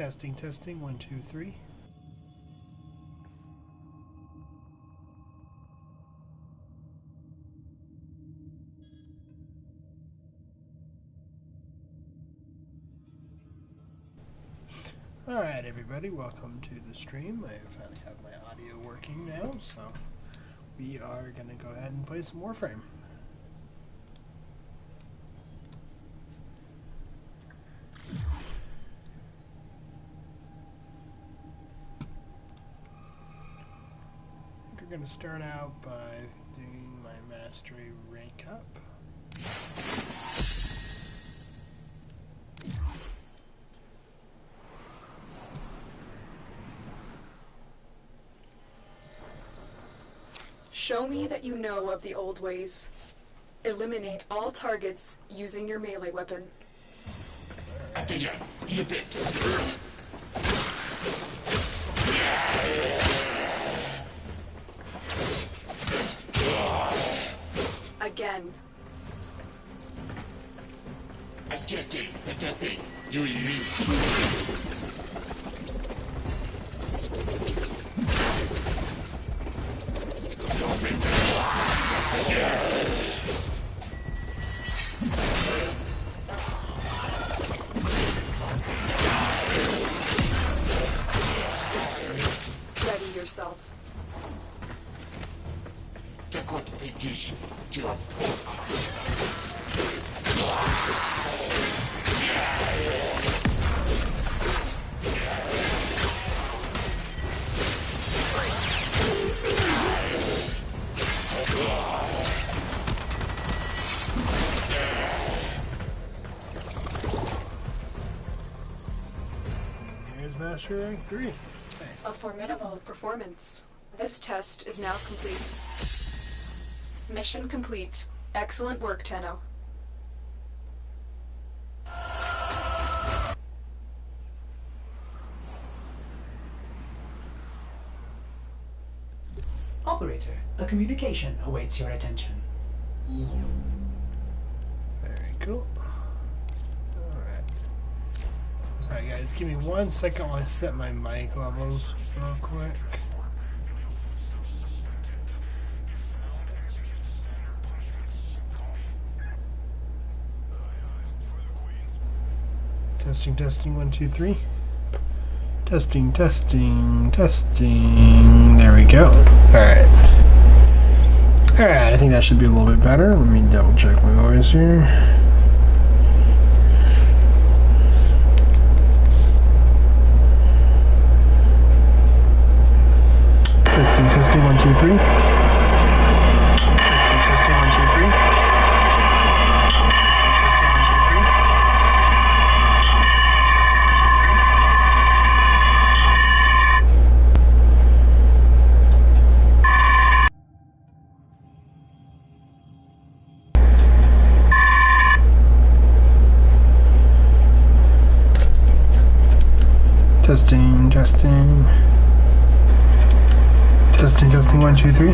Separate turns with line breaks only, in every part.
Testing, testing, 1, 2, 3. Alright everybody, welcome to the stream. I finally have my audio working now, so we are going to go ahead and play some Warframe. We're going to start out by doing my mastery rank up.
Show me that you know of the old ways. Eliminate all targets using your melee weapon. Again. Ready yourself.
Here's Master Rank 3. Nice.
A formidable performance. This test is now complete. Mission complete. Excellent work, Tenno.
Operator, a communication awaits your attention.
Very cool. Alright guys, give me 1 second while I set my mic levels real quick. Testing, testing, 1, 2, 3. Testing, testing, testing. There we go. Alright. Alright, I think that should be a little bit better. Let me double check my noise here. Testing, testing, 1, 2, 3. Testing, testing, 1, 2, 3. Testing, testing. Testing, testing, 1, 2, 3.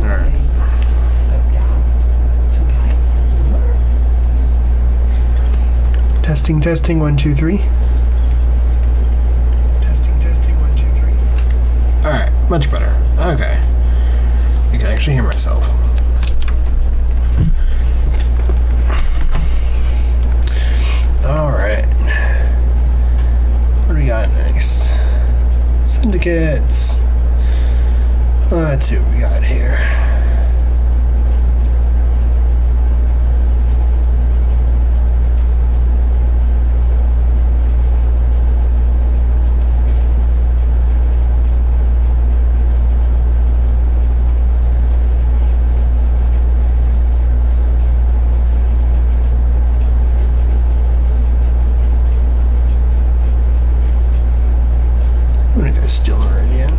Alright. Testing, testing, 1, 2, 3. Testing, testing, 1, 2, 3. Alright, much better. Okay. I can actually hear myself. Alright. What do we got next? Syndicates. Let's see what we got here. I'm gonna go steal Meridian.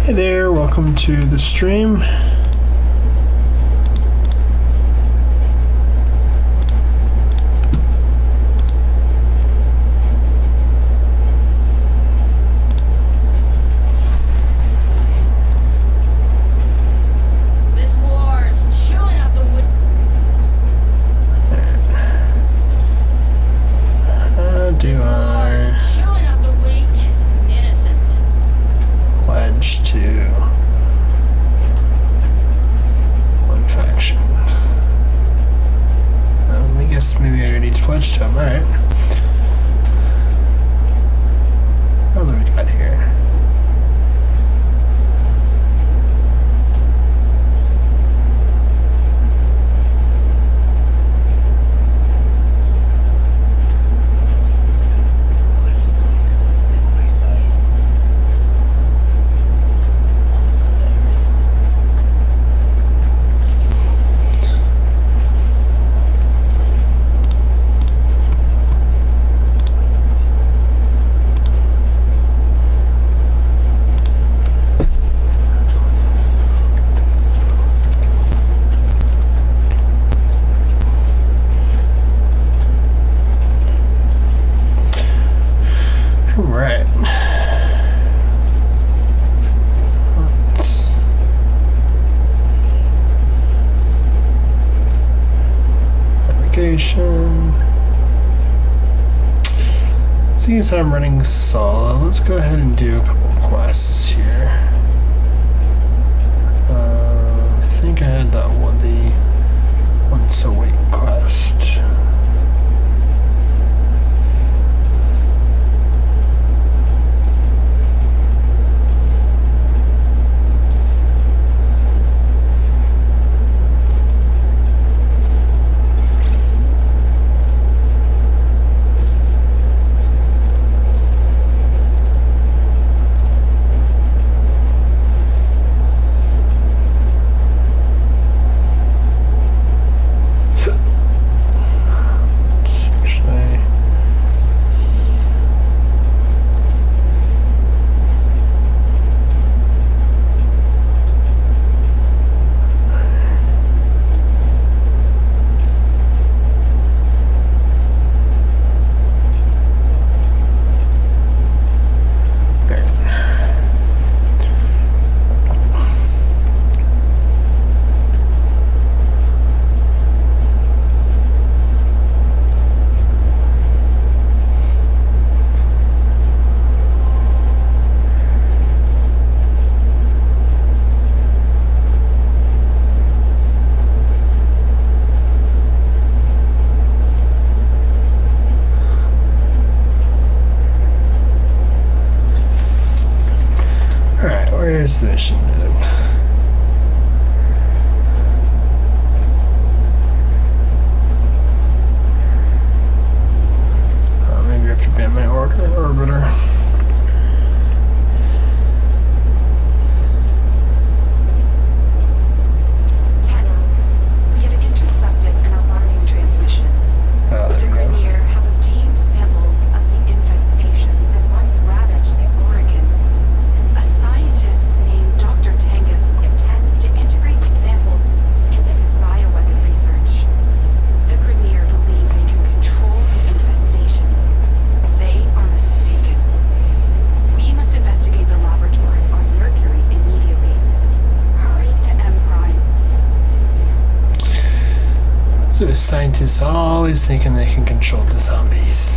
Hey there, welcome to the stream. pledged to him. Alright. What do we got here? Right. Navigation. Seeing as I'm running solo, let's go ahead and do a couple of quests here. I think I had that one, the once a week quest. Where's the mission then? Maybe I have to ban my orbiter. Scientists always thinking they can control the zombies.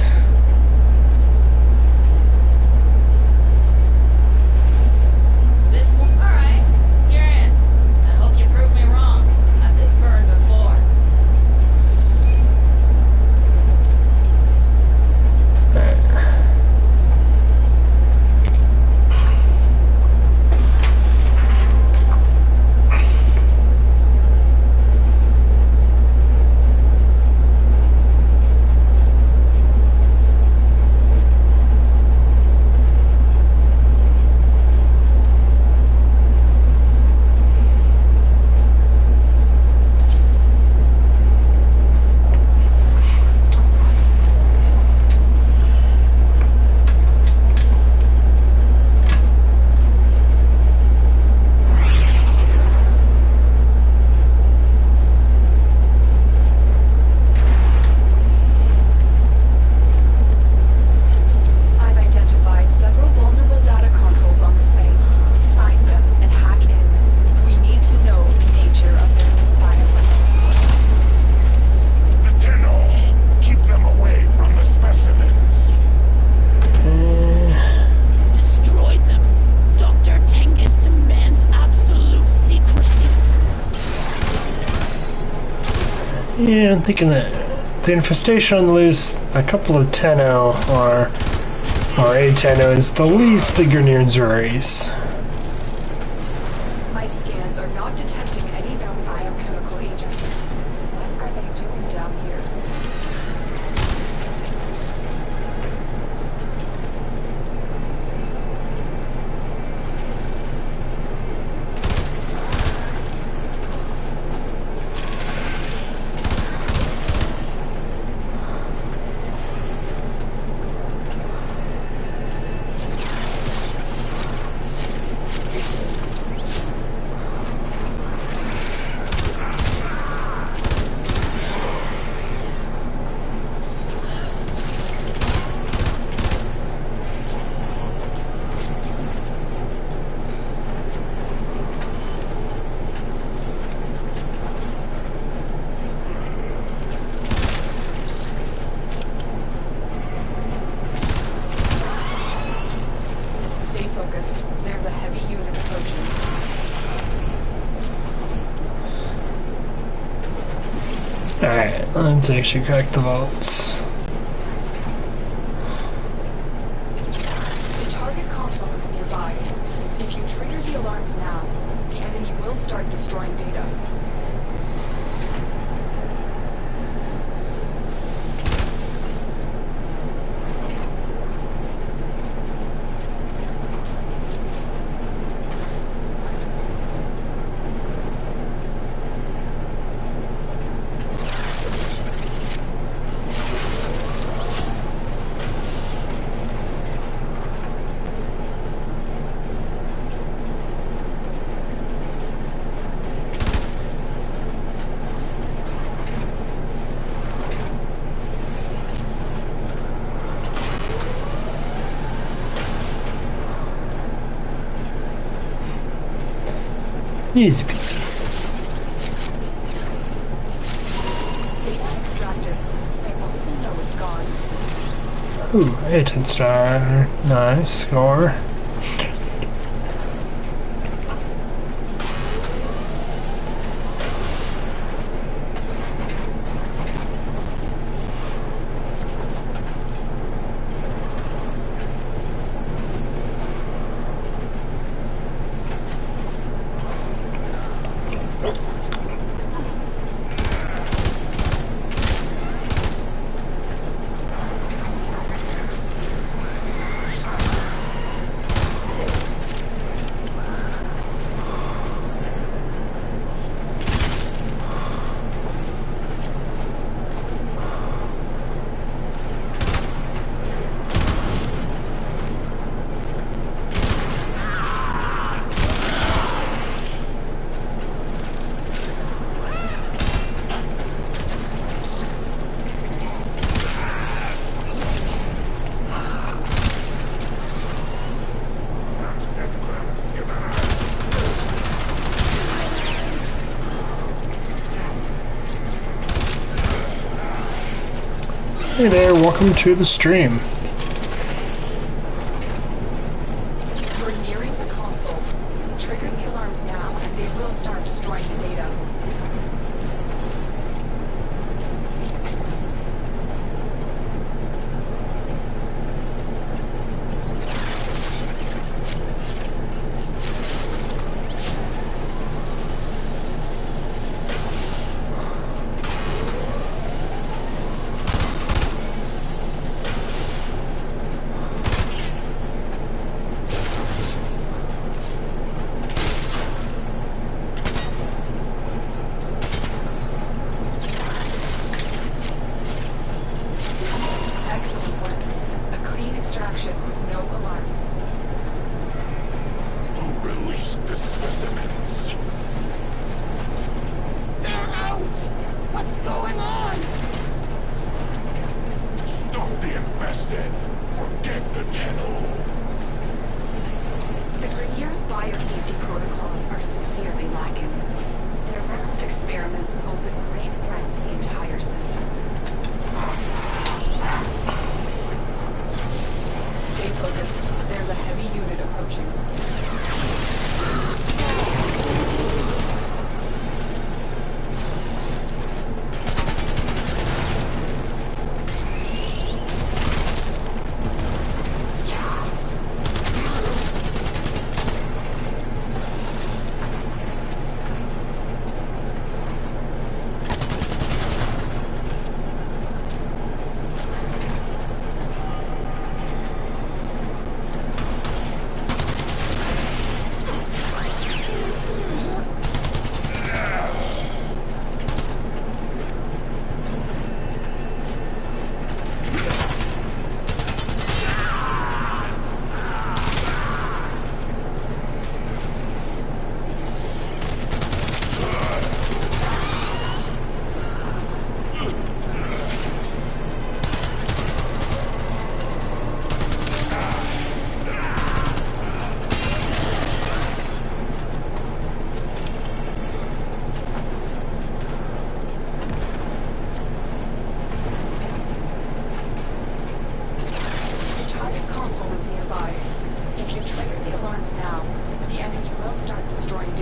This one, all right. You're in. I hope you prove me wrong. I've been burned before.
Yeah, I'm thinking that the infestation on the loose, a couple of Tenno or a Tenno is the least the Grineers worries.
My scans are not detecting any known biochemical agents. What are they doing down here? There's a heavy unit approaching.
Alright, let's actually crack the vaults.
The target console is nearby. If you trigger the alarms now, the enemy will start destroying data.
Easy peasy.
Data extracted. They won't even know it's gone.
Ooh, 18 star. Nice score. Hey there, welcome to the stream.
We're nearing the console. Trigger the alarms now, and they will start destroying the data. Excellent work. A clean extraction with no alarms.
Who released the specimens?
They're out! What's going on?
Stop the infested! Forget the Tenno!
The Grineers' biosafety protocols are severely lacking. Their reckless experiments pose a grave threat to the entire system. Stay focused. There's a heavy unit approaching.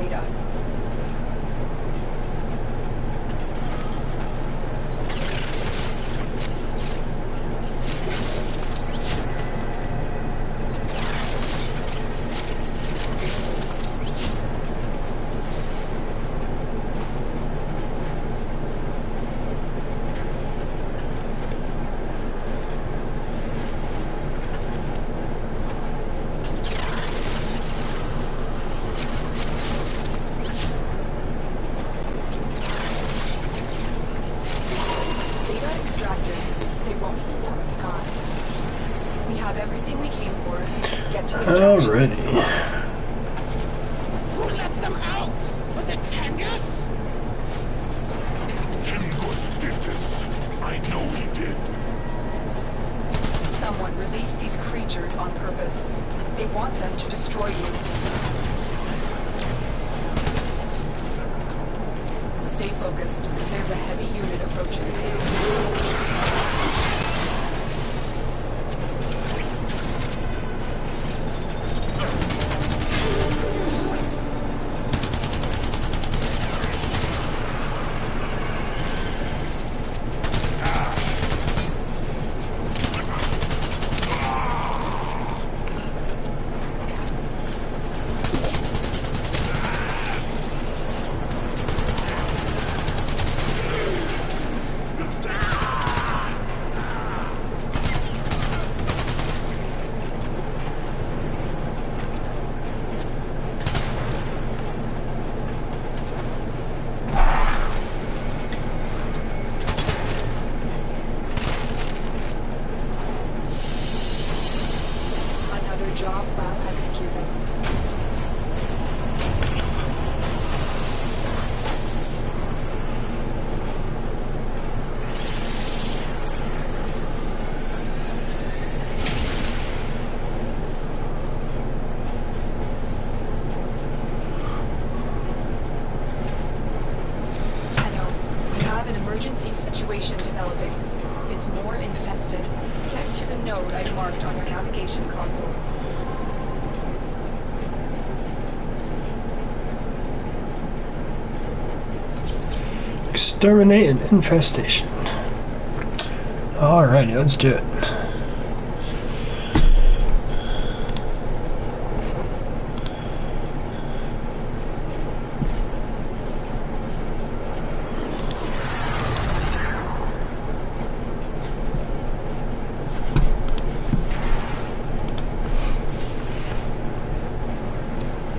data.
Alrighty.
Who let them out? Was it Tengus? Tengus did this. I know he did.
Someone released these creatures on purpose. They want them to destroy you. Stay focused. There's a heavy unit approaching. Job well executed. Tenno, we have an emergency situation developing. It's more infested. Get to the node I marked on your navigation console.
Exterminate an infestation. Alrighty, let's do it.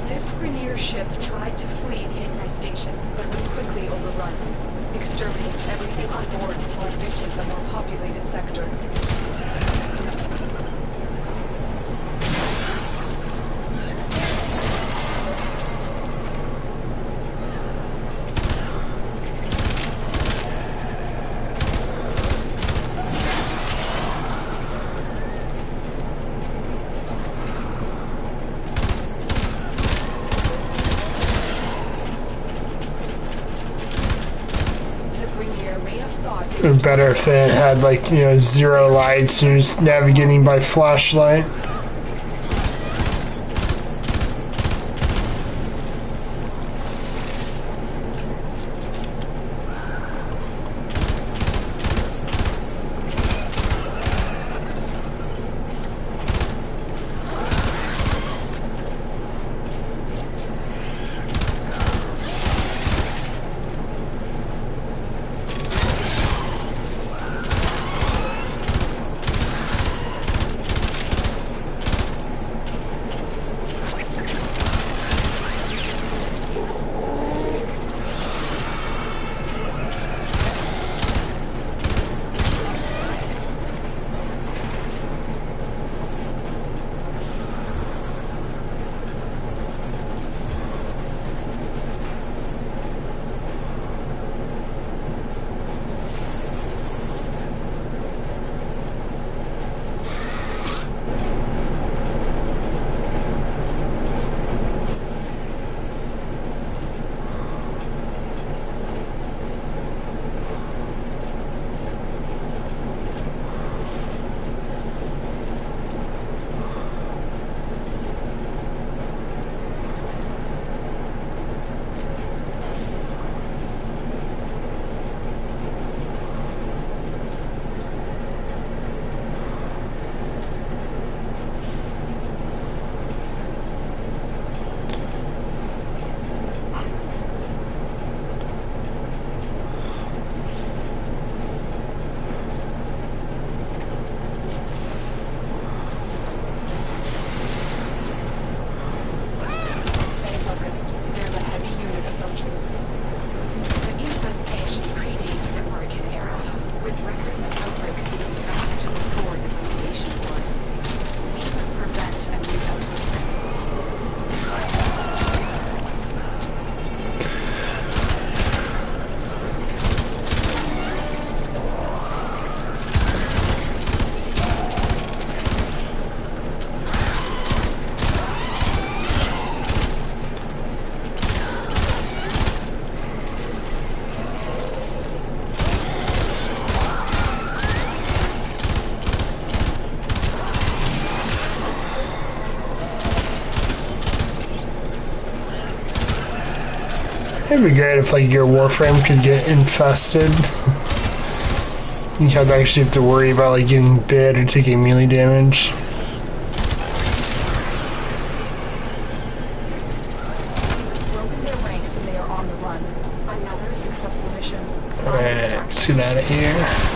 This Grineer ship tried to flee the infestation, but was quickly overrun. Exterminate everything on board before it reaches a more populated sector.
It would be better if they had, like, you know, zero lights and you're just navigating by flashlight. It'd be great if like your Warframe could get infested. You don't actually have to worry about like getting bit or taking melee damage.
Broken their ranks and they are on the run. Another successful mission.
Alright, let's get out of here.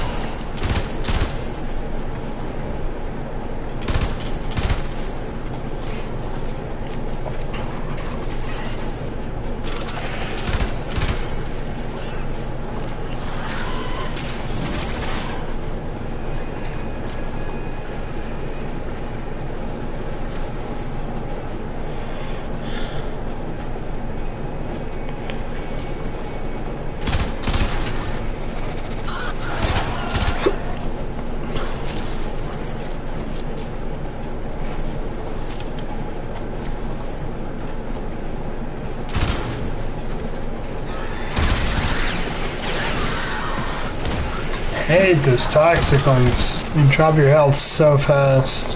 I hate those toxic ones. You drop your health so fast.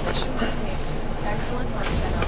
Mission complete. Excellent work, Tenno.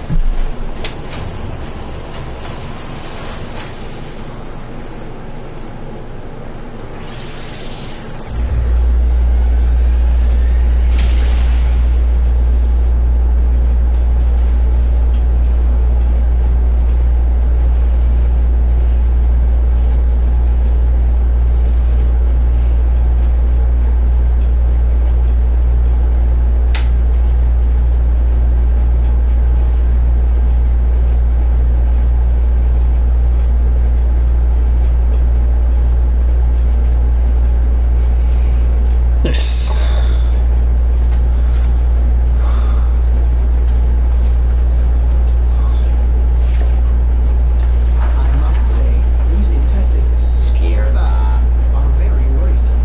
Nice.
I must say, these infested scare the are very worrisome.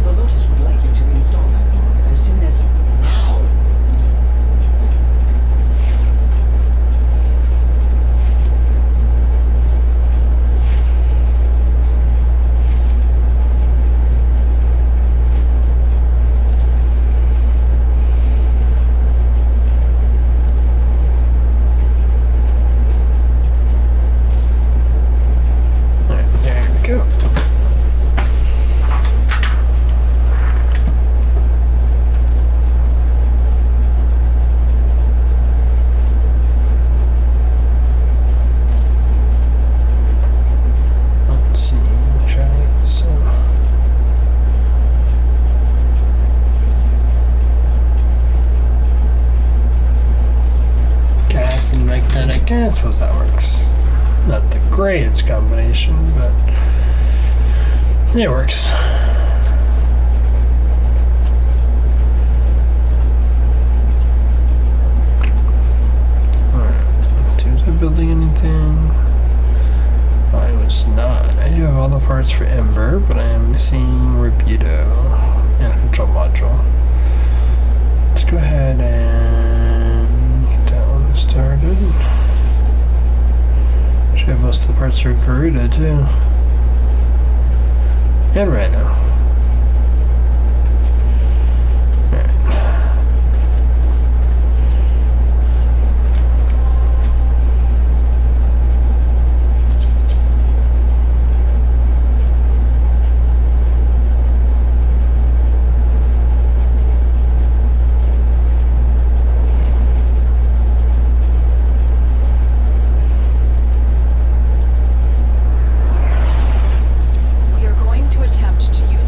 The Lotus would like you to install that mod as soon as now.
Alright, there we go. Let's see, try some. Gas and magnetic. I suppose that works. Not the greatest combination, but it works. Alright, was I building anything? I was not. I do have all the parts for Ember, but I am missing Rebuto and a control module. Let's go ahead and get that one started. Should have most of the parts for Garuda too. And Rhino.
We are going to attempt to use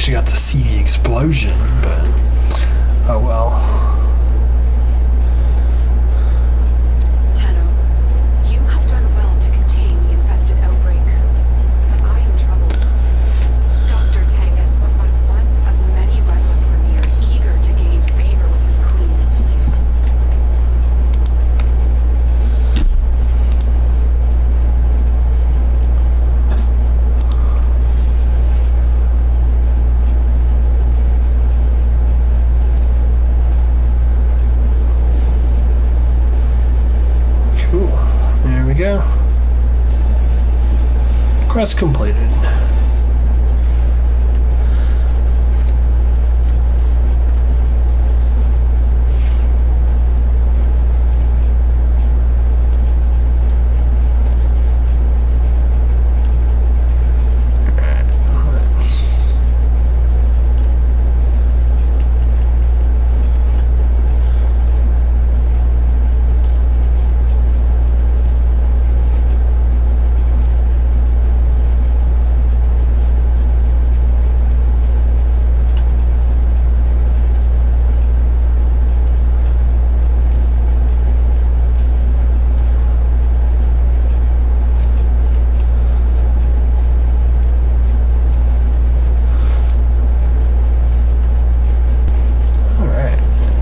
actually got to see the explosion, but oh well.
Tenno, you have done well to contain the infested outbreak, but I am troubled. Dr. Tengus was but one of many reckless Grineer eager to gain favor with his queens.
Cool. There we go. Quest completed.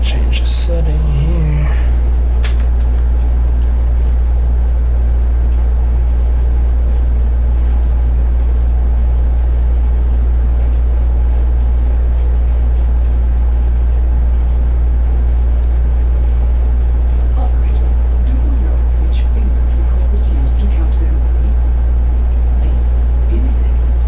Change the setting here.
Operator, do you know which finger the corpus used to count their money? The index.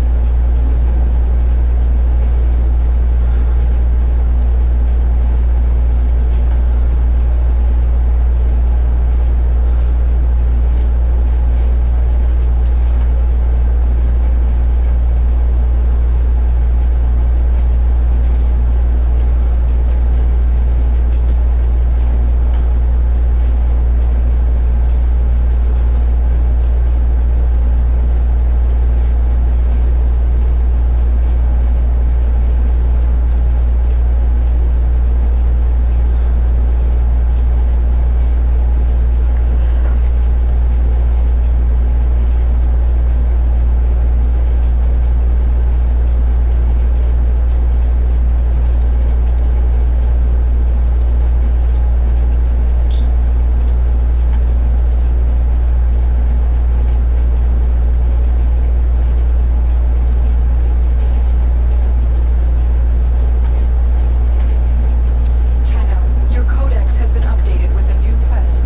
Tenno, your codex has been updated with a new quest.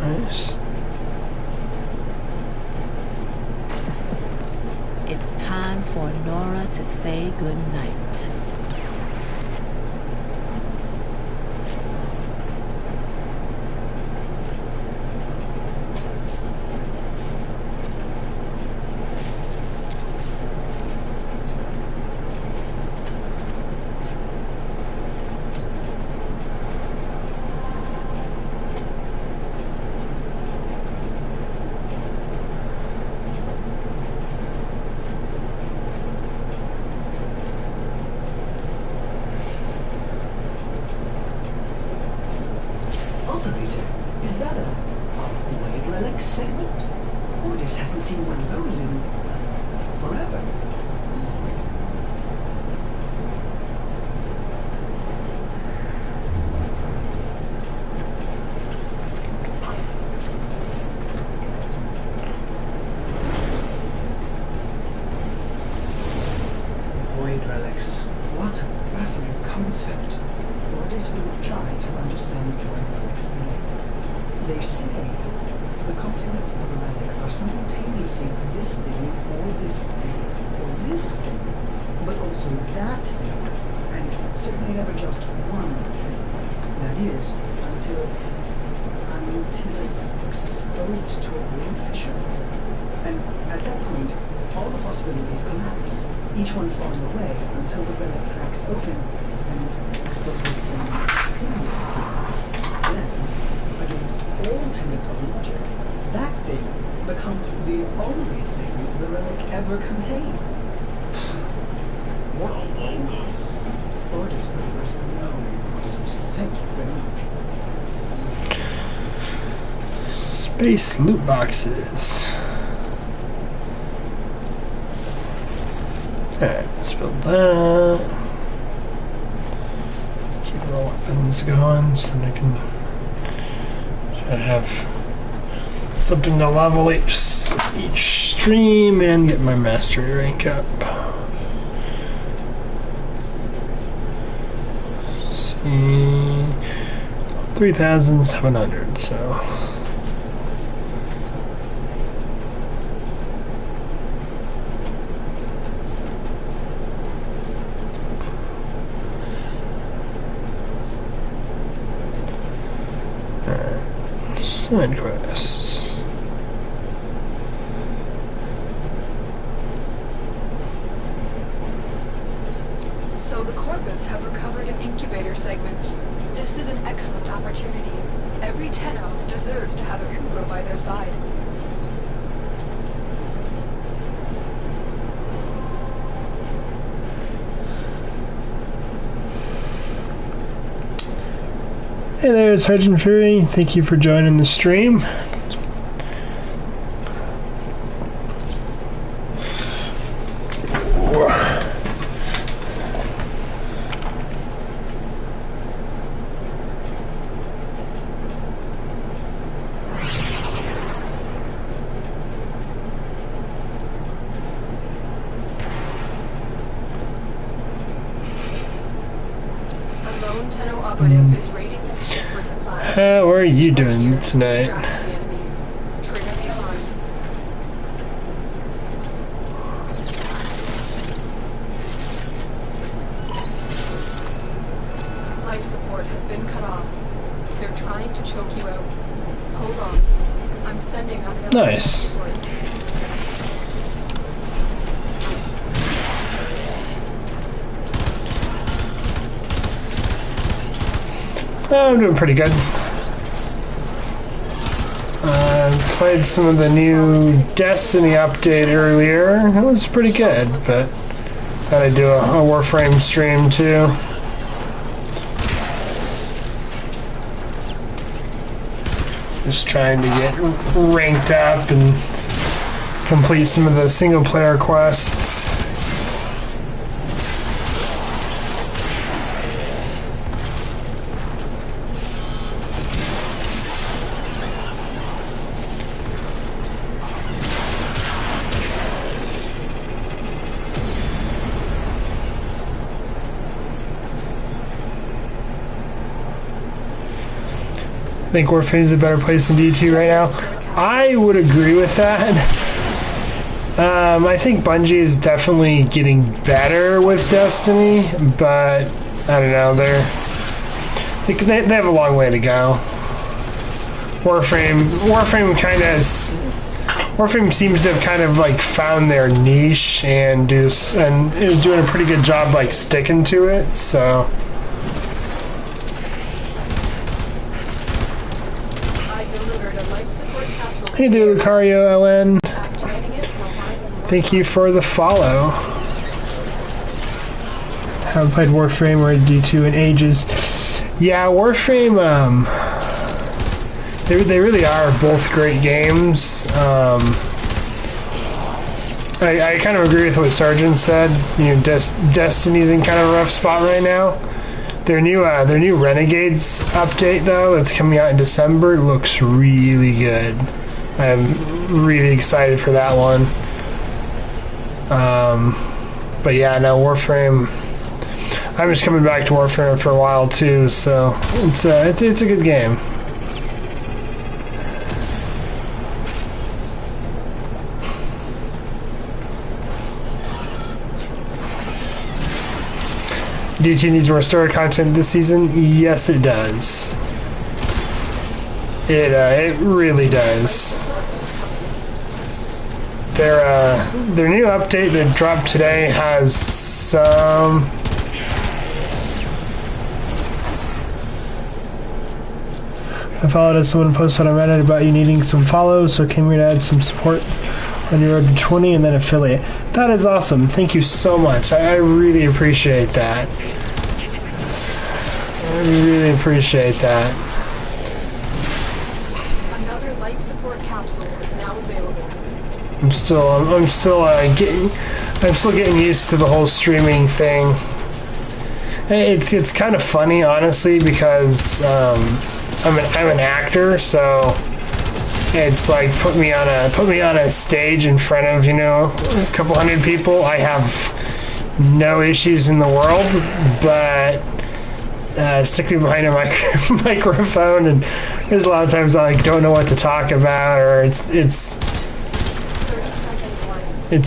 Nice.
It's time for Nora to say goodnight.
Operator, is that a void relic segment? Ordis hasn't seen one of those in forever. Void relics. What a baffling concept. Ordis will try to understand void relics again. They say the contents of a relic are simultaneously this thing, or this thing, or this thing, but also that thing, and certainly never just one thing. That is, until tenants exposed to a wound fissure. And at that point, all the possibilities collapse, each one falling away until the relic cracks open and exposes one single thing. Then, against all tenets of logic, that thing becomes the only thing the relic ever contained. What orders prefers known quantities? Thank you very much.
Space loot boxes. Alright, let's build that. Keep our weapons going so that I can try to have something to level each stream and get my mastery rank up. See, 3,700, so. Side quests.
So the Corpus have recovered an incubator segment. This is an excellent opportunity. Every Tenno deserves to have a Kubro by their side.
Hey there, it's Sergeant Fury. Thank you for joining the stream. How are you doing tonight?
Life support has been cut off. They're trying to choke you out. Hold on. I'm sending auxiliary
Nice.
support.
Oh, I'm doing pretty good. Played some of the new Destiny update earlier. It was pretty good, but thought I'd do a Warframe stream too. Just trying to get ranked up and complete some of the single player quests. I think Warframe is a better place than D2 right now. I would agree with that. I think Bungie is definitely getting better with Destiny, but I don't know. They have a long way to go. Warframe seems to have kind of like found their niche and is doing a pretty good job like sticking to it. So. Hey there, Lucario LN. Thank you for the follow. Haven't played Warframe or D2 in ages. Yeah, Warframe, they really are both great games. I kind of agree with what Sergeant said. You know, Destiny's in kind of a rough spot right now. Their new Renegades update though, that's coming out in December, looks really good. I'm really excited for that one. But yeah, no, Warframe. I'm just coming back to Warframe for a while too, so it's a good game. D2 needs more story content this season? Yes, it does. It really does. Their new update that dropped today has some. I followed as someone posted on Reddit about you needing some follows, so came here to add some support on your road to 20 and then affiliate. That is awesome. Thank you so much. I really appreciate that. I really appreciate that.
Another life support capsule is now available.
I'm still getting used to the whole streaming thing. It's kind of funny, honestly, because I'm an actor, so it's like put me on a stage in front of, you know, a couple hundred people. I have no issues in the world, but stick me behind a microphone, and there's a lot of times I like don't know what to talk about, or it's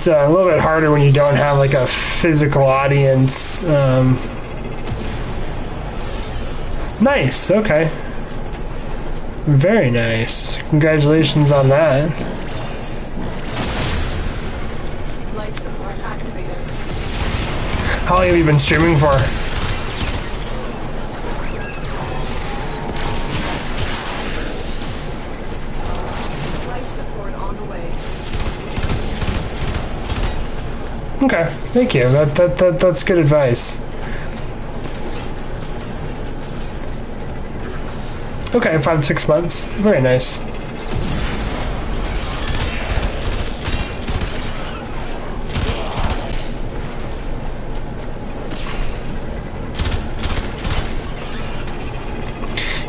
a little bit harder when you don't have like a physical audience. Nice. Okay. Very nice. Congratulations on that.
Life support activated.
How long have you been streaming for?
Life support on the way.
Okay, thank you. That's good advice. Okay, 5 to 6 months. Very nice.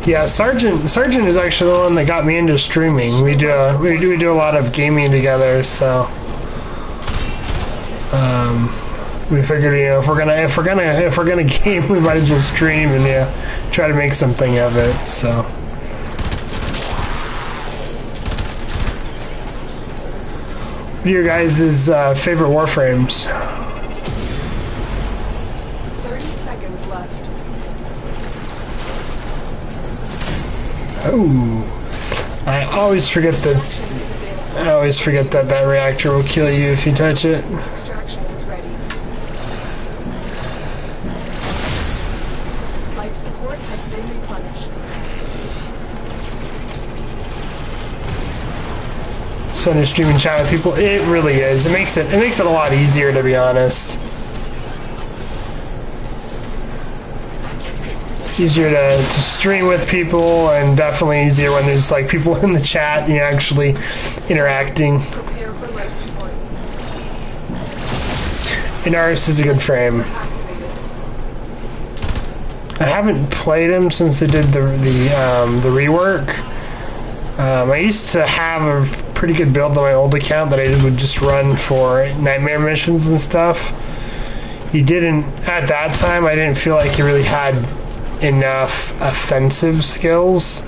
Yeah, Sergeant is actually the one that got me into streaming. We do a lot of gaming together, so we figured, you know, if we're gonna game, we might as well stream and try to make something of it. So what are your guys' favorite Warframes?
30 seconds left.
Oh, I always forget that that reactor will kill you if you touch it.
Extraction is ready. Life support has been replenished.
So in a streaming chat with people, it really is. It makes it a lot easier, to be honest. Easier to stream with people, and definitely easier when there's like people in the chat and you're actually interacting.
Prepare for life support.
Inaris is a good frame. I haven't played him since they did the rework. I used to have a pretty good build on my old account that I would just run for nightmare missions and stuff. He didn't, at that time, I didn't feel like he really had enough offensive skills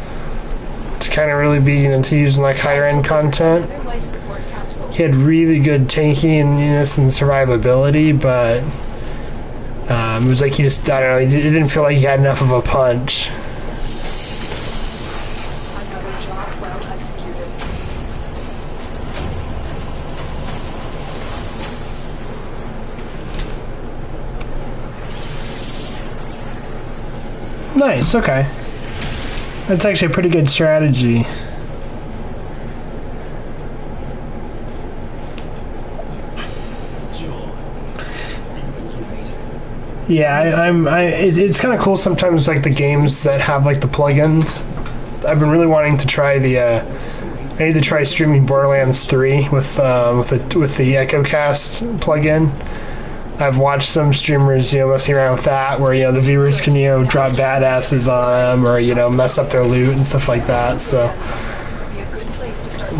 to kind of really be, you know, to use in like higher end content.
Another life support capsule.
He had really good tankiness and survivability, but it was like he just, I don't know, it didn't feel like he had enough of a punch.
Another job well executed.
Nice, okay. That's actually a pretty good strategy. Yeah, it's kind of cool sometimes, like the games that have like the plugins. I've been really wanting to try I need to try streaming Borderlands 3 with the EchoCast plugin. I've watched some streamers, you know, messing around with that, where, you know, the viewers can, you know, drop badasses on them, or, you know, mess up their loot and stuff like that. So
Be a good place to start.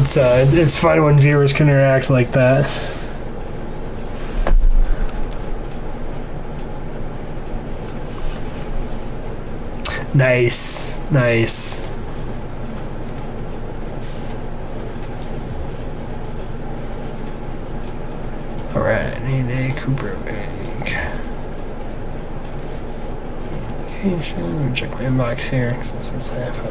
it's fun when viewers can interact like that. Nice, nice. Alright, need a Cooper bag. Let me check my inbox here, because this is half a...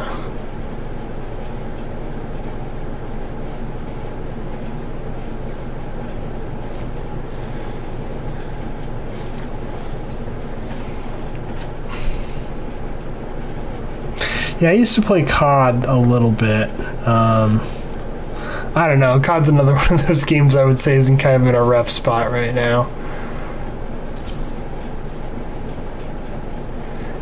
Yeah, I used to play COD a little bit. I don't know. COD's another one of those games I would say is in kind of in a rough spot right now.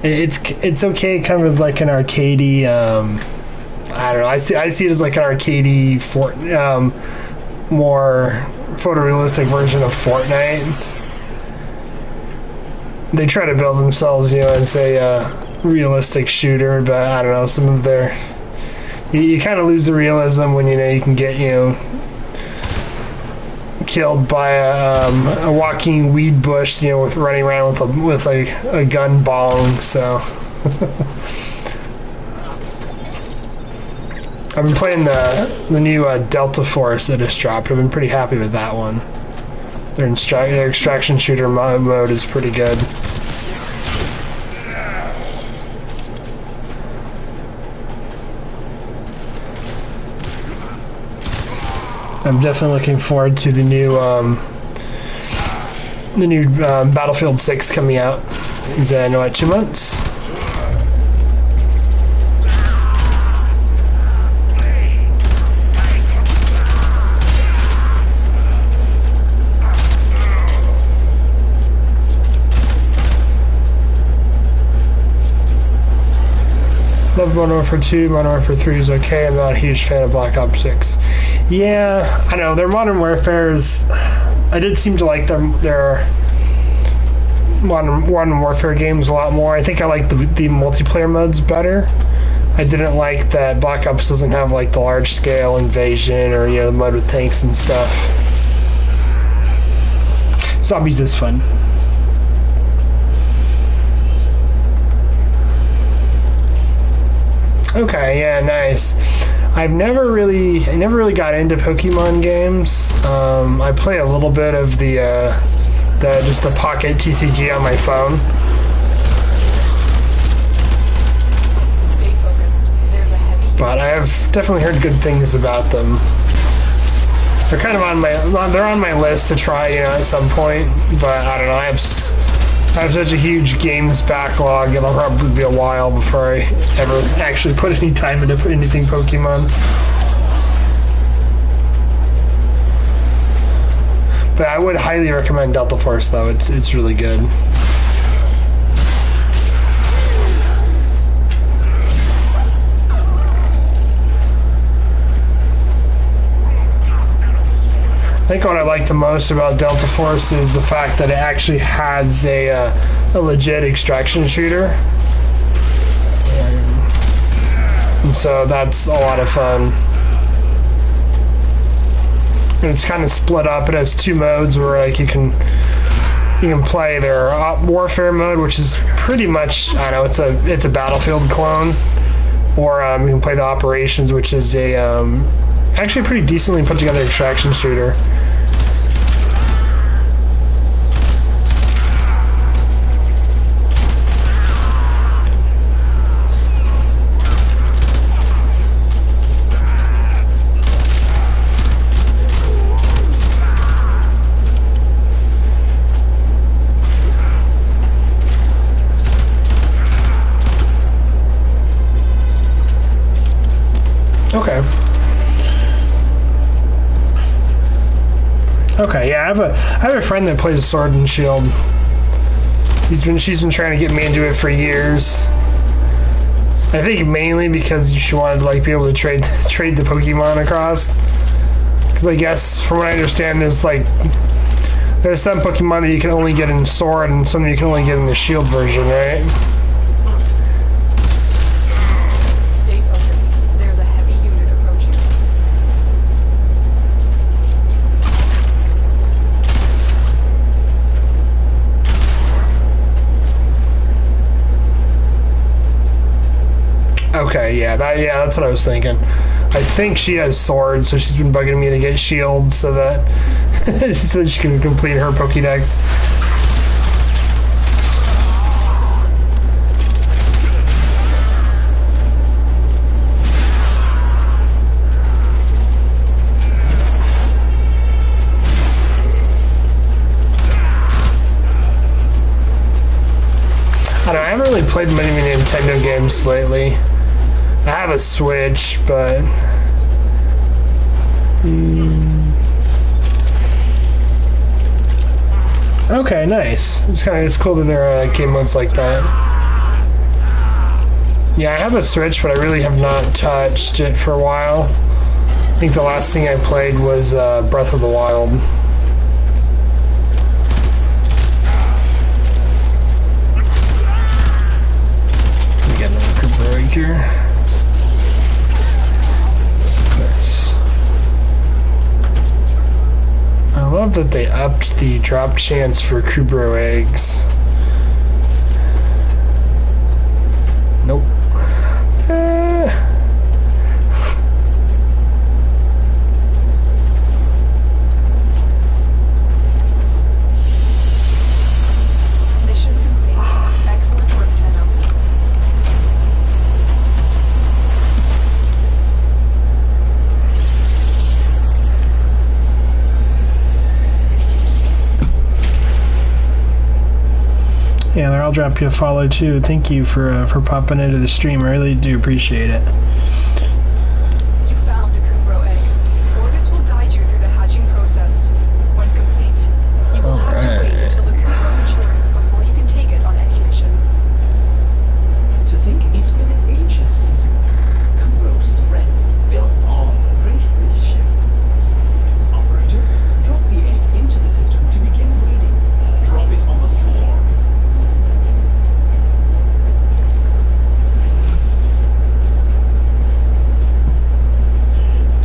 It's okay, kind of as like an arcadey. I don't know. I see it as like an arcadey more photorealistic version of Fortnite. They try to build themselves, as a realistic shooter, but I don't know. Some of their you kind of lose the realism when you can get killed by a walking weed bush, with running around with a gun bong. So I've been playing the new Delta Force that just dropped. I've been pretty happy with that one. Their extraction shooter mode is pretty good. I'm definitely looking forward to the new Battlefield 6 coming out in 2 months. Love Modern Warfare 2, Modern Warfare 3 is okay. I'm not a huge fan of Black Ops 6. Yeah, I know, their Modern Warfares, I did seem to like their Modern Warfare games a lot more. I think I like the multiplayer modes better. I didn't like that Black Ops doesn't have like the large scale invasion or the mode with tanks and stuff. Zombies is fun. Okay, yeah, nice. I never really got into Pokemon games. I play a little bit of just the Pocket TCG on my phone.
Stay focused. There's a heavy.
But I have definitely heard good things about them. They're kind of on my list to try, at some point. But I don't know. I have such a huge games backlog, it'll probably be a while before I ever actually put any time into anything Pokemon. But I would highly recommend Delta Force, though. It's really good. I think what I like the most about Delta Force is the fact that it actually has a legit extraction shooter. And so that's a lot of fun. And it's kind of split up. It has 2 modes where you can play their Warfare mode, which is pretty much, I don't know, it's a Battlefield clone. Or you can play the Operations, which is actually a pretty decently put together extraction shooter. Okay, yeah, I have a friend that plays Sword and Shield. She's been trying to get me into it for years. I think mainly because she wanted to be able to trade the Pokemon across. Because I guess from what I understand, there's some Pokemon that you can only get in Sword and some you can only get in the Shield version, right?
Stay focused. There's a heavy unit approaching.
Okay, that's what I was thinking. I think she has Sword, so she's been bugging me to get Shield so that she can complete her Pokédex. I don't know, I haven't really played many Nintendo games lately. I have a Switch, but okay, nice. It's cool that there are game modes like that. Yeah, I have a Switch, but I really have not touched it for a while. I think the last thing I played was Breath of the Wild. We got another Cooper right here. Nice. I love that they upped the drop chance for Kubro eggs. Nope.
Mission complete. Excellent work, Tenno.
Yeah, there, I'll drop you a follow too. Thank you for popping into the stream. I really do appreciate it.
You found a Kumbro egg. Orgus will guide you through the hatching process. When complete, you will have to wait until the Kumbro matures before you can take it on any missions.
To think it's been ages since Kubo spread filth all graced this ship. Operator, drop the egg into the system to begin bleeding.
Drop it on the floor.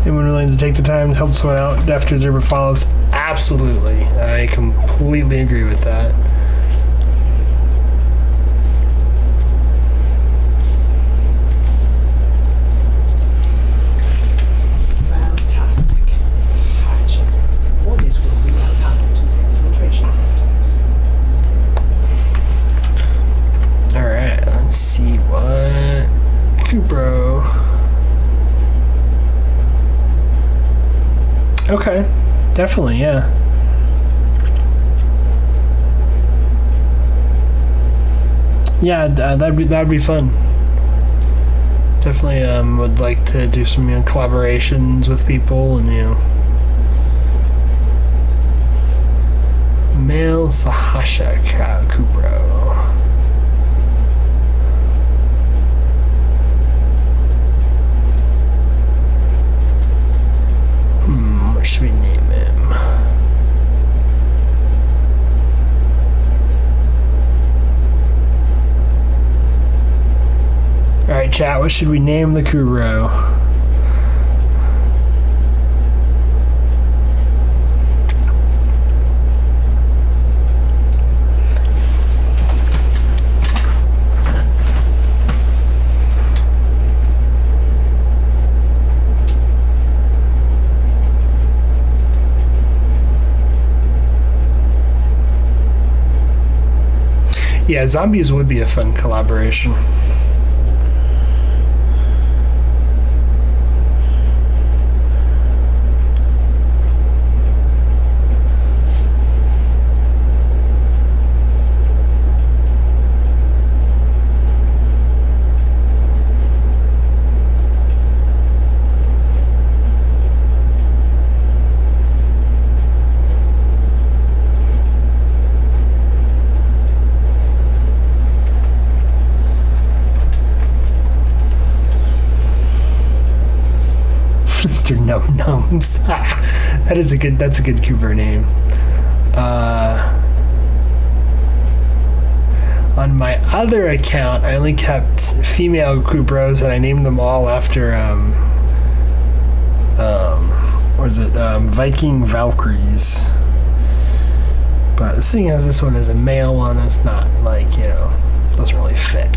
Anyone willing to take the time to help someone out after Zerba follows? Absolutely. I completely agree with that.
Fantastic. It's hatching. Ordis will reroute power to their filtration systems.
Alright, let's see what Kubro. Okay, definitely, yeah. Yeah, that'd be fun. Definitely would like to do some collaborations with people and Male Sahasha Kubro. What should we name him? Alright, chat, what should we name the Kuro? Yeah, zombies would be a fun collaboration. Mr. Num Nums. That's a good Cooper name. On my other account, I only kept female Coopros, and I named them all after Viking Valkyries. But seeing as this one is a male one, it's not like, doesn't really fit.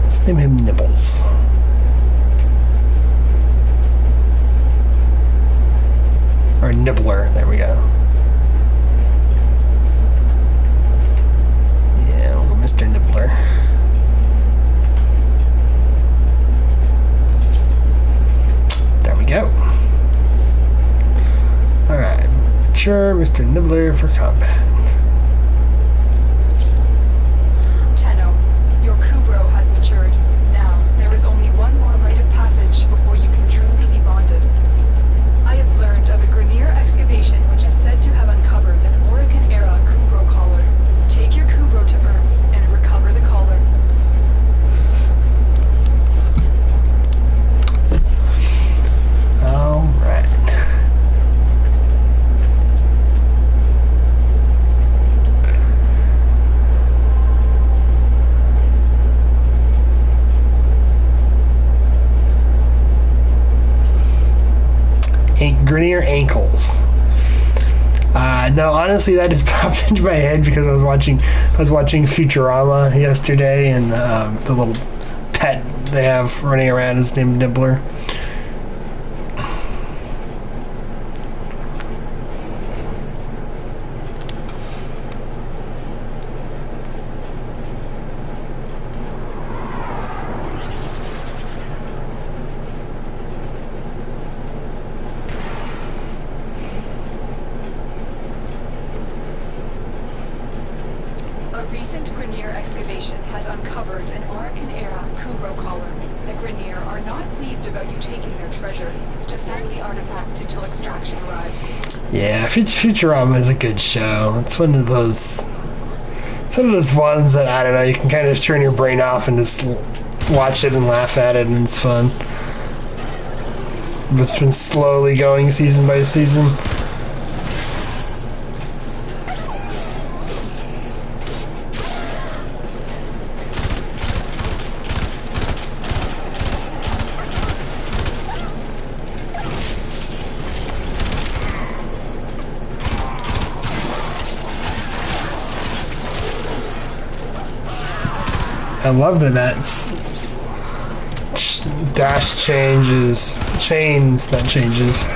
Let's name him Nibbles. Or Nibbler, there we go. Yeah, little Mr. Nibbler. Mature Mr. Nibbler for combat.
Tenno, your Kubro has matured. Now, there is only one more rite of passage before you can truly be bonded. I have learned of a Grineer excavation which is said to have uncovered an Orokin-era Kubro collar. Take your Kubro to Earth and recover the collar.
Alright. Grineer ankles. No, honestly, that just popped into my head because I was watching Futurama yesterday, and the little pet they have running around is named Nibbler.
A recent Grineer excavation has uncovered an Orokin-era Kubro collar. The Grineer are not pleased about you taking their treasure. Defend the artifact until extraction arrives.
Yeah, Futurama is a good show. It's one of those ones that, I don't know, you can kind of just turn your brain off and just watch it and laugh at it, and it's fun. But it's been slowly going season by season. I love that dash chains, not changes.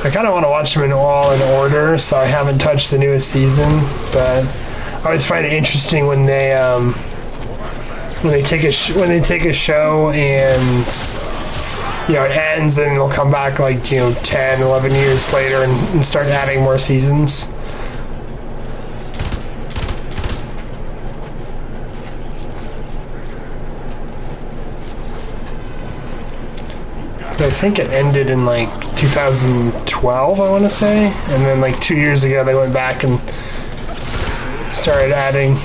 I kind of want to watch them in all in order, so I haven't touched the newest season, but I always find it interesting when they take a show and it ends, and it'll come back 10, 11 years later and start adding more seasons. I think it ended in 2012, I want to say, and then 2 years ago they went back and started adding.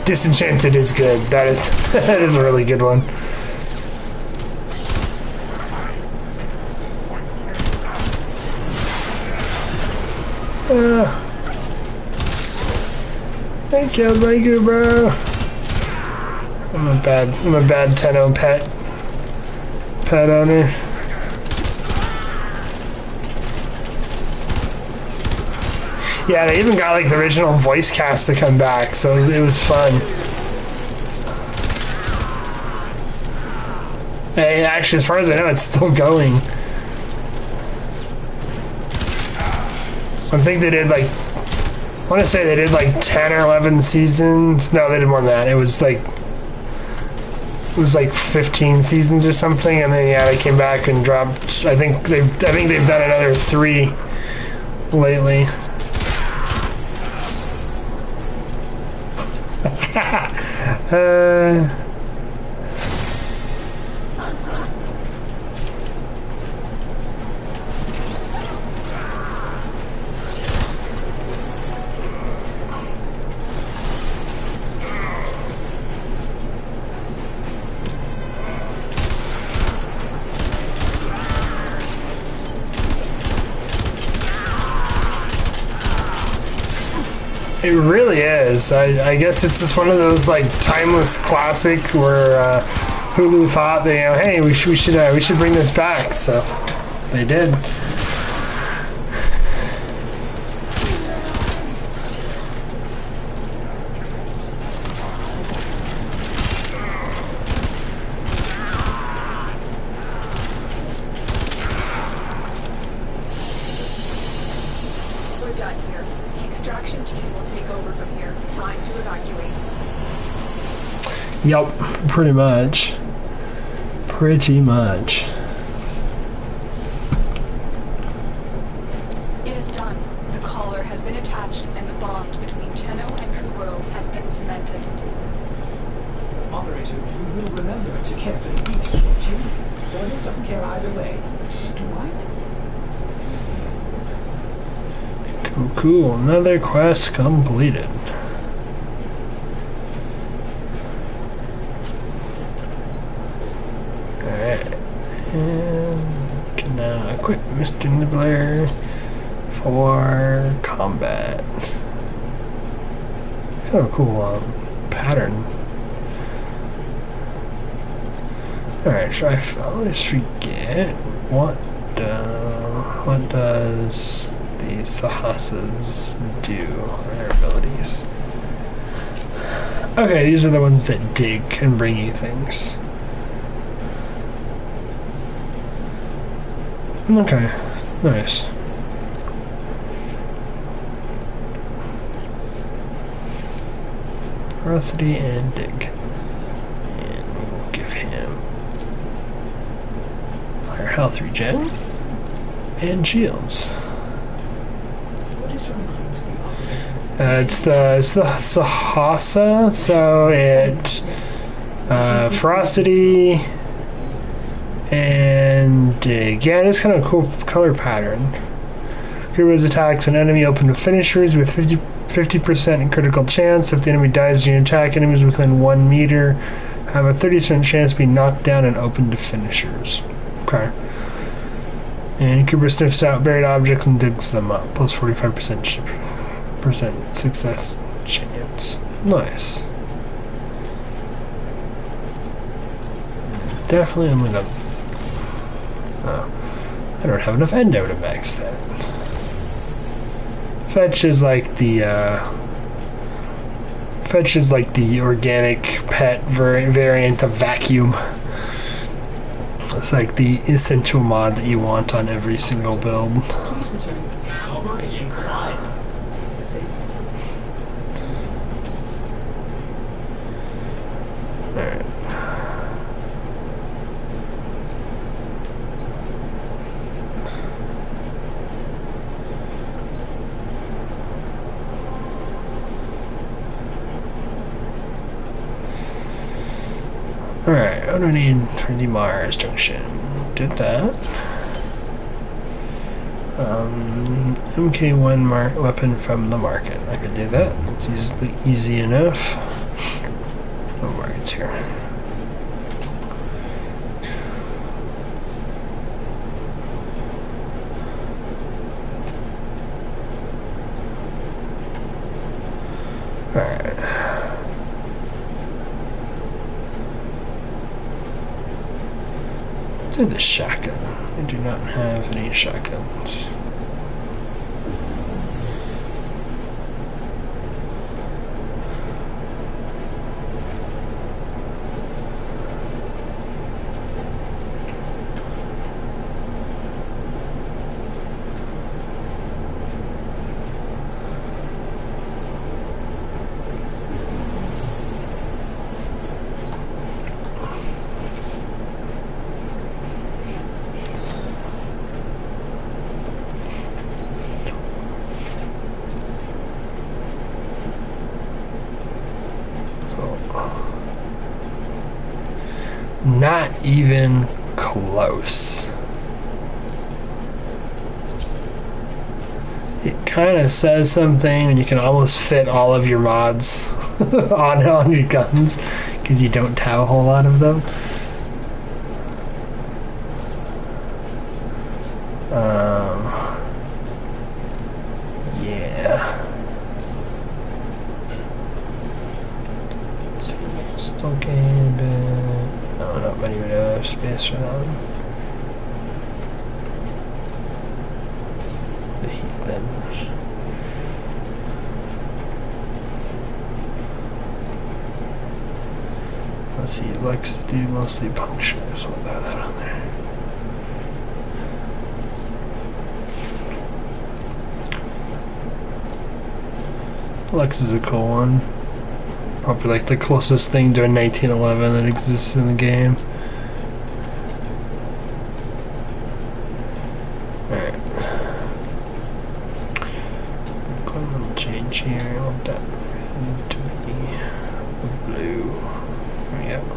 Disenchanted is good. That is a really good one. They killed my Kubro. I'm a bad Tenno pet owner. Yeah, they even got the original voice cast to come back, so it was fun. Hey, actually, as far as I know, it's still going. I think they did I want to say they did 10 or 11 seasons. No, they did more than that. It was 15 seasons or something, and then they came back and dropped. I think they've done another 3 lately. It really is. I guess it's just one of those timeless classic where Hulu thought hey, we should bring this back, so they did.
We're done here. The extraction team will take over from here. Time to evacuate.
Yup, pretty much. Pretty much.
It is done. The collar has been attached and the bond between Tenno and Kubro has been cemented.
Operator, you will remember to care for the beast, won't you? Orders doesn't care either way. Do I?
Cool, cool. Another quest completed. Alright. And can now equip Mr. Nibbler for combat. Kind of a cool pattern. Alright, so I always forget what does the Sahasas do, their abilities. Okay, these are the ones that dig and bring you things. Okay, nice. Ferocity and dig. And we'll give him higher health regen and shields.
What is reminds the operator?
It's the Sahasa, so it ferocity and dig. Yeah, it's kind of a cool color pattern. Heroes attacks an enemy open to finishers with 50% critical chance. If the enemy dies during attack, enemies within 1 meter have a 30% chance to be knocked down and open to finishers. Okay. And Cooper sniffs out buried objects and digs them up. Plus 45% success chance. Nice. Definitely I'm gonna... Oh. I don't have enough endo to max that. Fetch is like the organic pet variant of vacuum. It's like the essential mod that you want on every single build.
Please return.
Covered in blood.
Save it.
Alright. Alright, what do I need for the Mars Junction? Did that. MK1 weapon from the market. I could do that. It's easy enough. No markets here. Alright. The shotgun. I do not have any shotguns. Not even close. It kind of says something, and you can almost fit all of your mods on your guns because you don't have a whole lot of them. Yeah. Still Gambit. No, not many would have space for them. The Heathens. Let's see, it likes to do mostly punctures. We'll throw that on there. Lex is a cool one. probably like the closest thing to a 1911 that exists in the game. Alright. Go and change here. I want that to be blue. There we go.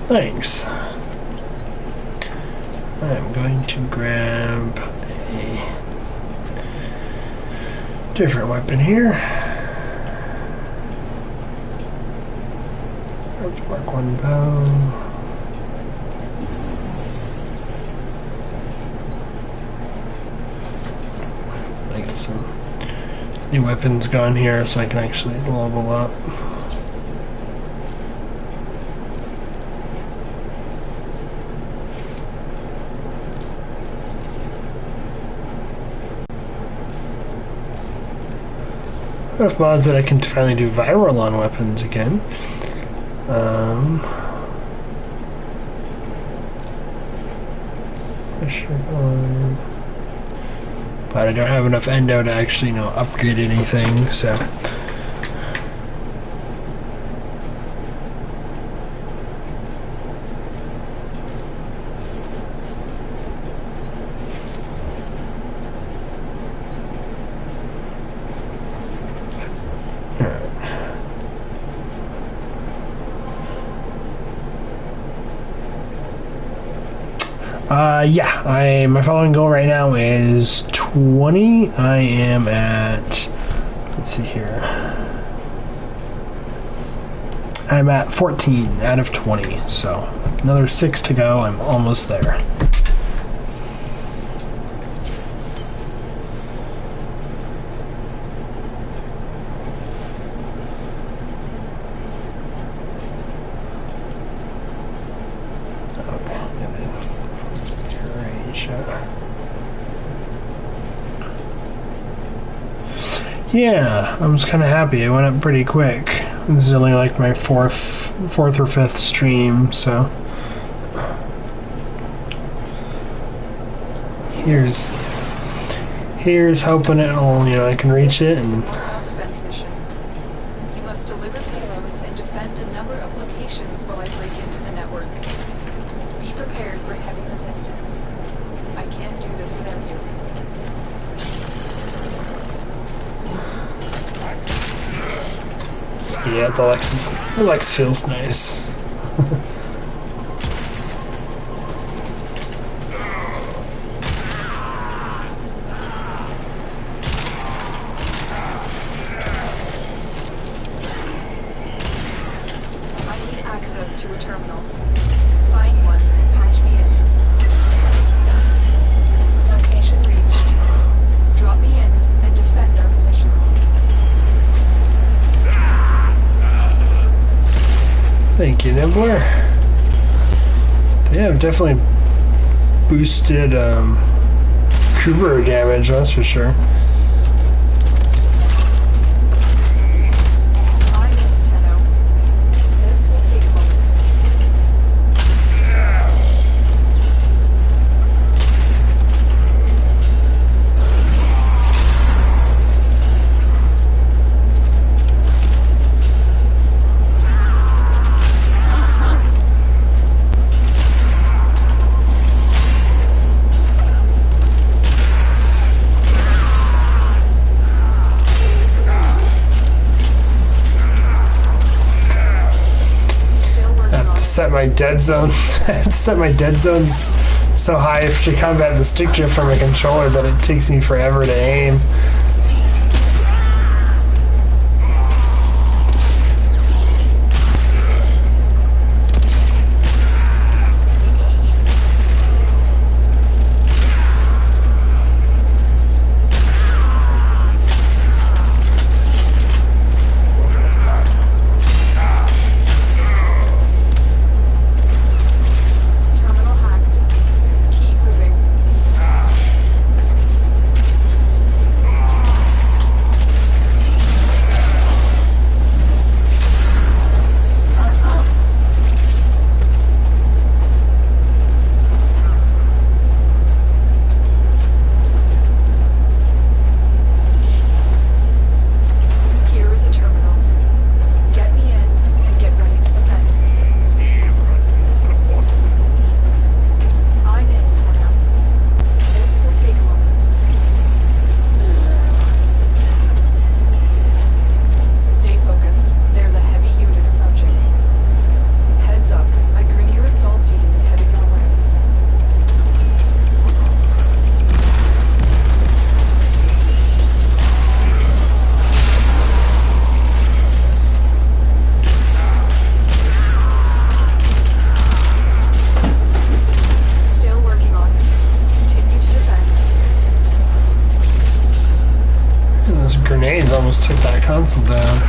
Thanks. I'm going to grab a different weapon here. Let's mark one bow. I got some new weapons gone here so I can actually level up. Enough mods that I can finally do viral on weapons again. But I don't have enough endo to actually, upgrade anything, so. Yeah, my following goal right now is 20. I am at, let's see here. I'm at 14 out of 20, so another 6 to go. I'm almost there. Yeah, I was kind of happy. It went up pretty quick. This is only like my fourth or fifth stream, so here's hoping I can reach it. And
defense mission. You must deliver payloads and defend a number of locations while I break into the network. Be prepared for heavy resistance. I can't do this without you.
Yeah, the Lex feels nice.
I need access to a terminal. Find one and patch me in. Location reached. Drop me in and defend our position.
Thank you, Nibbler. They have definitely boosted Kubero damage, that's for sure.
I'm in, Tenno. This will take a moment.
Set my dead zone. Set my dead zones so high to combat the stick drift from a controller that it takes me forever to aim. console down.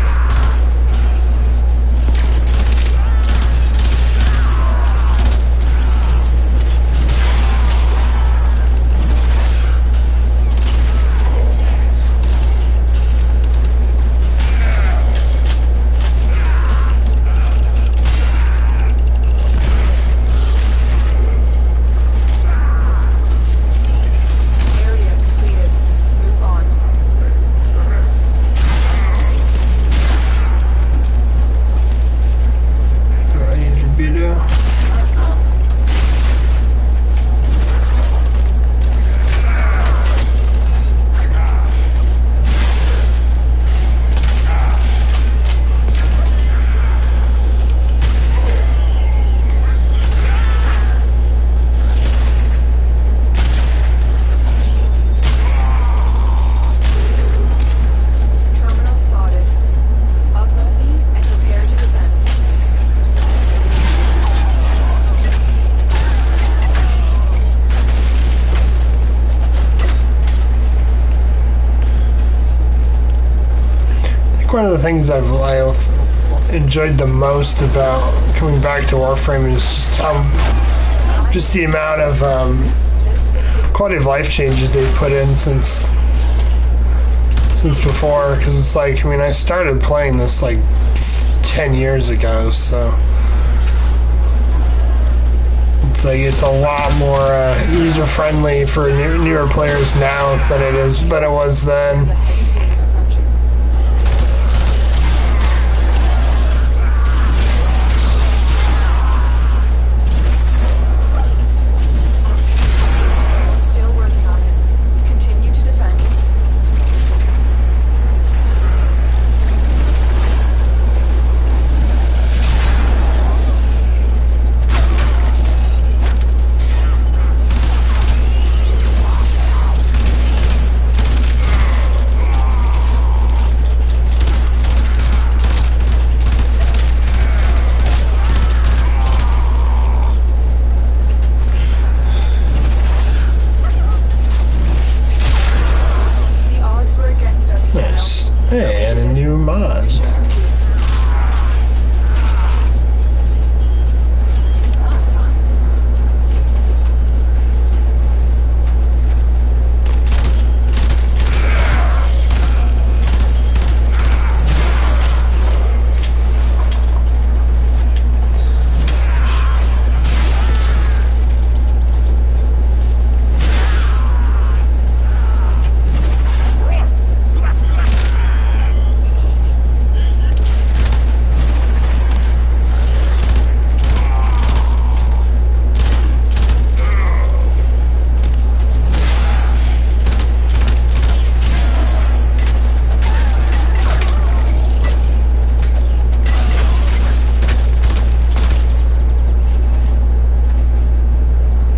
Area completed. Move on.
Do I need your video?
Terminal spotted. Upload me and prepare to defend.
I think one of the things I've enjoyed the most about coming back to Warframe is just the amount of
This will take
quality of life changes they've put in since before. Because it's like, I mean, I started playing this like 10 years ago, so it's like it's a lot more user friendly for newer players now than it was then.
there's a heavy unit approaching. Still working on it. Continue to defend. The odds were against us now.
Nice. Hey, and a new mod.
Mission complete.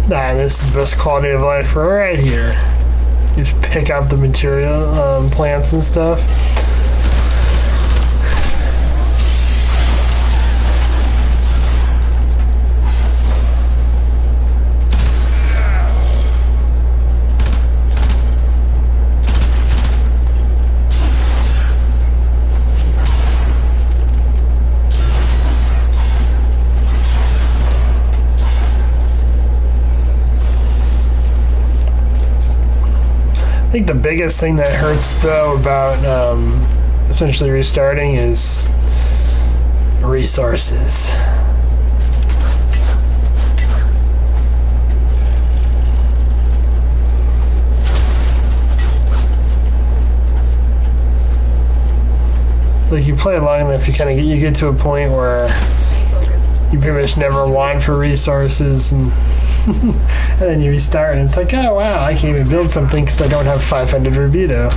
Nah, this is the best quality of life right here. You just pick up the material, plants and stuff. I think the biggest thing that hurts though about essentially restarting is resources. It's like you play it long enough, you get to a point where
Stay focused.
you pretty much never want for resources, and and then you restart, and it's like, oh wow, I can't even build something because I don't have 500 Rubido.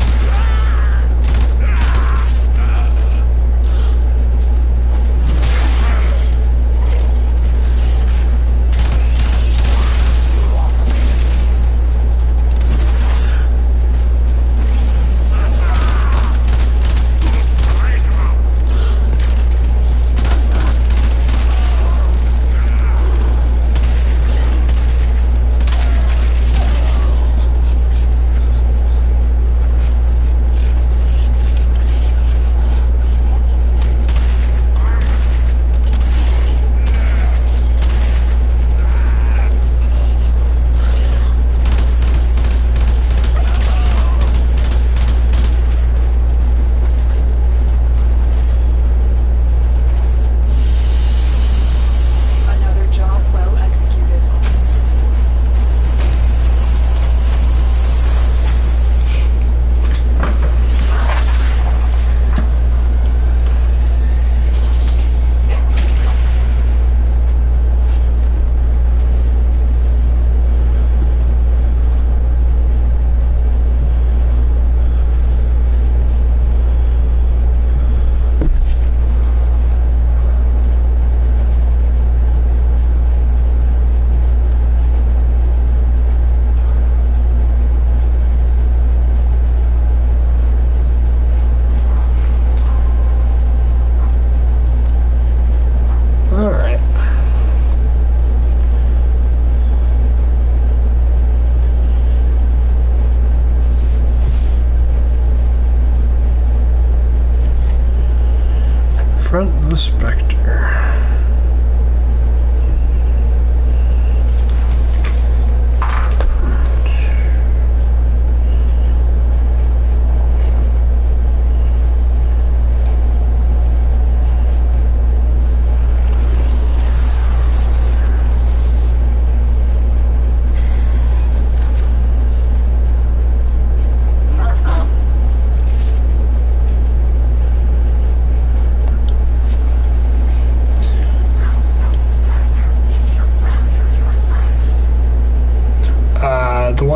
Spectre.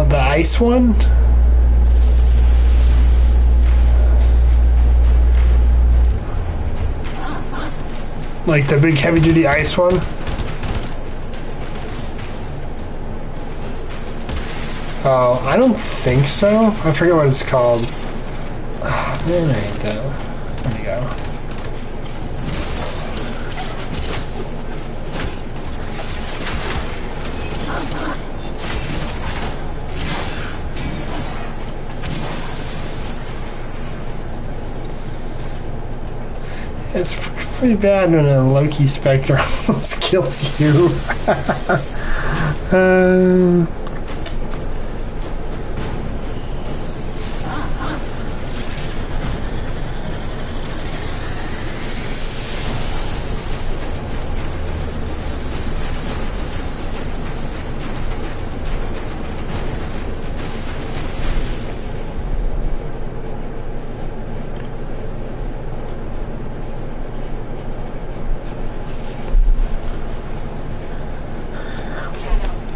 The ice one? Like the big heavy duty ice one? Oh, I don't think so. I forget what it's called. Oh, man, I hate that. There you go. It's pretty bad when a Loki Spectre almost kills you.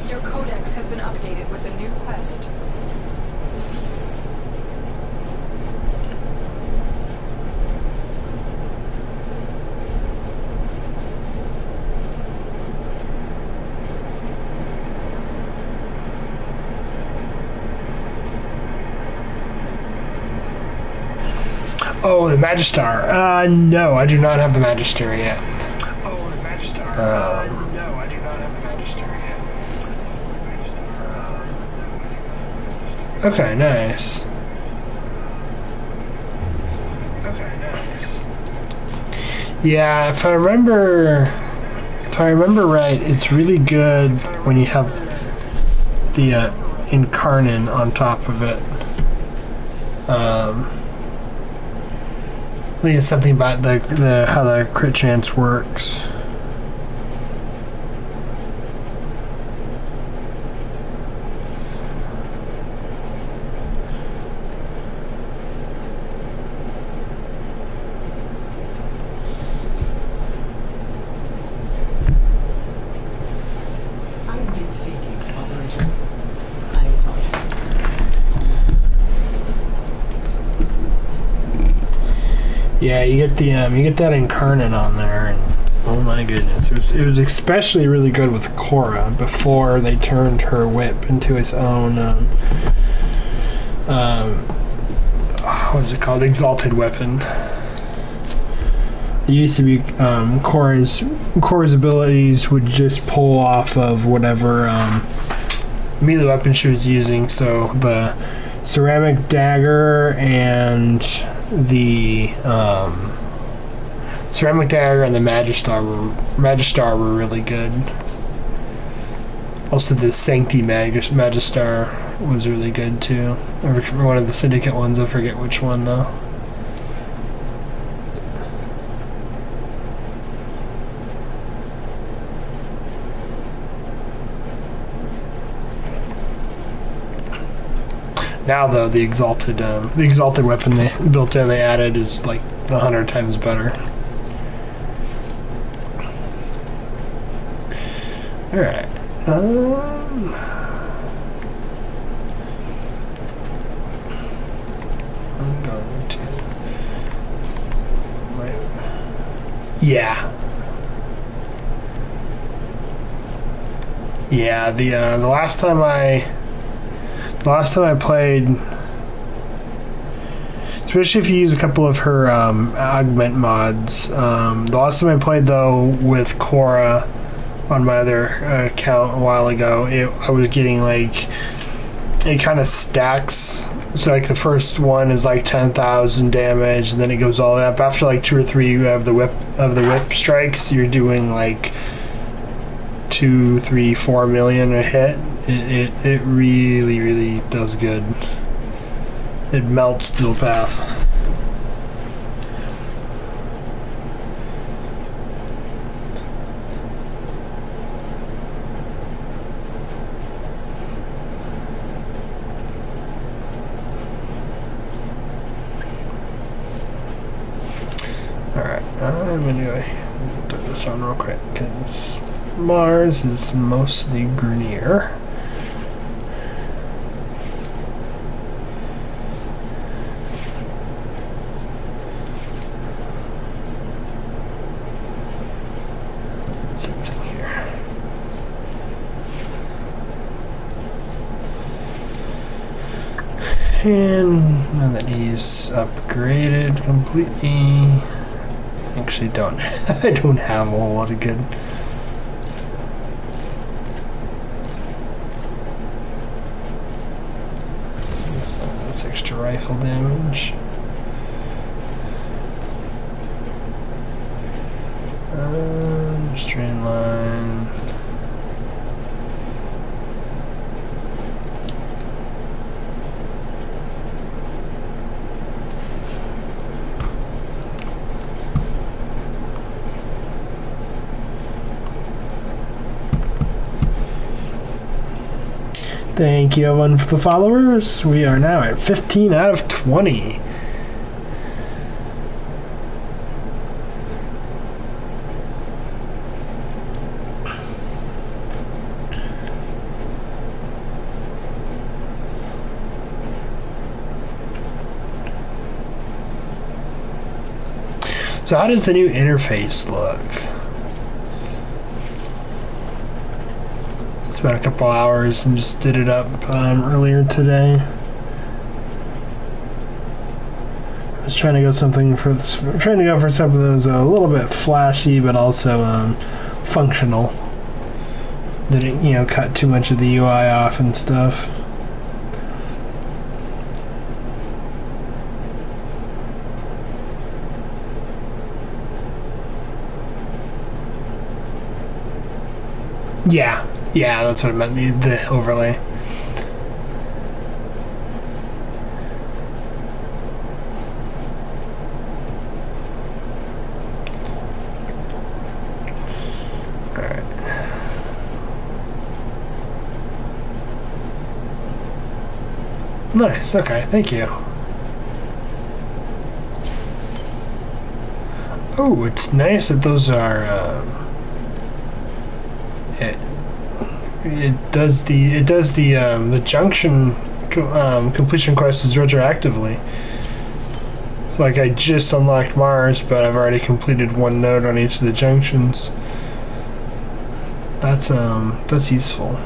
Your codex has been updated with a new quest.
Oh, the Magistar. No, I do not have the Magistar yet.
Oh, the Magistar. No, I do not have the Magistar yet.
Okay, nice.
Okay, nice.
Yeah, if I remember right, it's really good when you have the Incarnon on top of it. I think it's something about the how the crit chance works.
I've been thinking, Operator. I thought.
Yeah, you get that Incarnate on there, and oh my goodness, it was especially really good with Korra before they turned her whip into its own what is it called? Exalted weapon. It used to be Korra's abilities would just pull off of whatever melee weapon she was using. So the ceramic dagger and the ceramic dagger and the Magistar were really good. Also, the Sancti Magistar was really good too. One of the Syndicate ones, I forget which one though. Now though, the exalted weapon they built in, they added is like 100 times better. All right. I'm going to. Yeah. Yeah. The last time I played, especially if you use a couple of her augment mods. The last time I played though with Korra on my other account a while ago, I was getting like it kind of stacks. So like the first one is like 10,000 damage, and then it goes all the way up. After like 2 or 3 you have the whip strikes, you're doing like 2, 3, 4 million a hit. It really does good. It melts Steel Path. Alright, I'm gonna do this one real quick because Mars is mostly Grenier. Something here. And now that he's upgraded completely, actually don't I don't have a whole lot of good. That's extra rifle damage. Strain line. Thank you everyone for the followers. We are now at 15 out of 20. So how does the new interface look? Spent a couple hours and just did it up earlier today. I was trying to go something for trying to go for something that was a little bit flashy but also functional. Didn't cut too much of the UI off and stuff. Yeah, that's what I meant, the overlay. Alright. Nice, okay, thank you. Oh, it's nice that those are, it does the junction completion quests retroactively. So like I just unlocked Mars, but I've already completed one node on each of the junctions. That's useful.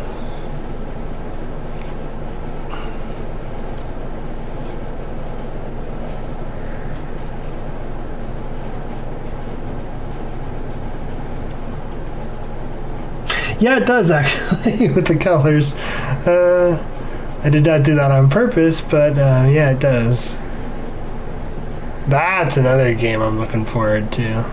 Yeah, it does actually with the colors. I did not do that on purpose, but yeah, it does. That's another game I'm looking forward to.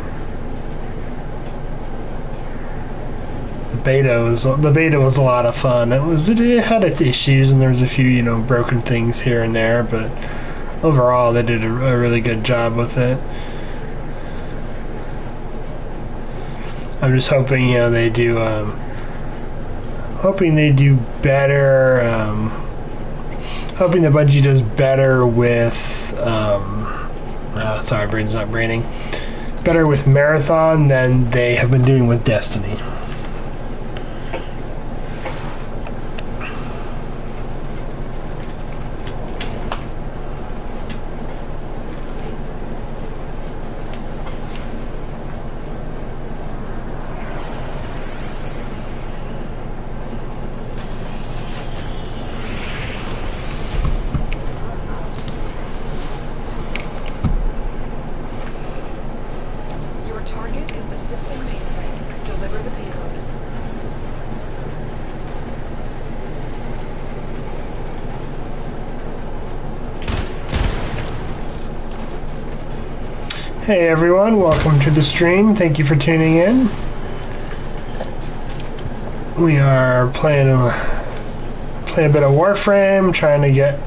The beta was a lot of fun. It had its issues and there was a few broken things here and there, but overall they did a really good job with it. I'm just hoping they do. Hoping they do better. Hoping that Bungie does better with. Sorry, brain's not braining. Better with Marathon than they have been doing with Destiny.
Your target is the system mainframe. Deliver the payload.
Hey everyone, welcome to the stream. Thank you for tuning in. We are playing a bit of Warframe, trying to get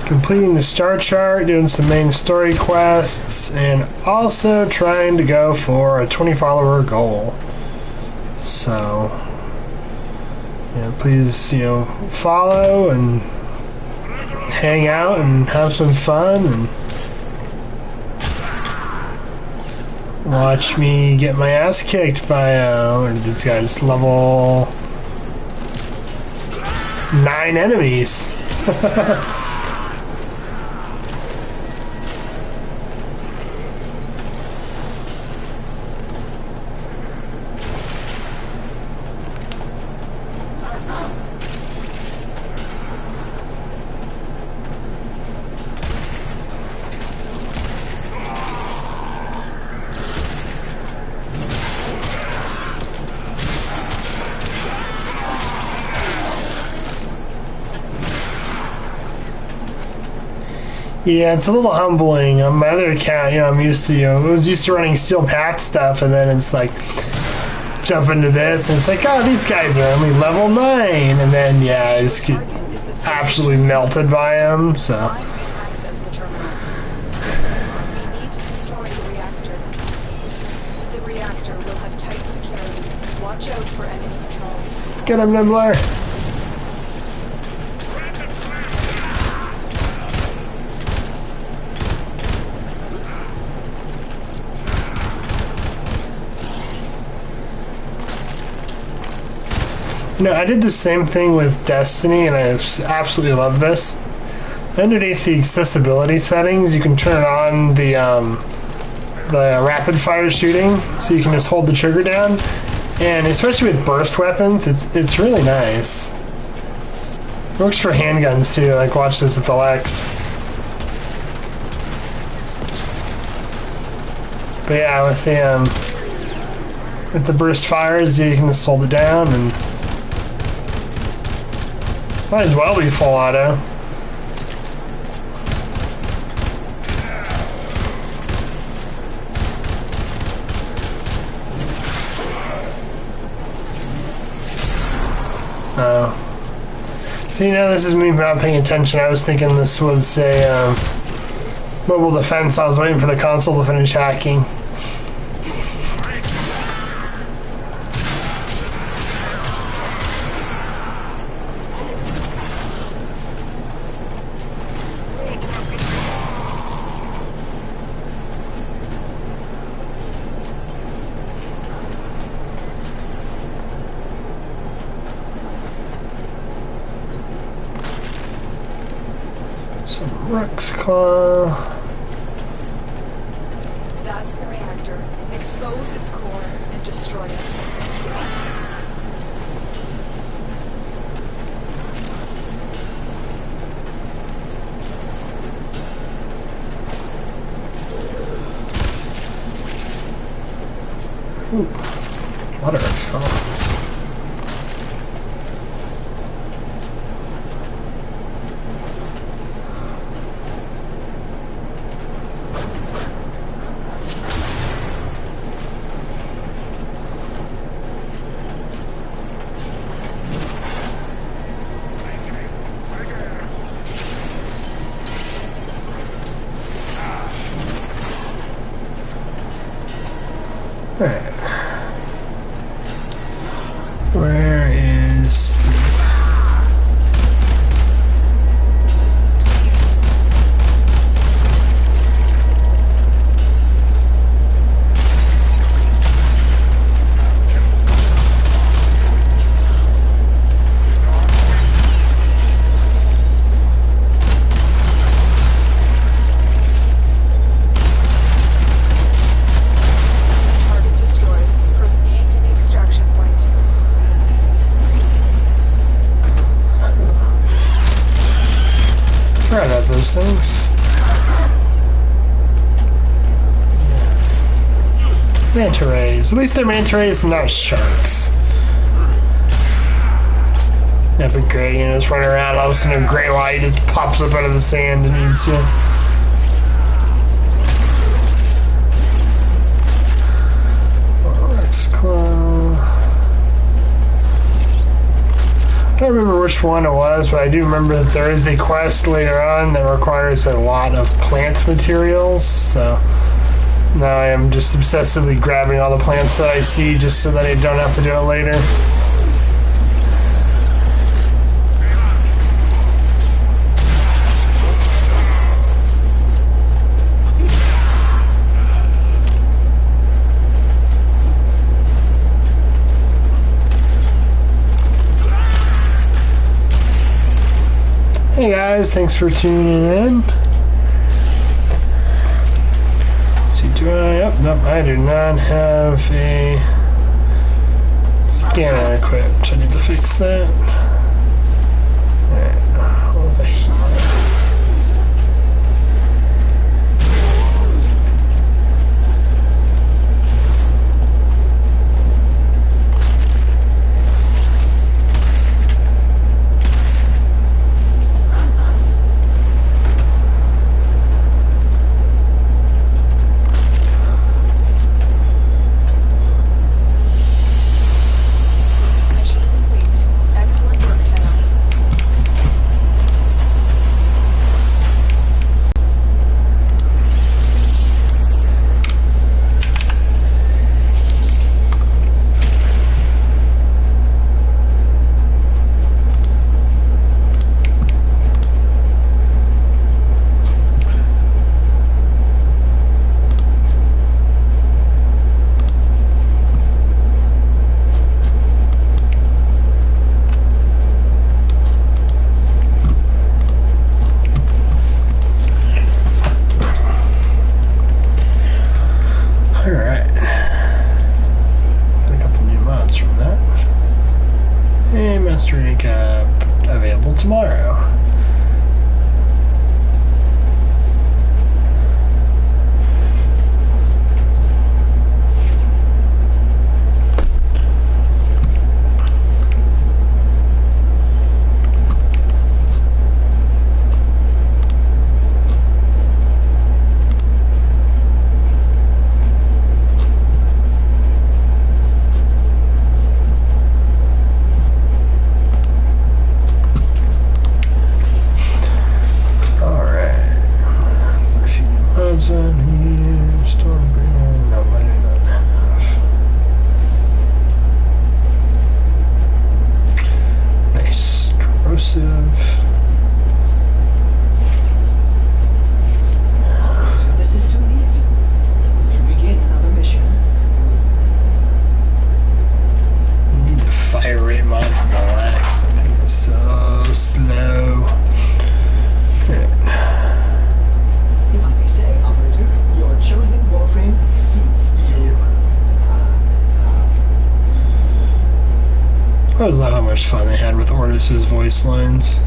completing the star chart, doing some main story quests, and also trying to go for a 20 follower goal. So, yeah, please, follow and hang out and have some fun and watch me get my ass kicked by what are these guys, level 9 enemies. Yeah, it's a little humbling. On my other account, I'm used to, I was used to running Steel Path stuff, and then it's like, jump into this, and it's like, oh, these guys are only level 9, and then, yeah, I just get absolutely melted by them, so.
Access the terminals. We need to destroy the reactor. The reactor will have tight security. Watch out for enemy patrols.
Get him, Nibbler. I did the same thing with Destiny, and I absolutely love this. Underneath the accessibility settings, you can turn on the rapid fire shooting, so you can just hold the trigger down. And especially with burst weapons, it's really nice. It works for handguns too. Like, watch this with the Lex. But yeah, with the burst fires, you can just hold it down and. Might as well be full auto. So this is me not paying attention. I was thinking this was a mobile defense. I was waiting for the console to finish hacking. Rex Claw.
That's the reactor. Expose its core and destroy it.
Ooh, a lot of Rex Claw. Alright. Where is those things? Manta rays. At least they're manta rays and not sharks. Epic gray, just running around, all of a sudden a gray light just pops up out of the sand and eats you. which one it was, but I do remember that there is a quest later on that requires a lot of plant materials, so now I am just obsessively grabbing all the plants that I see just so that I don't have to do it later. Hey guys, thanks for tuning in. See, do I? Yep, nope, I do not have a scanner equipped. I need to fix that. Alright, over here.
Mission complete. Excellent work, Tenno.
Alright. Got a couple new mods from that. And Master Recap available tomorrow. Alright. A few new mods on here. Stormbringer. No, I do not have. Nice. Corrosive.
The system needs you. Will you begin another mission?
You need the fire rate mod for the lax. That thing is so slow.
If I may say, operator, your chosen Warframe suits you.
I always love how much fun they had with Ortis's voice lines.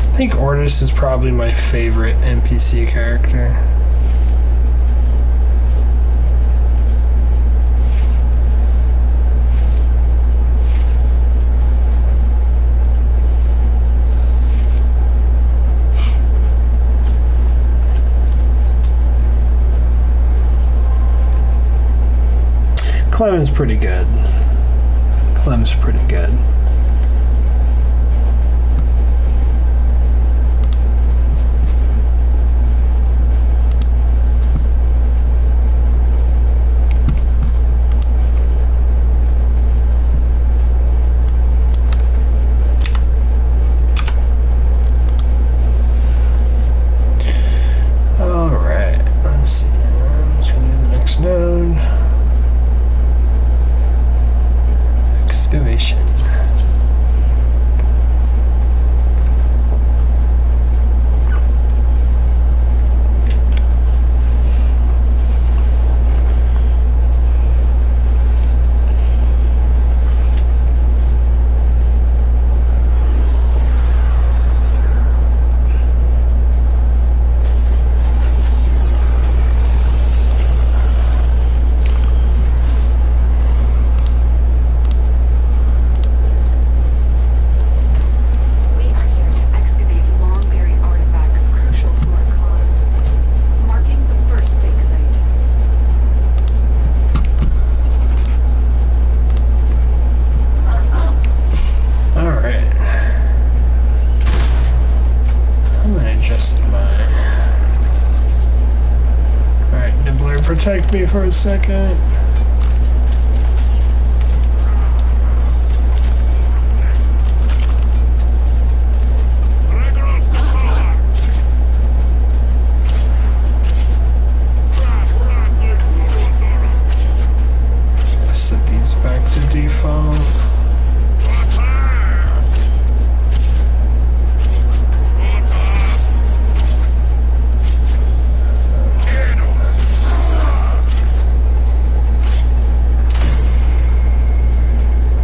I think Ortis is probably my favorite NPC character. Clem's pretty good. Clem's pretty good. Alright, let's see. Let's go to the next node. Excavation. protect me for a second. Set these back to default.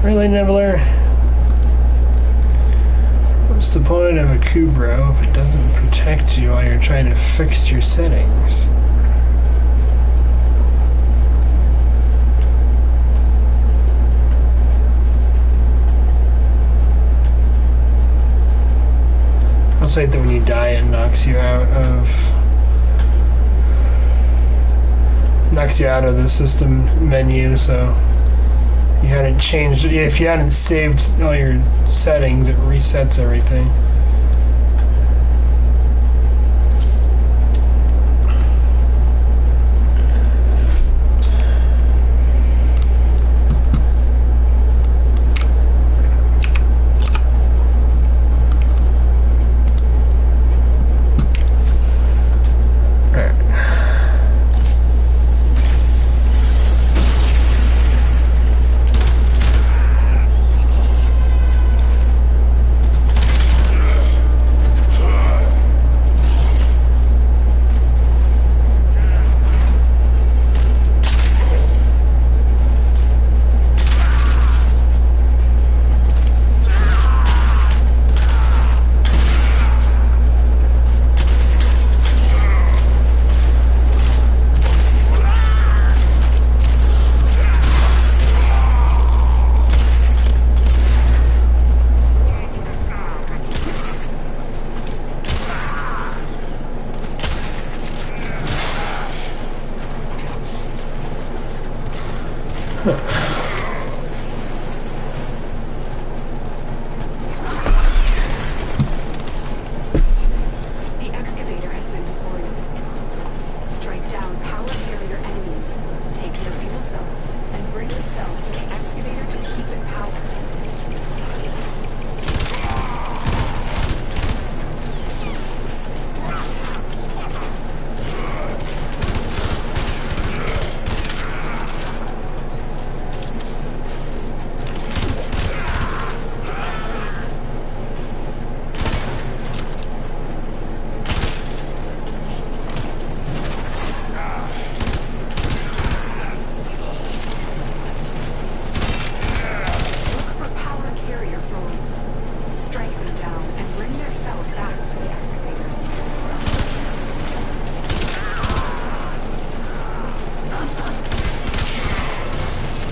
Really, Nibbler? What's the point of a Kubro if it doesn't protect you while you're trying to fix your settings? I'll say that when you die, it knocks you out of the system menu, so you hadn't changed, if you hadn't saved all your settings, it resets everything.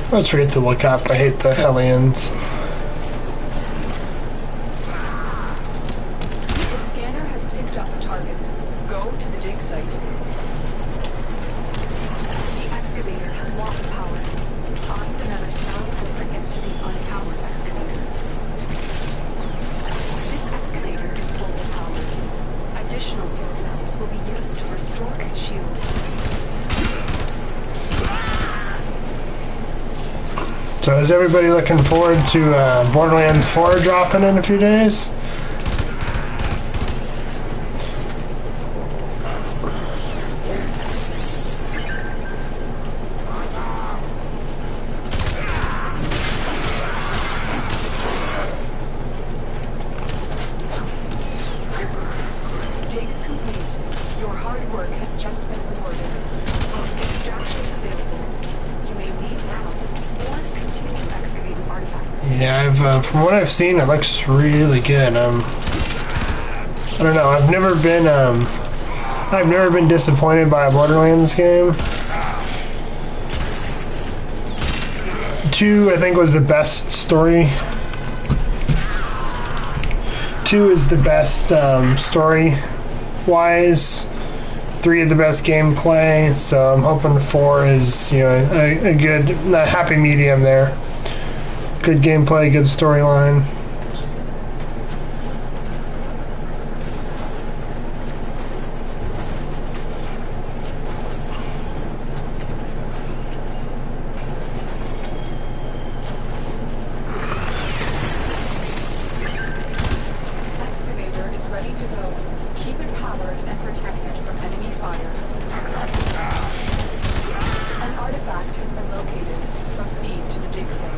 I always forget to look up. I hate the Hellions.
The scanner has picked up a target. Go to the dig site. The excavator has lost power. Find another cell and bring it to the unpowered excavator. This excavator is fully powered. Additional fuel cells will be used to restore its shields.
So is everybody looking forward to Borderlands 4 dropping in a few days?
Dig complete. Your hard work has just been rewarded. Extraction available. You may leave now or continue excavating artifacts.
Yeah, from what I've seen, it looks really good. I don't know. I've never been disappointed by a Borderlands game. 2, I think, was the best story. 2 is the best story-wise. 3 is the best gameplay. So I'm hoping 4 is, a good, happy medium there. Good gameplay, good storyline.
ready to go. Keep it powered and protected from enemy fire. An artifact has been located. Proceed to the dig site.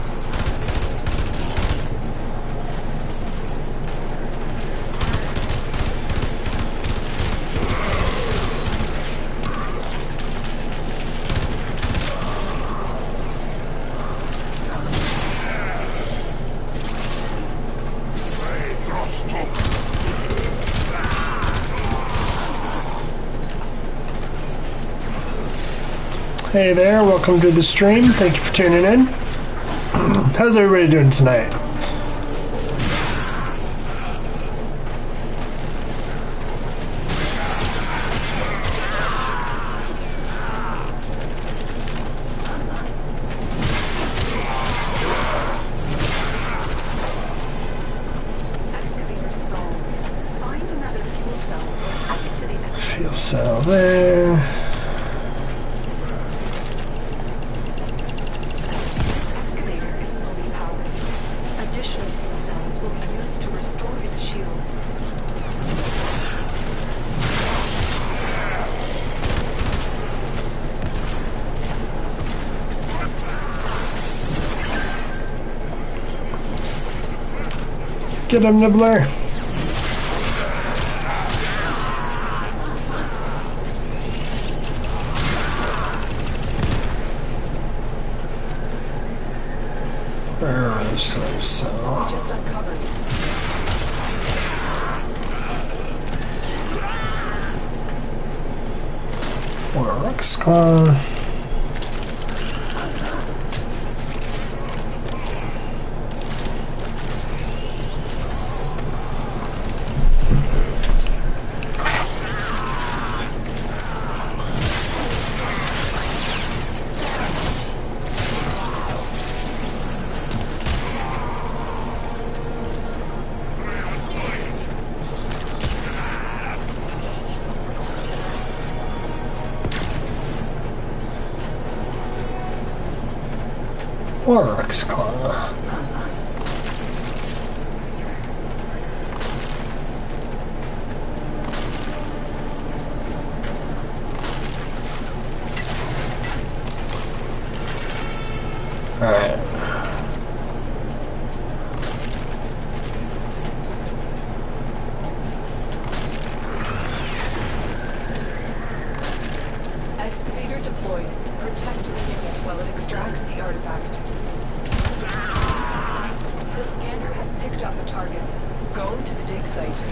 Hey there, welcome to the stream. Thank you for tuning in. How's everybody doing tonight?
Excavator stalled. Find another fuel cell or take it to the next.
Fuel cell there. Get him, Nibbler. Where is this cell?
Just uncovered.
Works gone. Works claw. Alright.
Excavator deployed. Protect the unit while it extracts the artifact. The scanner has picked up a target. Go to the dig site.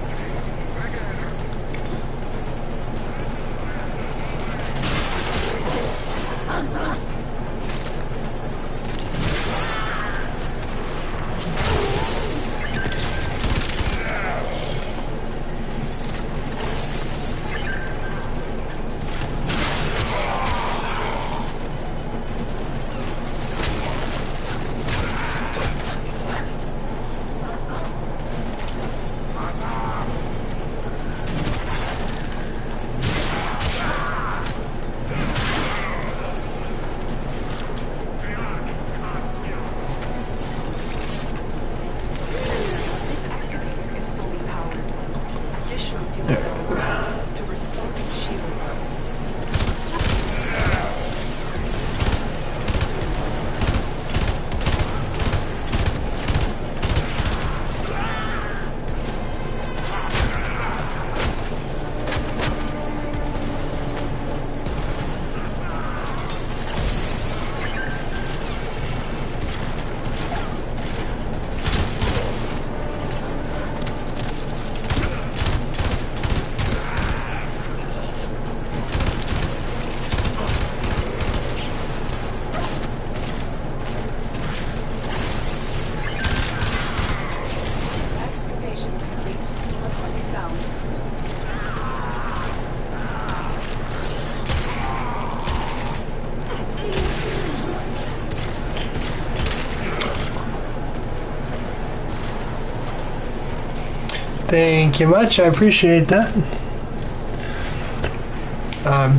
Thank you much. I appreciate that.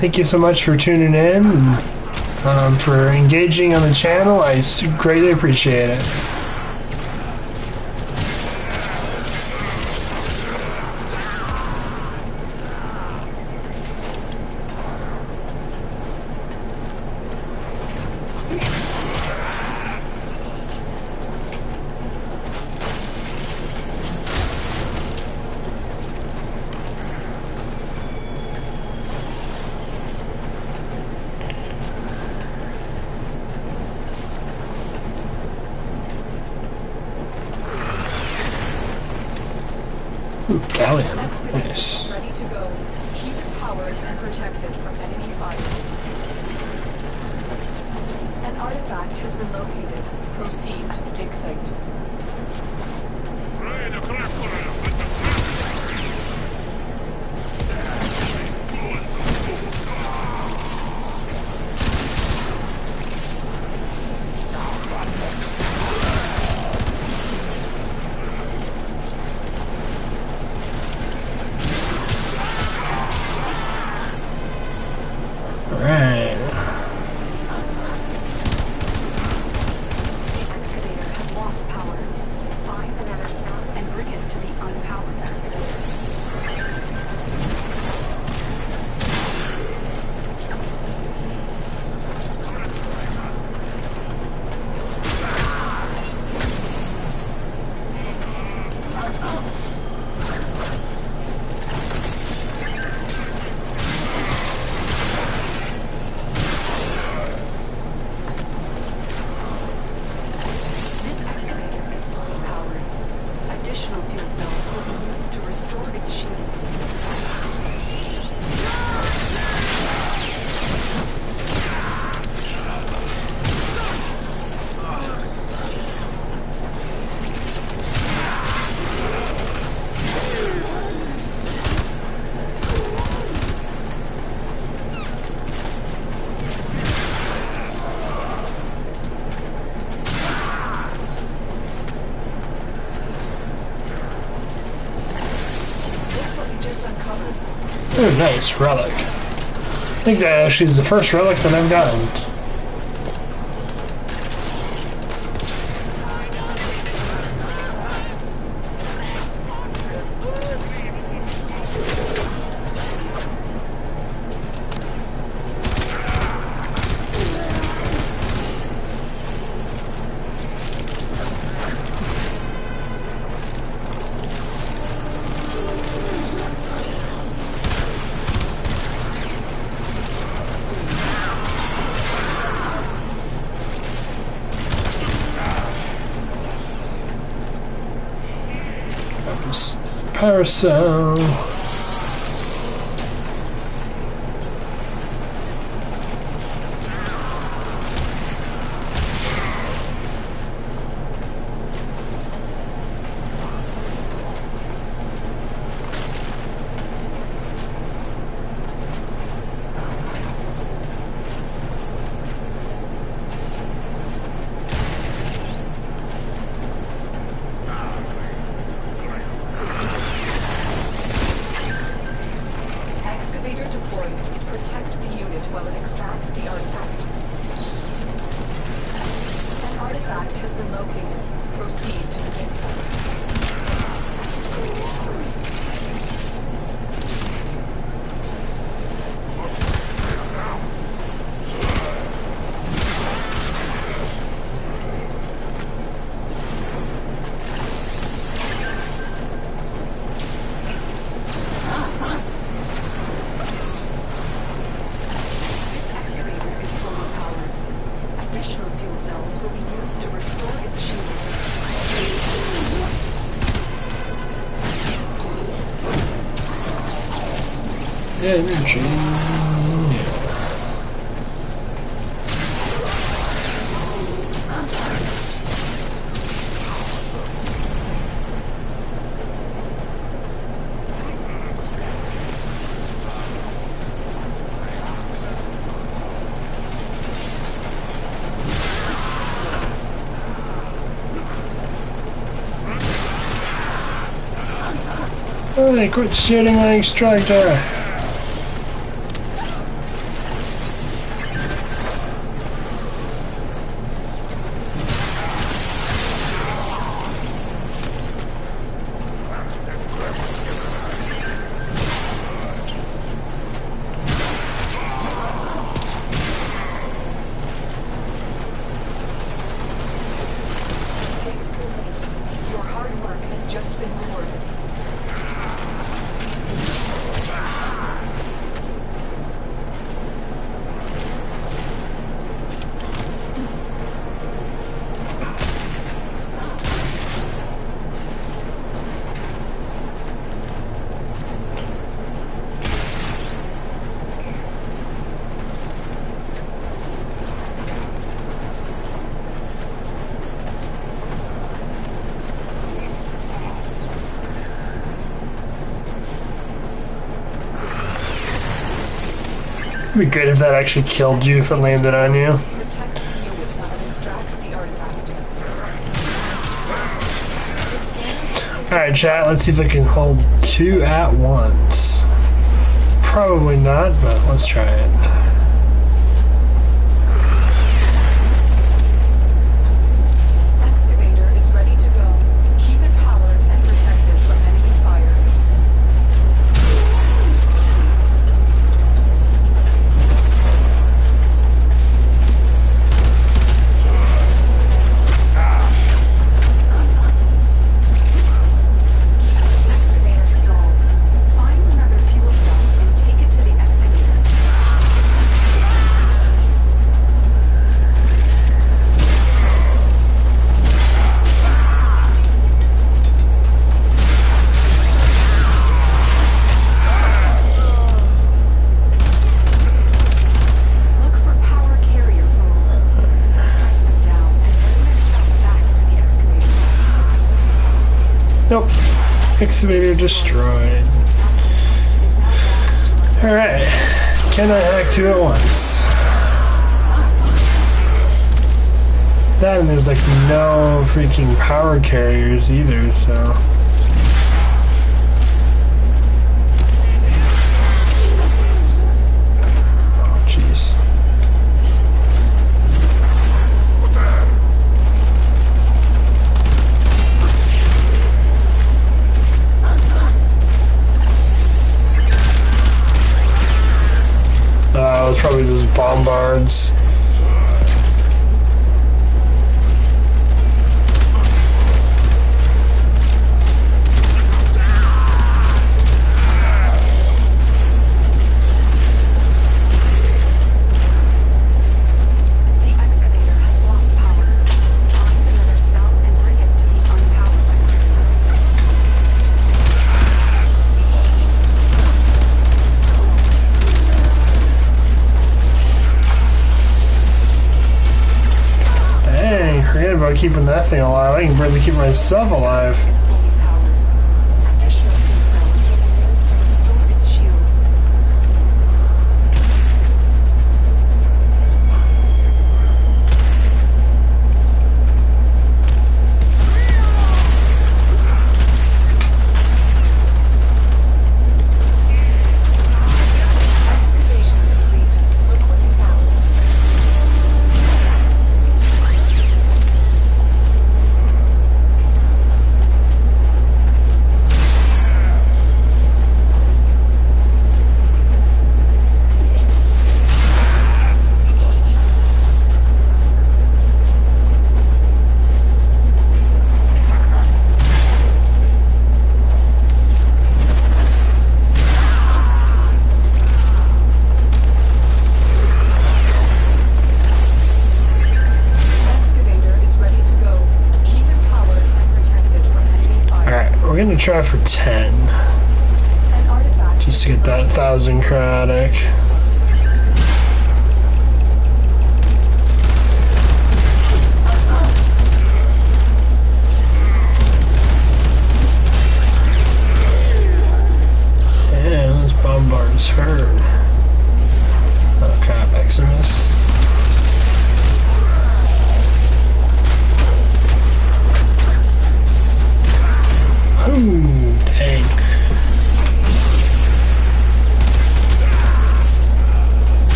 Thank you so much for tuning in and for engaging on the channel. I greatly appreciate it. Ooh, galleon.
Excavator
Nice.
ready to go. Keep it powered and protected from enemy fire. An artifact has been located. Proceed to the dig site.
Alright.
The excavator has lost power. Find another cell and bring it to the unpowered excavator. This excavator is fully powered. Additional fuel cells will be used to restore its shields. Look what we just uncovered.
Oh, nice relic. I think that actually is the first relic that I've gotten. This parasol.
Excavator deployed. Protect the unit while it extracts the artifact. An artifact has been located. Proceed to the dig site. This excavator is fully powered. Additional fuel cells will be used to restore its shields.
Energy. Yeah. Oh, they quit shooting my extractor.
Your hard work has just been rewarded.
It'd be great if that actually killed you if it landed on you.
Protect the unit that extracts the artifact.
Alright, chat, let's see if I can hold 2 at once. Probably not, but let's try it.
Excavator is ready to go. Keep it powered and protected from enemy fire. Excavator stalled. Find another fuel cell and take it to the excavator. Look for power carrier foes. Strike them down and bring their cells back to the excavator.
Nope. Excavator destroyed.
It is now lost to us.
Alright. Cannot hack 2 at once. That and there's like no freaking power carriers either, so. Oh, jeez. It was probably those bombards.
The excavator has lost power. Find another cell and bring it to the unpowered excavator.
Dang, forget about keeping that thing alive. I can barely keep myself alive.
Is fully powered. Additional fuel cells will be used to restore its shields. Excavation complete. Equipment powered. Excavator is ready to go. Keep it powered and protected from enemy fire.
Alright, we're gonna try for 10.
An artifact
Just to get that 1,000 chromatic. And this bombard's hurt. Oh crap, Eximus. Ooh, dang.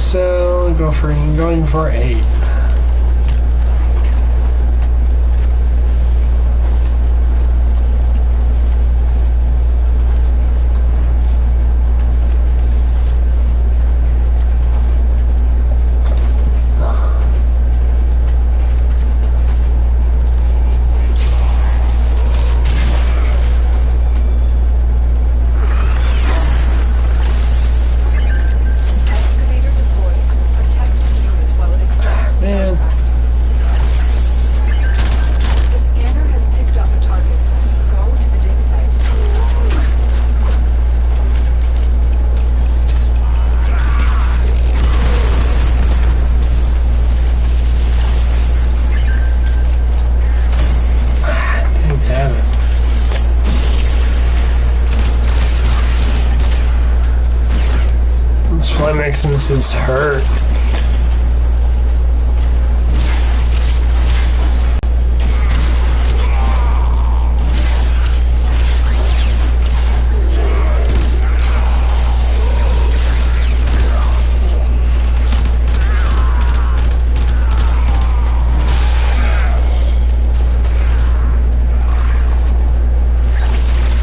so going for 8.
Excavator deployed. Protect the unit while it extracts the
Man.
artifact. The scanner has picked up a target. Go to the dig site.
Damn it. This Flamaxis is hurt.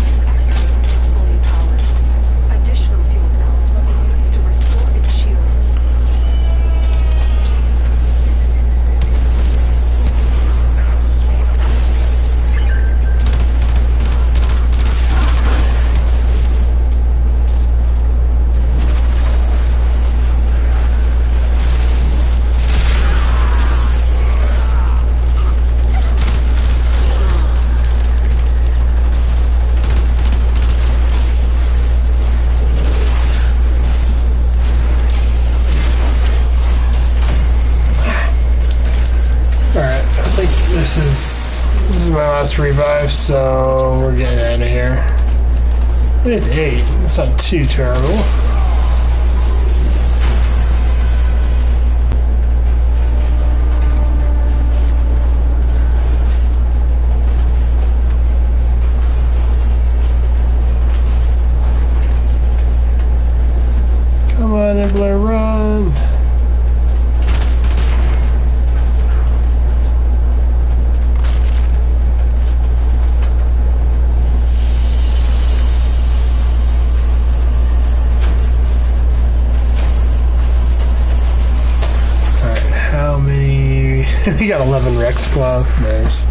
This excavator is fully powered. Additional fuel cells will be used to restore its shields.
Alright, I think this is my last revive, so we're getting out of here. It's 8. It's not too terrible. Come on, Nibbler, run! Alright, how many? We got 11 Rex Claw. Nice.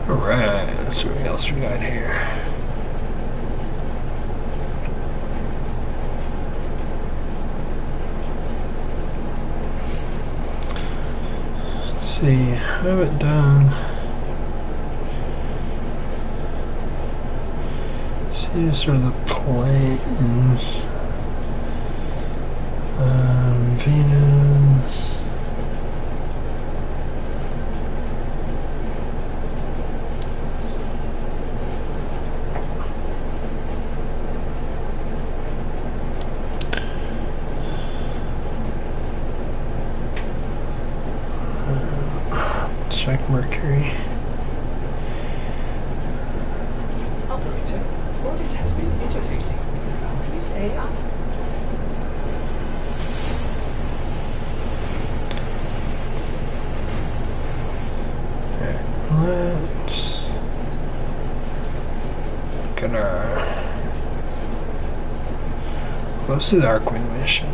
Alright, let's see what else we got here. Let's see, I haven't done. See, these are the planes. Venus. Check Mercury.
Operator, Ordis has been interfacing with the Foundry's AI.
Let's look at our. Close to the Arkwing mission.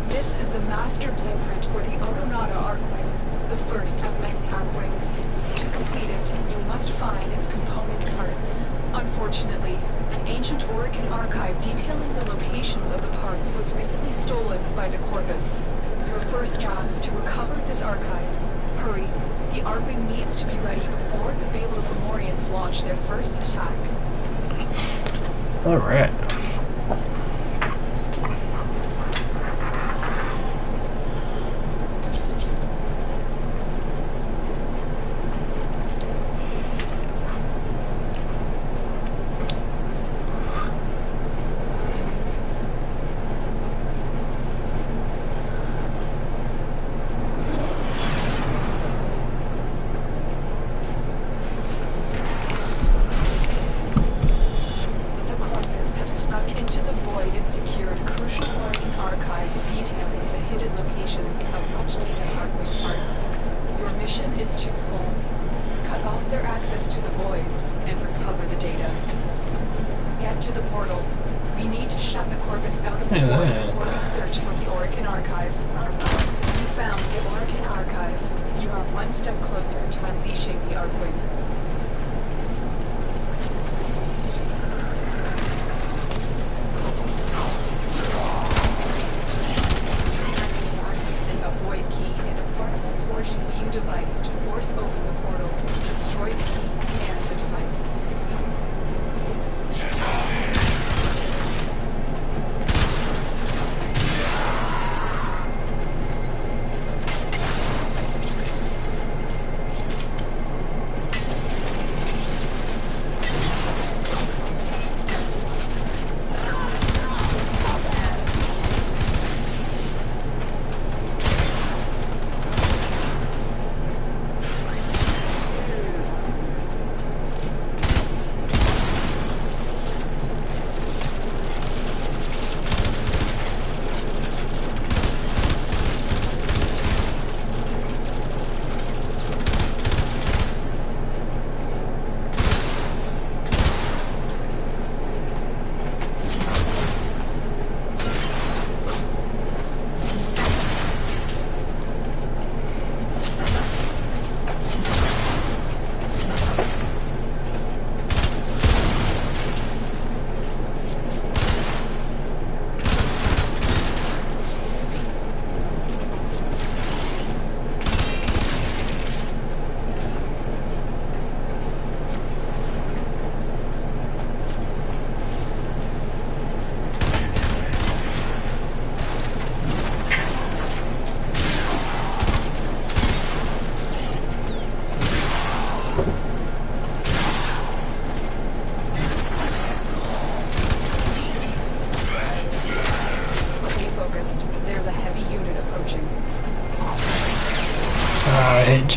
This is the master blueprint for the Odonata Arkwing, the first of many Arkwings. To complete it, you must find its component parts. Unfortunately, an ancient Oregon archive detailing the locations of the parts was recently stolen by the Corpus. Your first first job is to recover this archive. Hurry. The Arkwing needs to be ready before the Balo Fomorians launch their first attack.
Alright.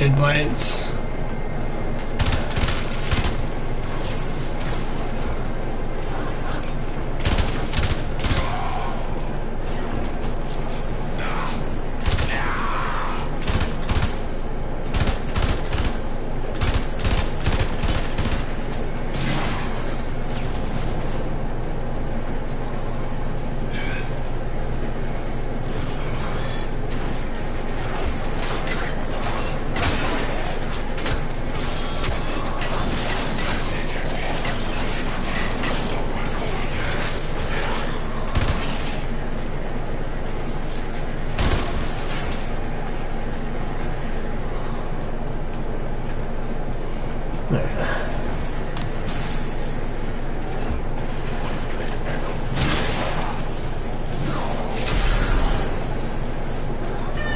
Headlights.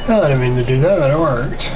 Oh, I didn't mean to do that, but it worked.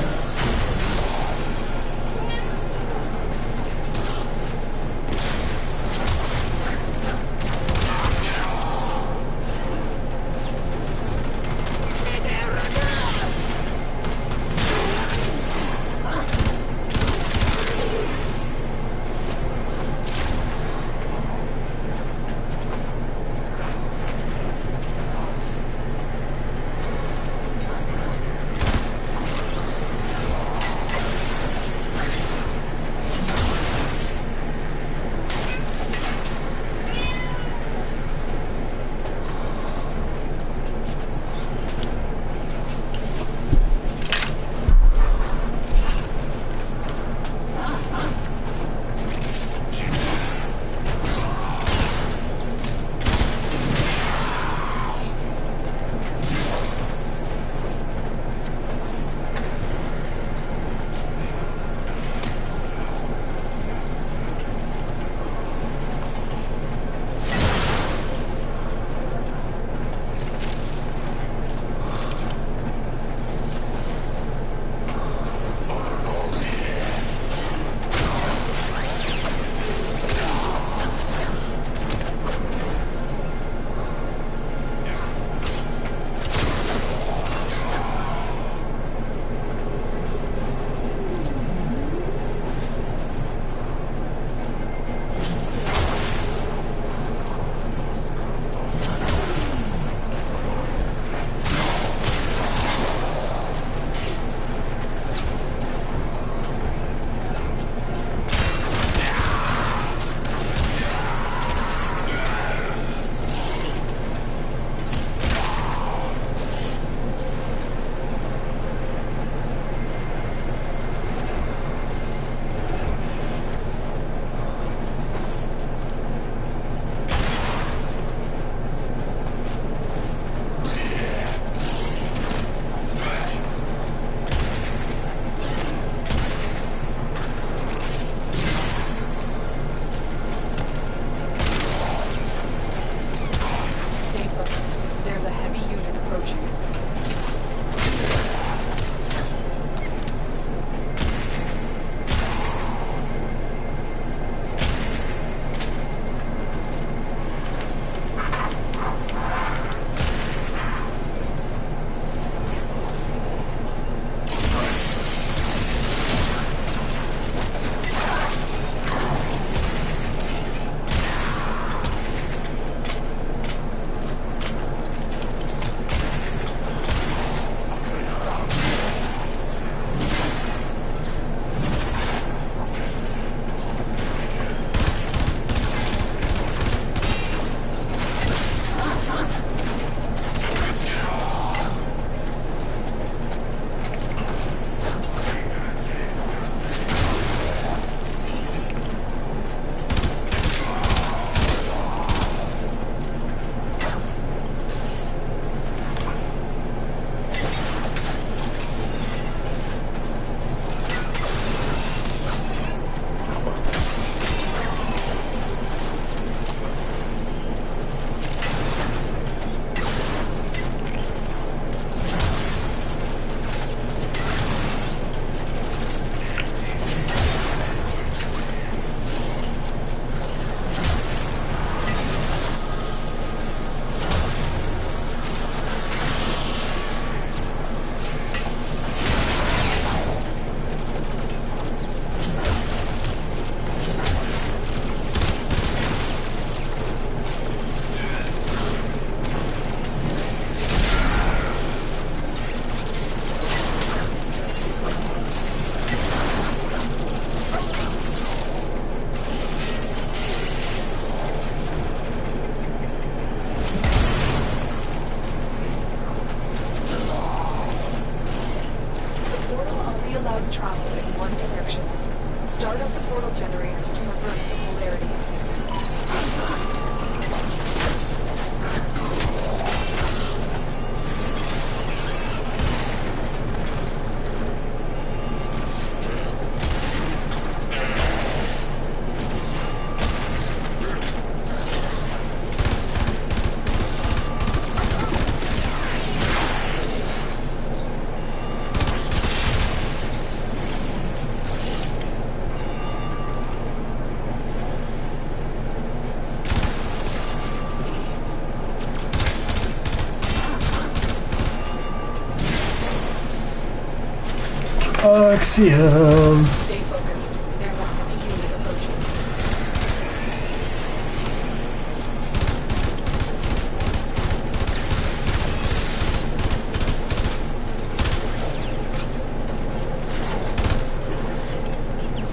Axiom.
Stay focused. There's a heavy unit approaching.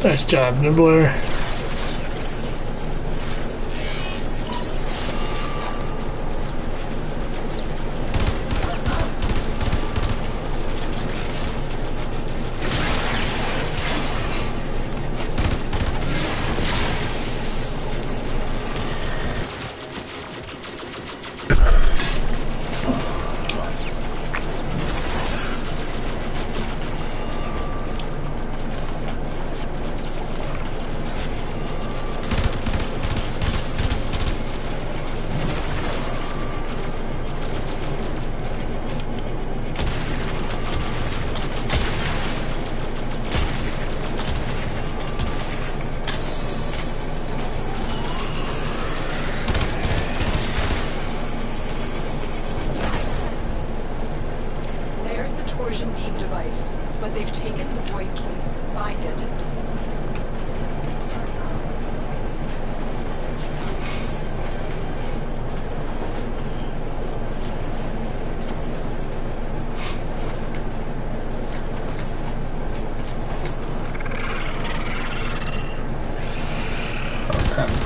Nice job, Nibbler.
There's the torsion beam device, but they've taken the void key. Find it.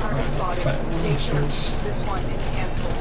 Target spotted. Stay sharp. This one is a handful.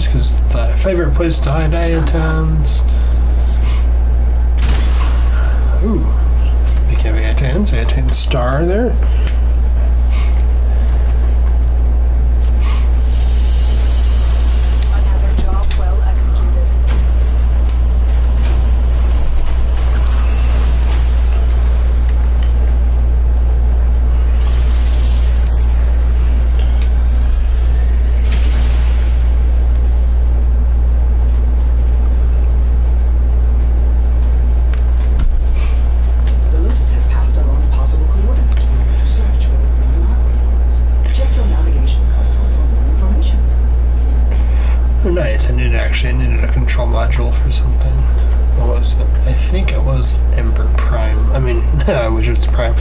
just because it's a favorite place to hide diatoms. Ooh. Speaking of Aten star there.
Another job well executed.
The Lotus has passed along possible coordinates for you to search for the remaining aqua points. Check your navigation console for more information.
Oh, nice. I needed a control module for something. What was it? I think it was Ember Prime. I mean, Wizard's Prime.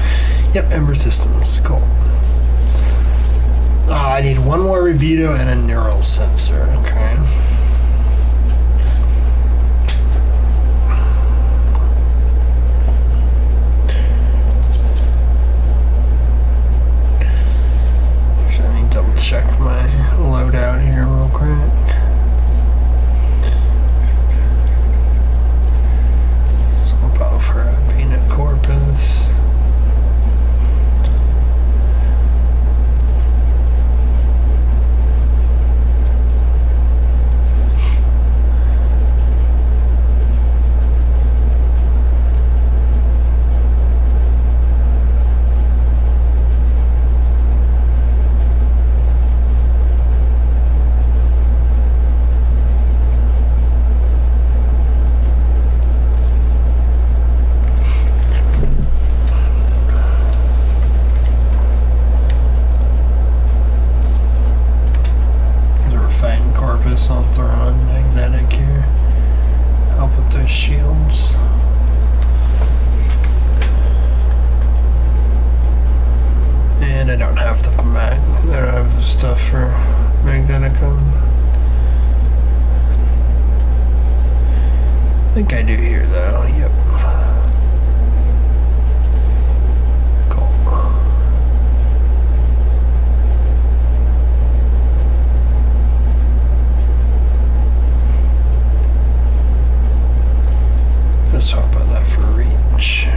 Yep, Ember Systems. Cool. I need one more Rebuto and a neural sensor. Okay. So let me double check my loadout here real quick. Swap out for a peanut corpus. There's a refined corpus. I'll throw on magnetic here. Help with those shields. And I don't have the stuff for magneticum. I think I do here though. Yep. Cool. Let's talk about that for reach.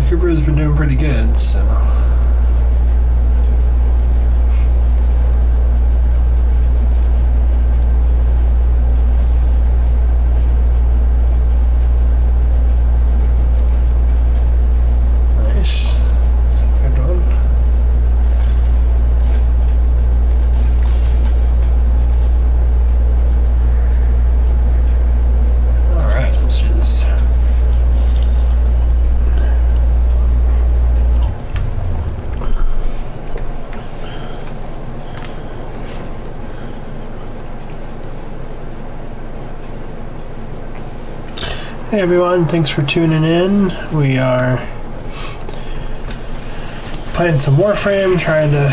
Cooper's been doing pretty good, so. Nice. That's a good one. Alright, let's do this. Hey everyone, thanks for tuning in. We are playing some Warframe, trying to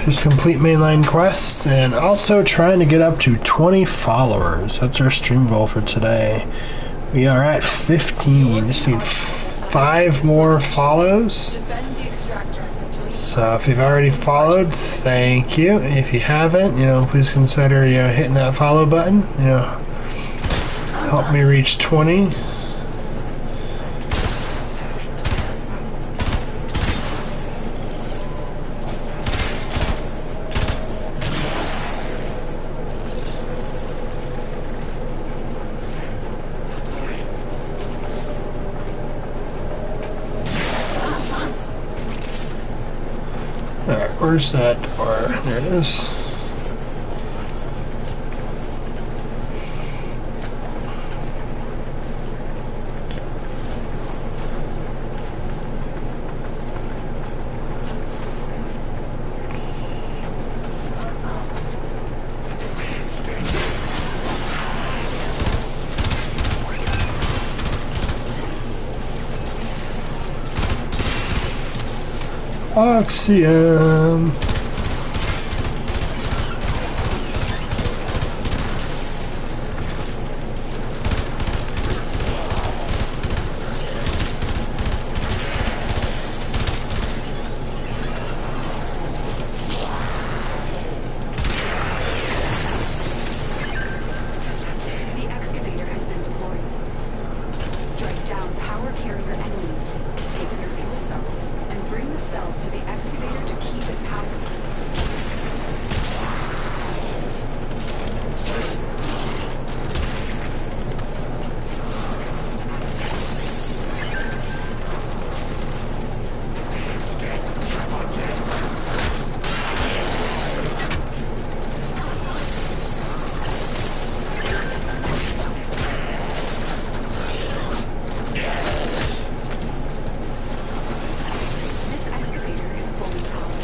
just complete mainline quests, and also trying to get up to 20 followers. That's our stream goal for today. We are at 15. Just need 5 more follows.
Defend the extractors until you
So if you've already followed, thank you. If you haven't, please consider hitting that follow button. Help me reach 20. Where's that door? There it is. Oxium.
The excavator has been deployed. Strike down power carrier enemies, take their fuel cells, and bring the cells to the excavator to keep it powered. This excavator is fully powered.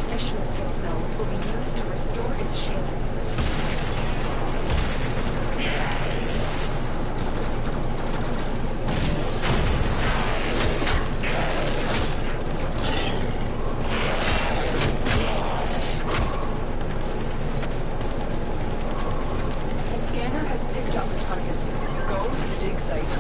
Additional fuel cells will be used to restore its shields. The scanner has picked up the target. Go to the dig site.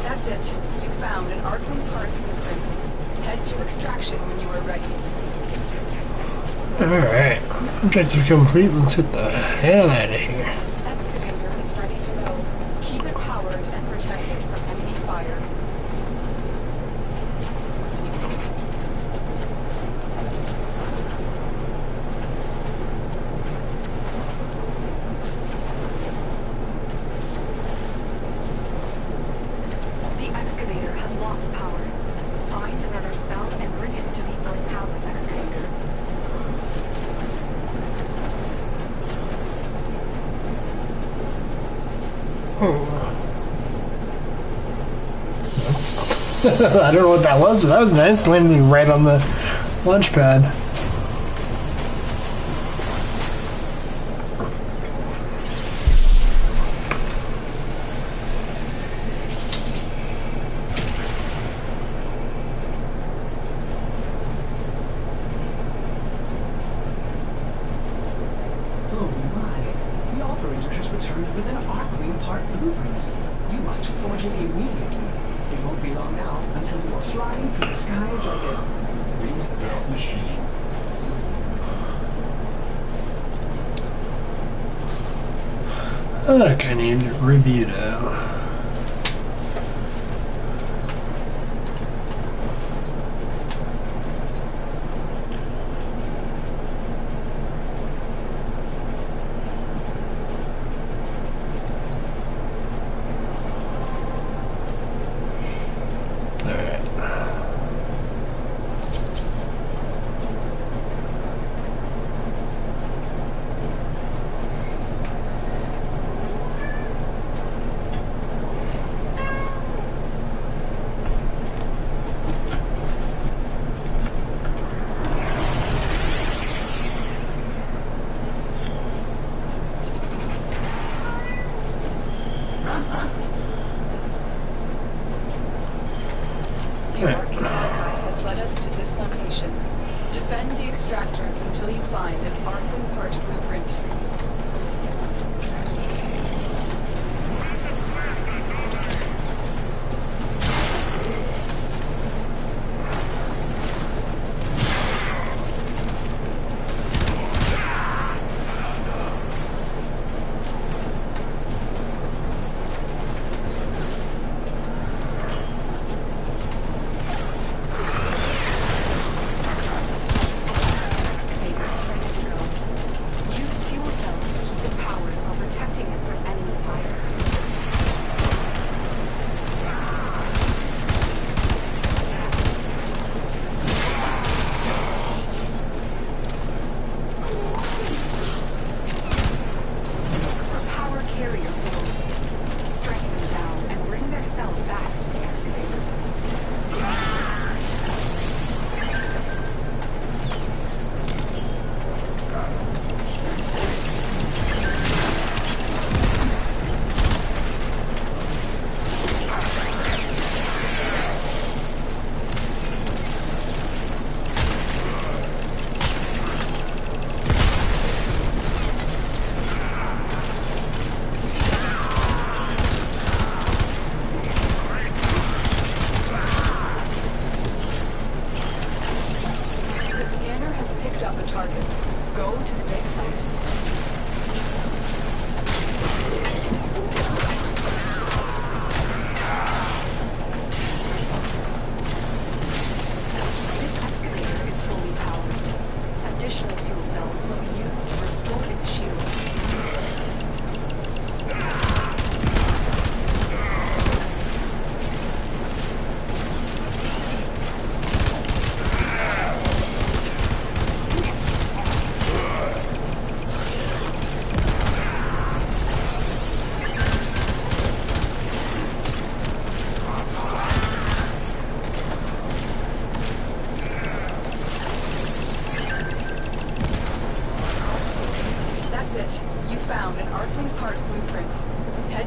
That's it. You found an Arcwing part blueprint. Head to extraction when you are ready.
Alright. Objective complete. Let's get the hell out of here.
Excavator is ready to go. Keep it powered and protected from enemy fire. The excavator has lost power. Find another cell and bring it to the unpowered excavator.
I don't know what that was, but that was nice. Landing right on the launch pad.
Oh my! The operator has returned with an Arcwing part blueprint. You must forge it immediately. It won't be long now until you are flying through the skies like a
Winged death machine.
Look, I need Rebuto.
The Arcwing has led us to this location. Defend the extractors until you find an Arcwing part blueprint.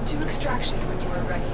to extraction when you are ready.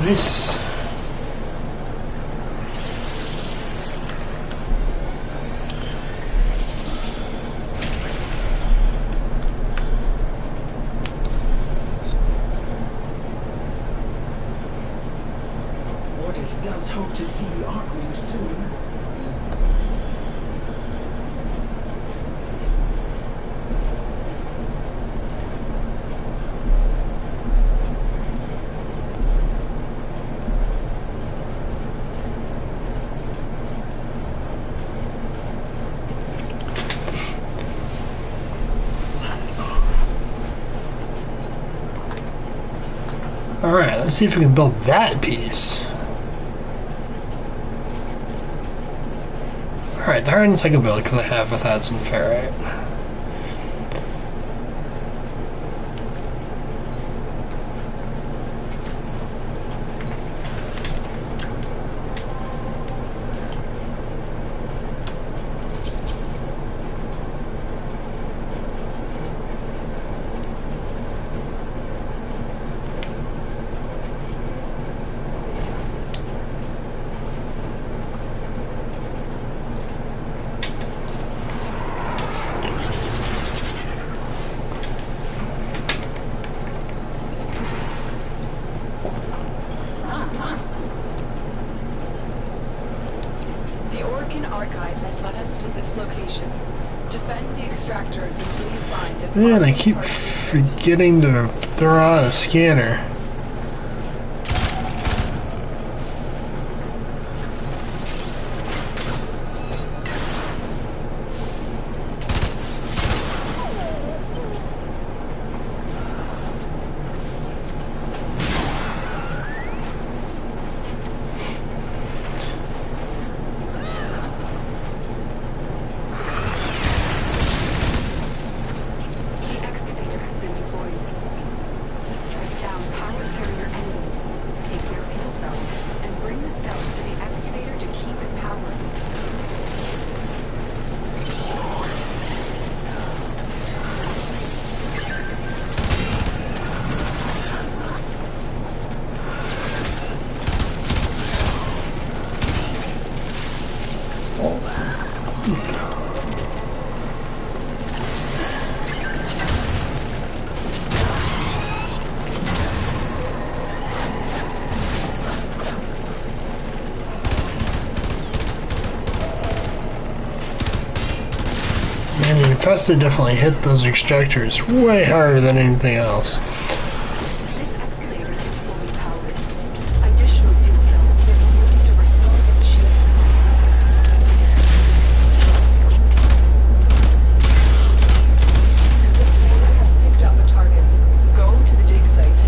Nice.
Mortis does hope to see the Archwing soon.
Alright, let's see if we can build that piece. Alright, the hardness I can build because I have without some ferrite. Man, I keep forgetting to throw out a scanner. Man, the Infested definitely hit those extractors way harder than anything else.
This excavator is fully powered. Additional fuel cells will be used to restore its shields. The scanner has picked up a target. Go to the dig site.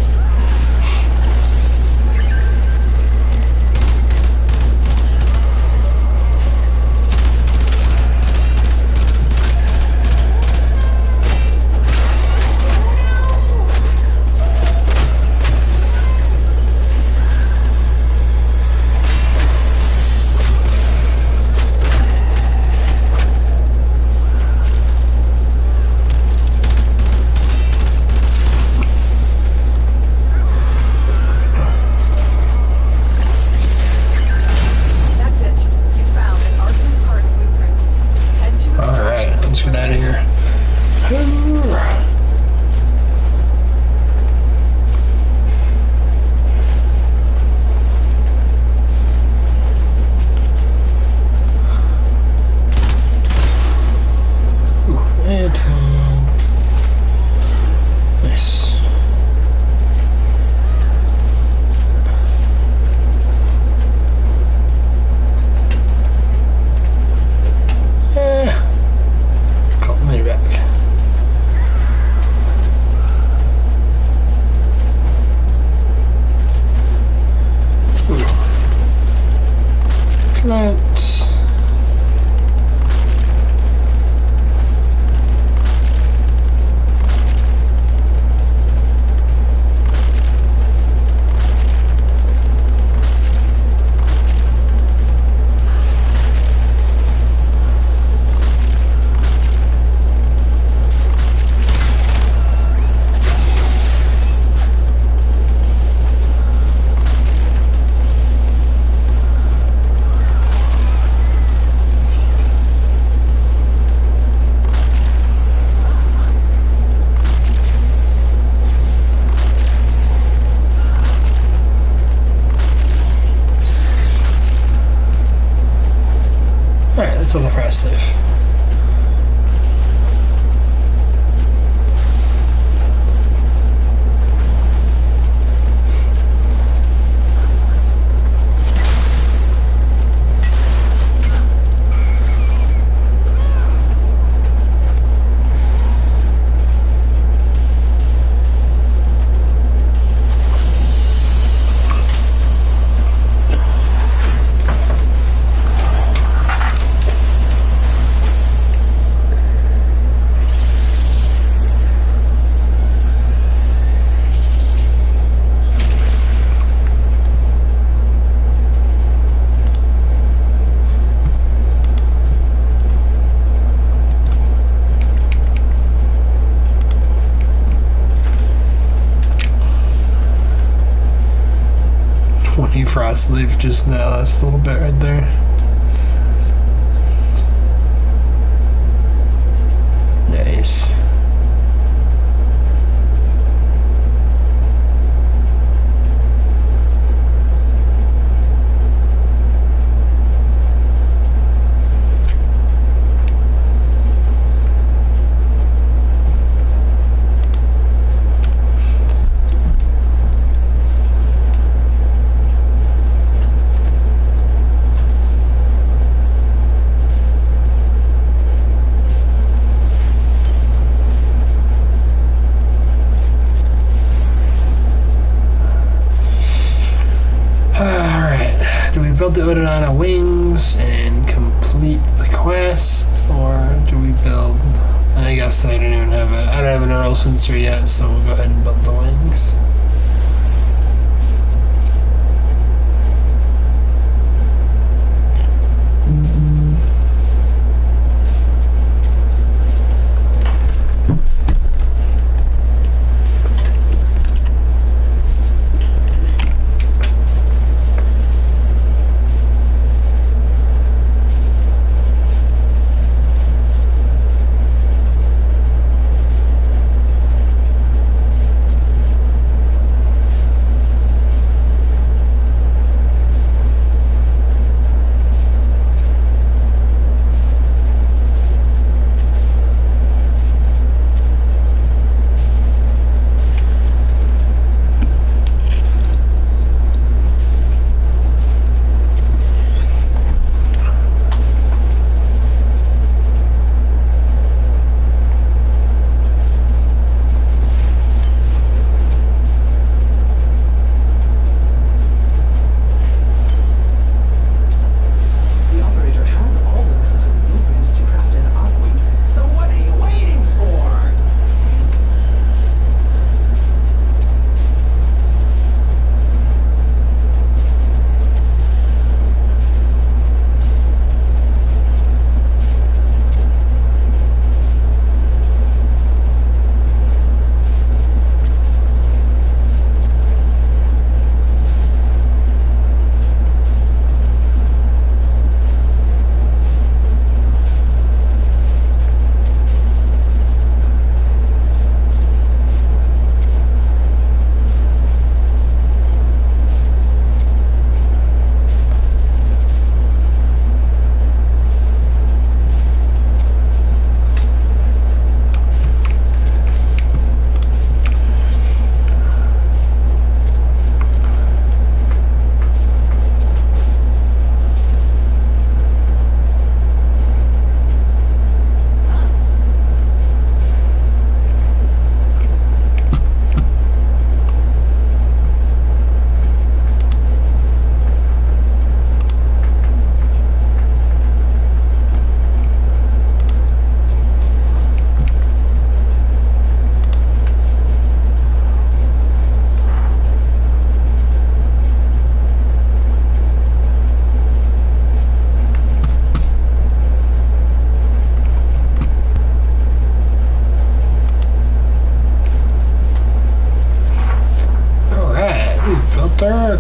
impressive. Frost leaf just now, that's a little bit right there. Nice. Build the Odonata wings and complete the quest, or do we build? I guess I don't even have I don't have an neural sensor yet, so we'll go ahead and build the wings.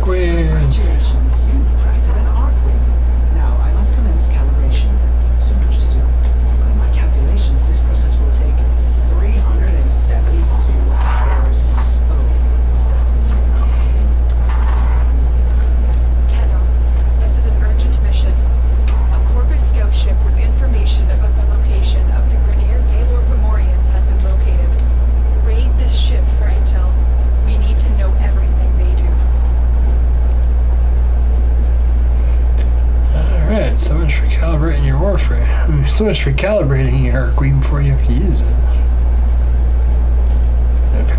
Congratulations, you've crafted an Arcwing. Now, I must commence calibration. So much to do. By my calculations, this process will take 372 hours. Oh,
Tenno, this is an urgent mission. A Corpus scout ship with information
So much for calibrating your arc queen before you have to use it. Okay.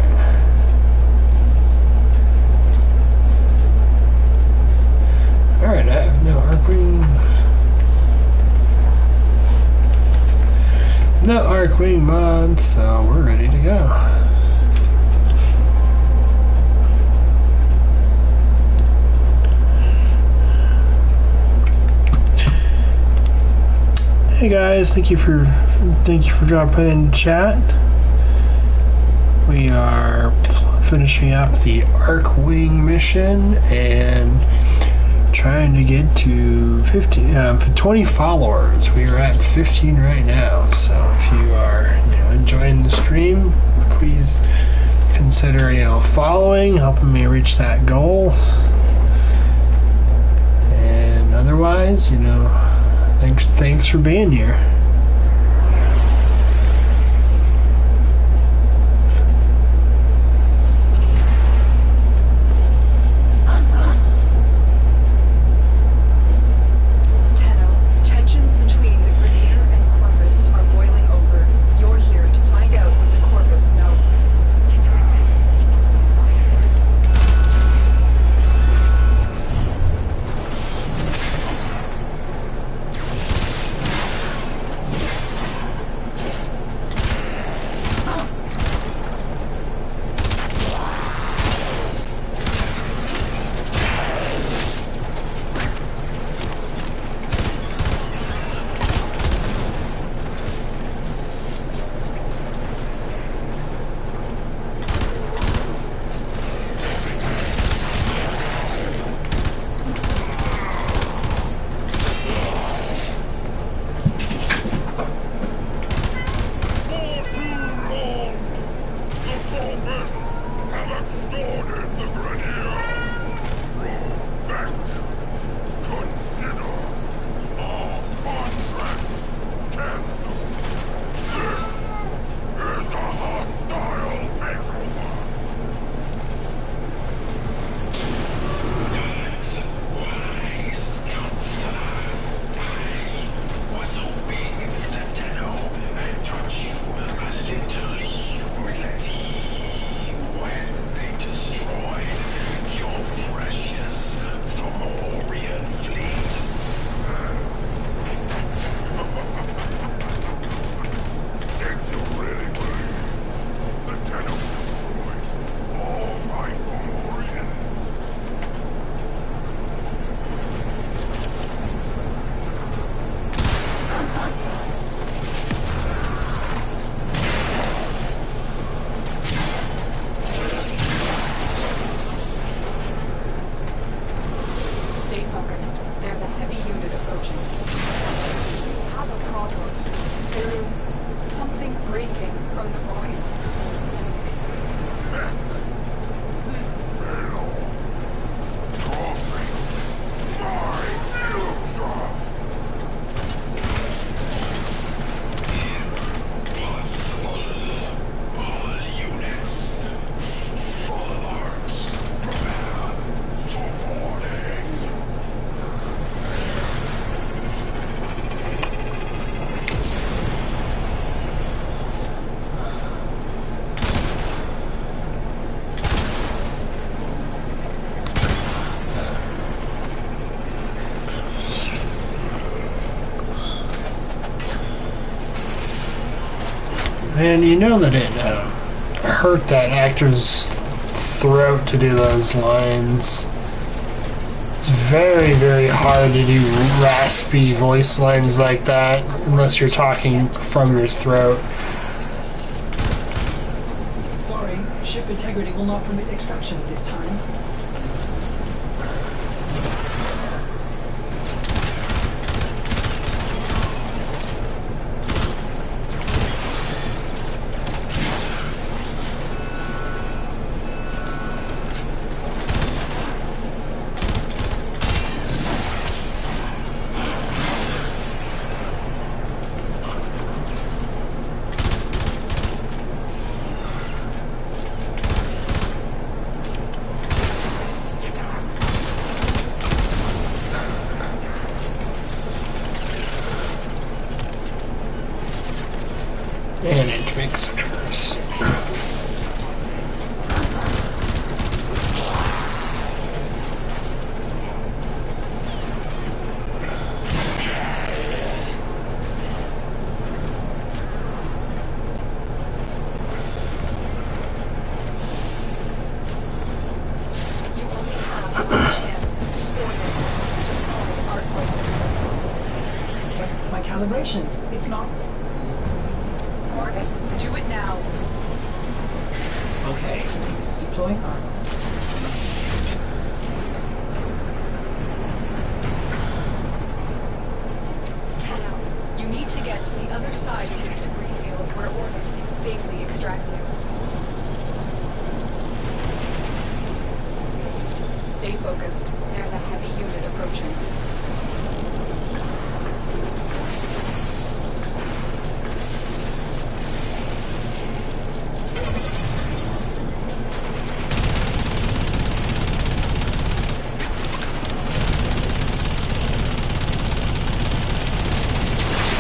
Alright, I have no arc queen. No arc wing mod, so we're ready to go. Hey guys, thank you for dropping in the chat. We are finishing up the arc wing mission and trying to get to 20 followers. We are at 15 right now, so if you are enjoying the stream, please consider following, helping me reach that goal. And otherwise, thanks for being here. And you know that it hurt that actor's throat to do those lines. It's very, very hard to do raspy voice lines like that unless you're talking from your throat.
Sorry, ship integrity will not permit extraction at this time.
Ciphers.
You only have one chance for this to follow our plan.
But my calibrations, it's not...
Marcus, do it now.
Okay. Deploying armor.
Tenno, you need to get to the other side of this debris field where Orvis can safely extract you. Stay focused. There's a heavy unit approaching.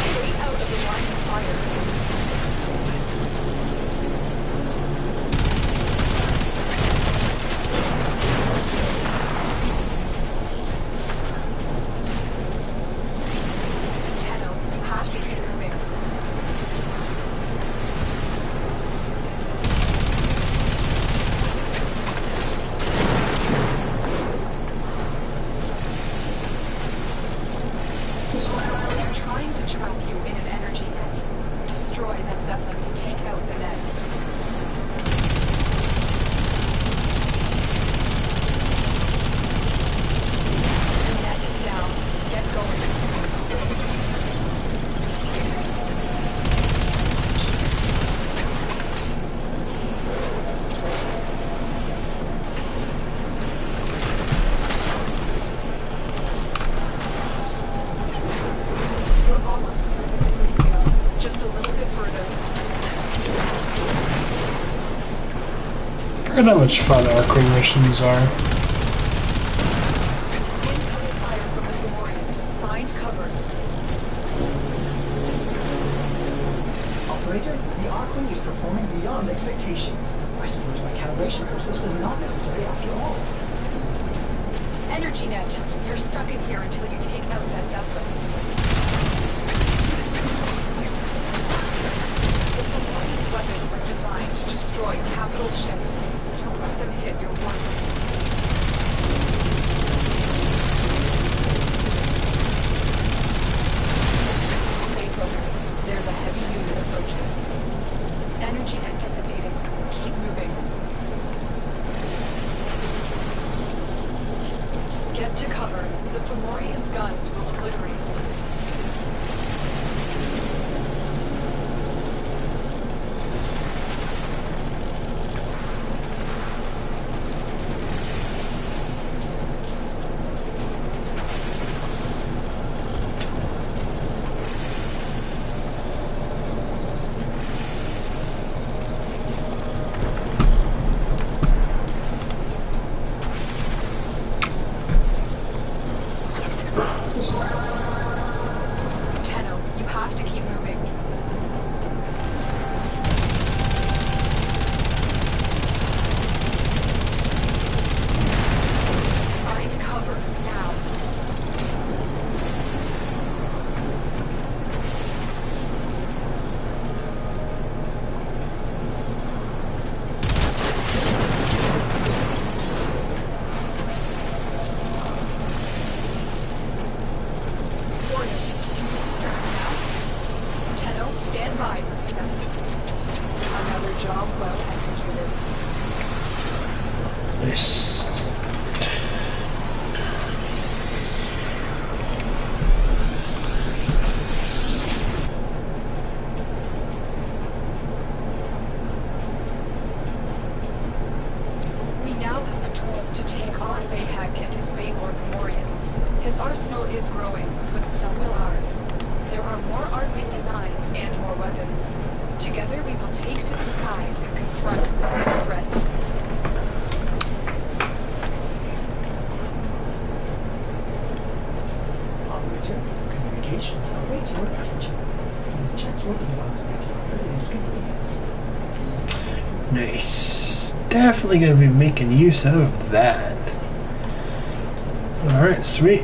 Stay out of the line of fire. Tenno, you have to keep moving. They're trying to trap you in an energy net. Destroy that Zeppelin to take out the net. The net is down. Get going. You're almost through the debris field. Just a little bit further.
I forget how much fun Warframe missions are.
Incoming fire from the Fomorian. Find cover.
Operator, the Archwing is performing beyond expectations. I suppose my calibration process was not necessary after all.
Energy net. You're stuck in here until you take out that Zeppelin. The Fomorian's weapons are designed to destroy capital ships. Don't let them hit your Warframe. Stay focused. There's a heavy unit approaching. Energy net dissipating. Keep moving. Get to cover. The Fomorian's guns will obliterate you. Tenno, you have to keep moving. Find cover now. Orvis, can you extract now? Tenno, stand by. Another job well executed.
Nice.
We now have the tools to take on Bayhek and his Baylor Fomorians. His arsenal is growing, but so will ours. There are more Archwing designs and more weapons. Together we will take to the skies and confront this new threat.
Operator, communications await your attention. Please check your inbox at your earliest convenience.
Nice. Definitely gonna be making use of that. Alright, sweet.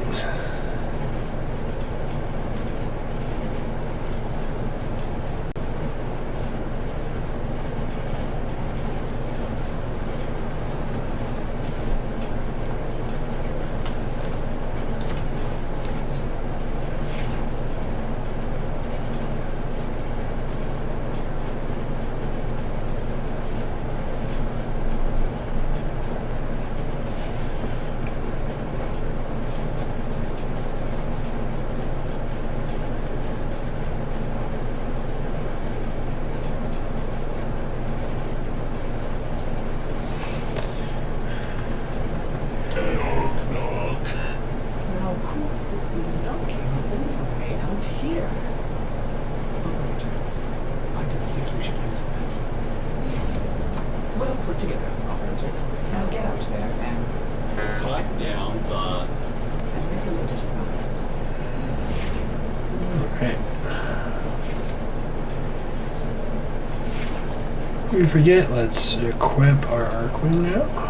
Now, who would be knocking all the way out here? Operator, I don't think you should answer that. Well put together, operator. Now get out there and
Cut down the...
make the latest plan.
Alright. We forget, let's equip our Arcwing now.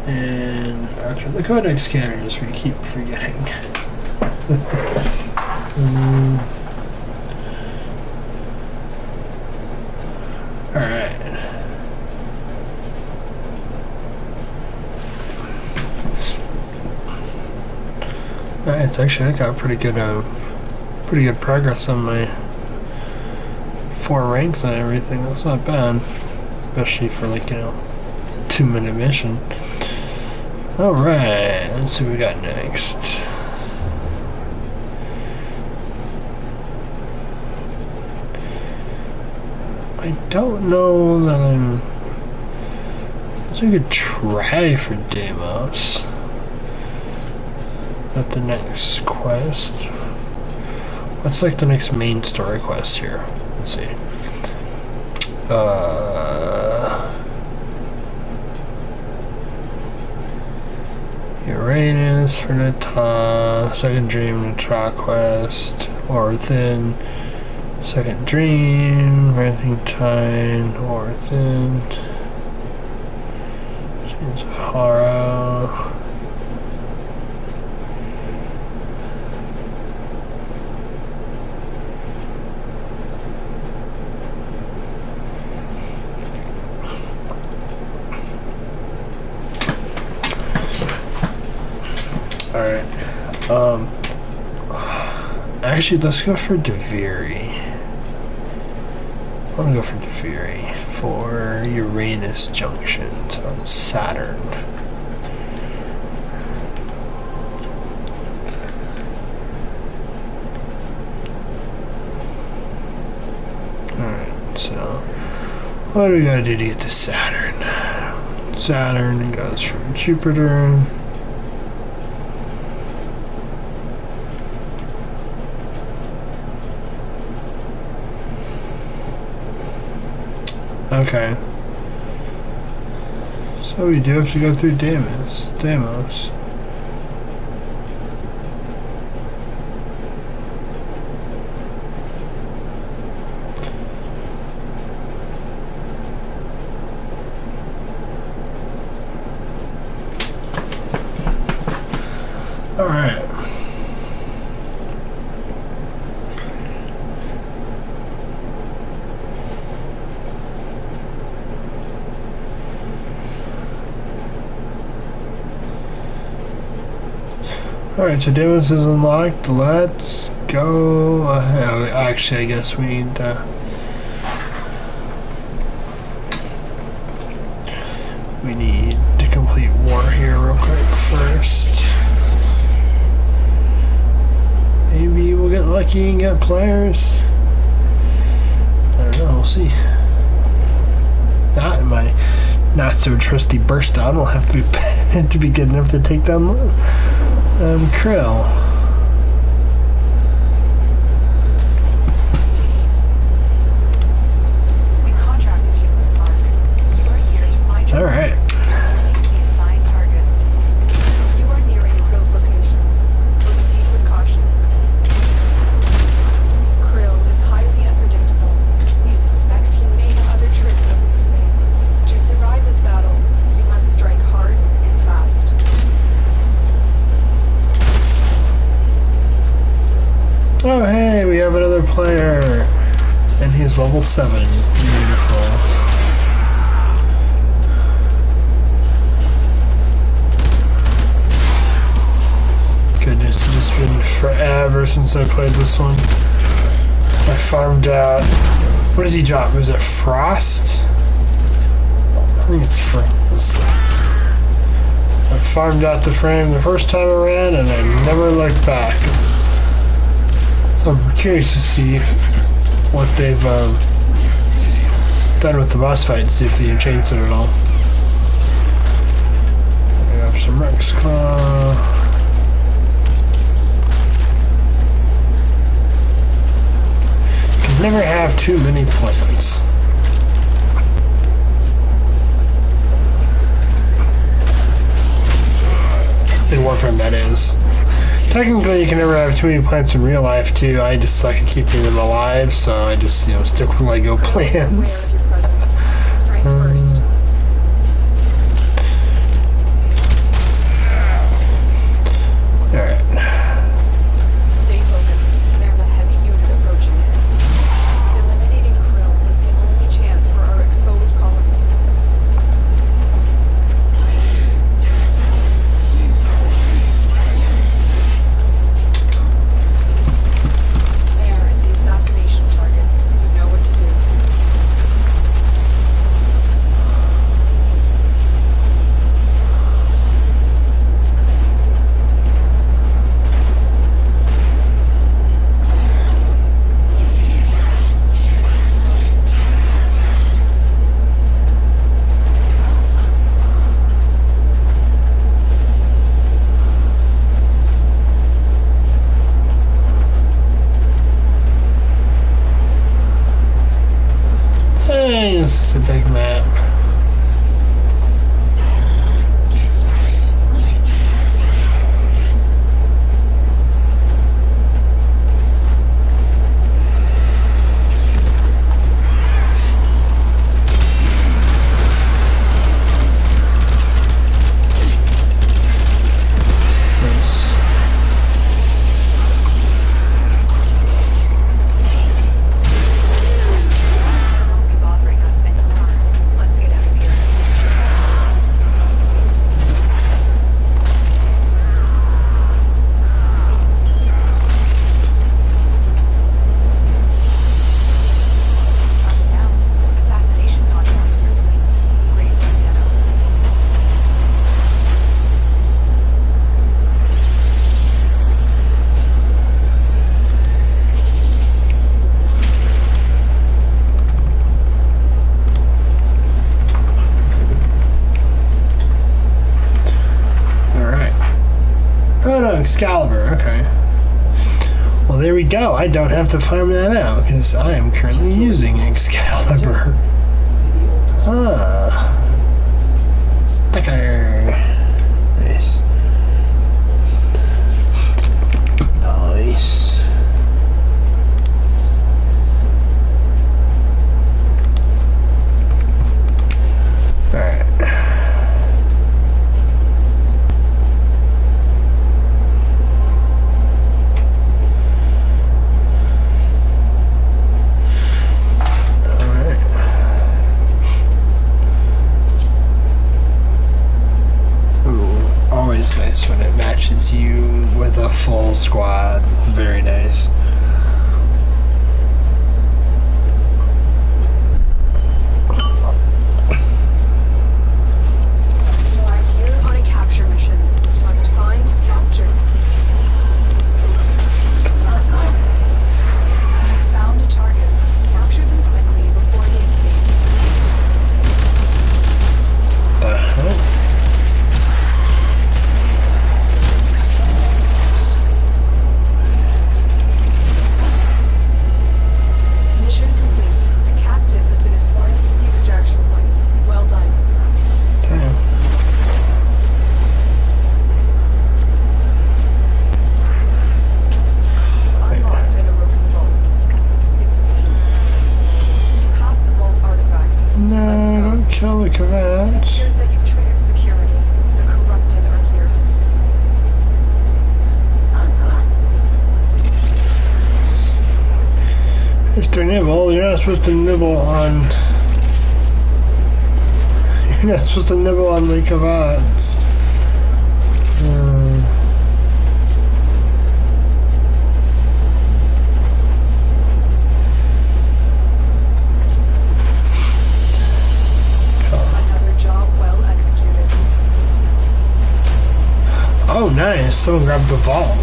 And after the codex scanners, we keep forgetting. Alright. Nice, actually I got pretty good progress on my 4 ranks and everything. That's not bad. Especially for like, 2-minute mission. Alright, let's see what we got next. I don't know that I guess we could try for Deimos. At the next quest. What's like the next main story quest here? Let's see. Uranus for Nata, Second Dream Nata quest, or Thin, Second Dream, Rising Tide, or Thin, Chains of Horror. Alright, actually let's go for Deviri. I want to go for Deviri for Uranus junctions on Saturn. Alright, so what do we gotta do to get to Saturn? Saturn goes from Jupiter. Okay. So we do have to go through Deimos. Alright. Alright, so Deimos is unlocked. Let's go. Actually, I guess we need to complete war here real quick first. Maybe we'll get lucky and get players. I don't know, we'll see. Not so a trusty burst down will have to be to be good enough to take down Krill.
We contracted you with Mark. You are here to find your
All right.
the assigned target. You are nearing Krill's location. Proceed with caution. Krill is highly unpredictable. We suspect he made other tricks up his sleeve. To survive this battle, you must strike hard and fast.
Oh, hey, we have another player. And he's level 7. Beautiful. Goodness, it's just been forever since I played this one. I farmed out. What does he drop? Was it Frost? I think it's Frost. I farmed out the frame the first time around and I never looked back. So I'm curious to see what they've done with the boss fight and see if they have changed it at all. We have some Rex Claw. Can never have too many plans. In Warframe, that is. Technically, you can never have too many plants in real life, too. I just suck at keeping them alive, so I just, stick with Lego plans.
Aware of your presence. Strike first.
Alright.
Stay focused. There's a heavy unit approaching. Eliminating Krill is the only chance for our exposed colony. There is the assassination target. You know what to do.
Hey, this is a big map. Nice.
They won't be bothering us anymore. Let's get out of here. Track it down. Assassination contract complete. Great work, Deno.
Alright. Oh no, Excalibur, okay. Well, there we go. I don't have to farm that out because I am currently using Excalibur.
Maybe Orcus
Ah. Sticker. Nice. Nice. Alright. Alright. Cavats.
Appears that you've triggered security. The corrupted are here.
Mr. Nibble, you're not supposed to nibble on. You're not supposed to nibble on my cavats.
Another job well executed.
Oh, nice. Someone grabbed the ball.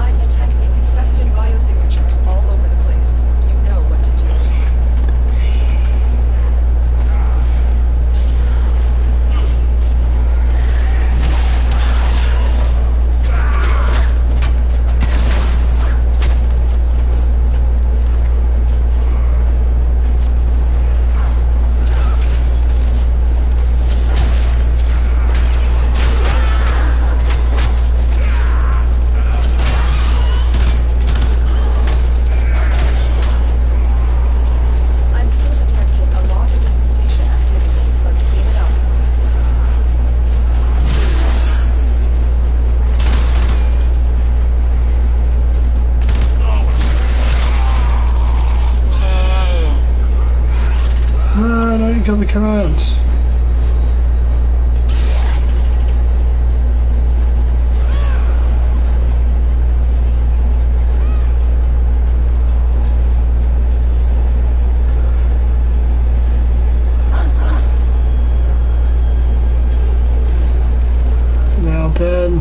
I'm detecting infested biosignatures all over the place. You know what to do. I'm still detecting a lot of infestation activity. Let's clean it up.
No, you killed the cavats. Now dead.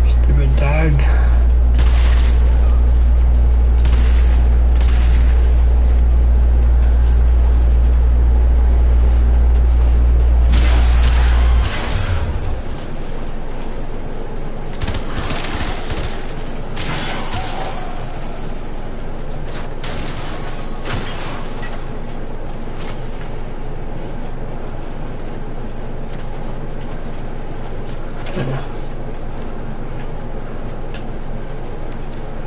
Stupid dog.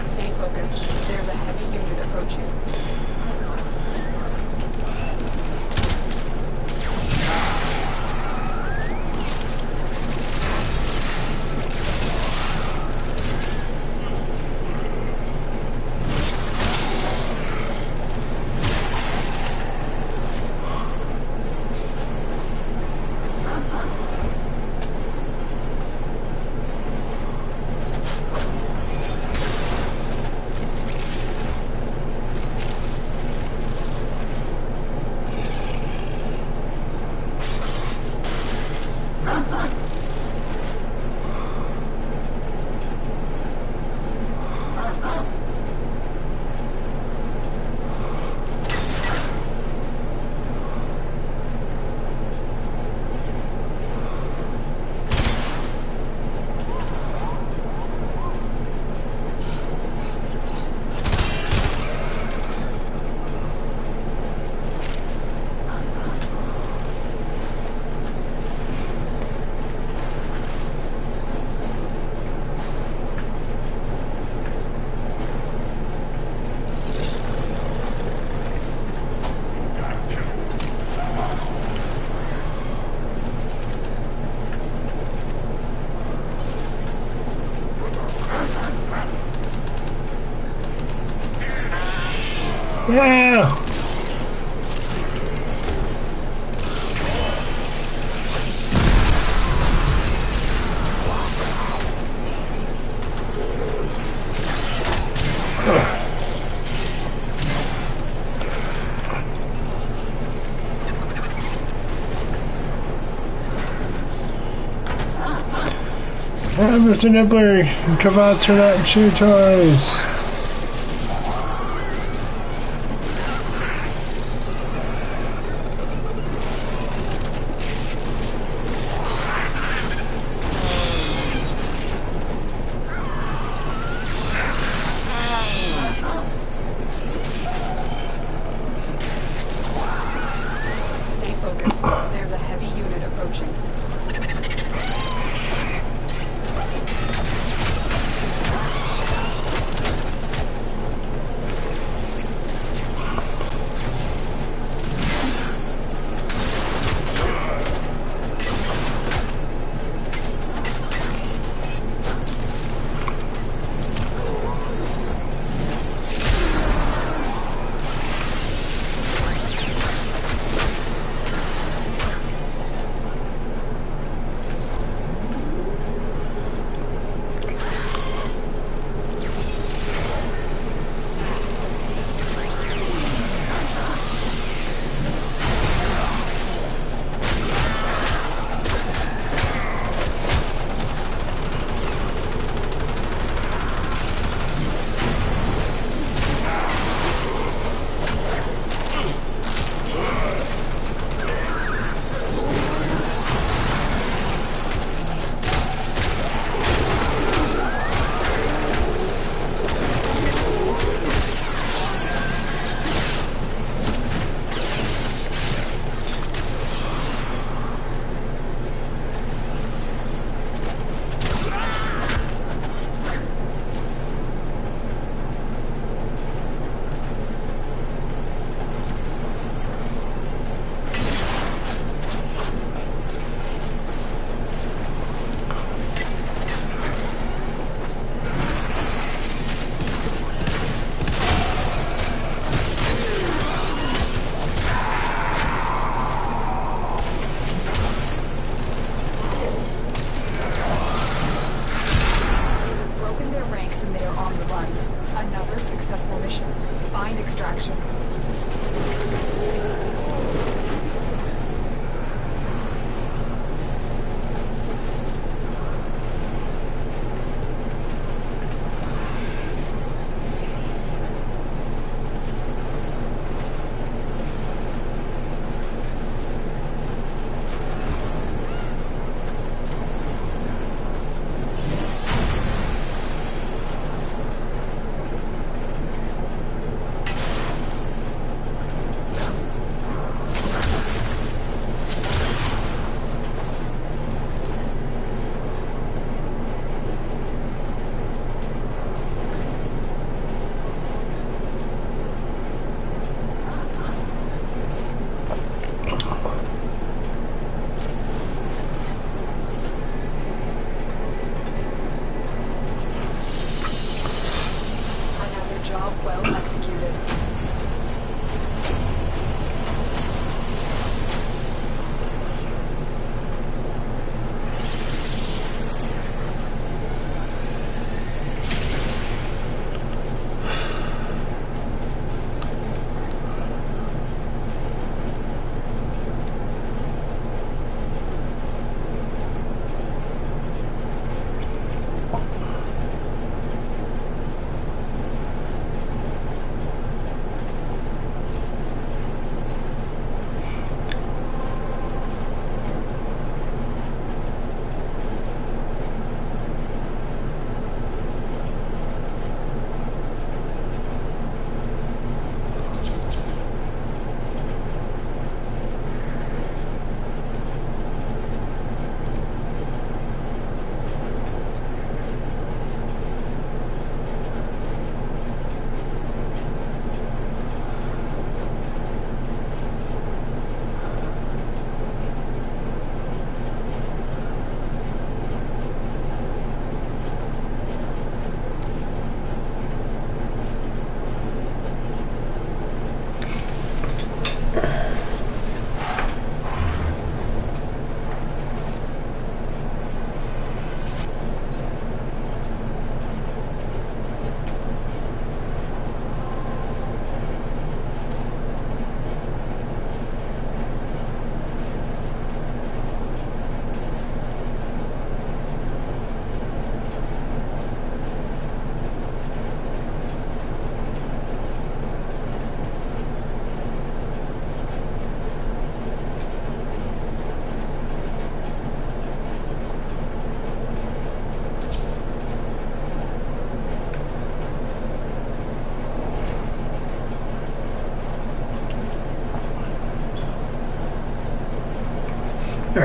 Stay focused. There's a heavy unit approaching. Yeah.
Mr. Nibbler, Kavats are not chew toys.
Stay focused. There's a heavy unit approaching.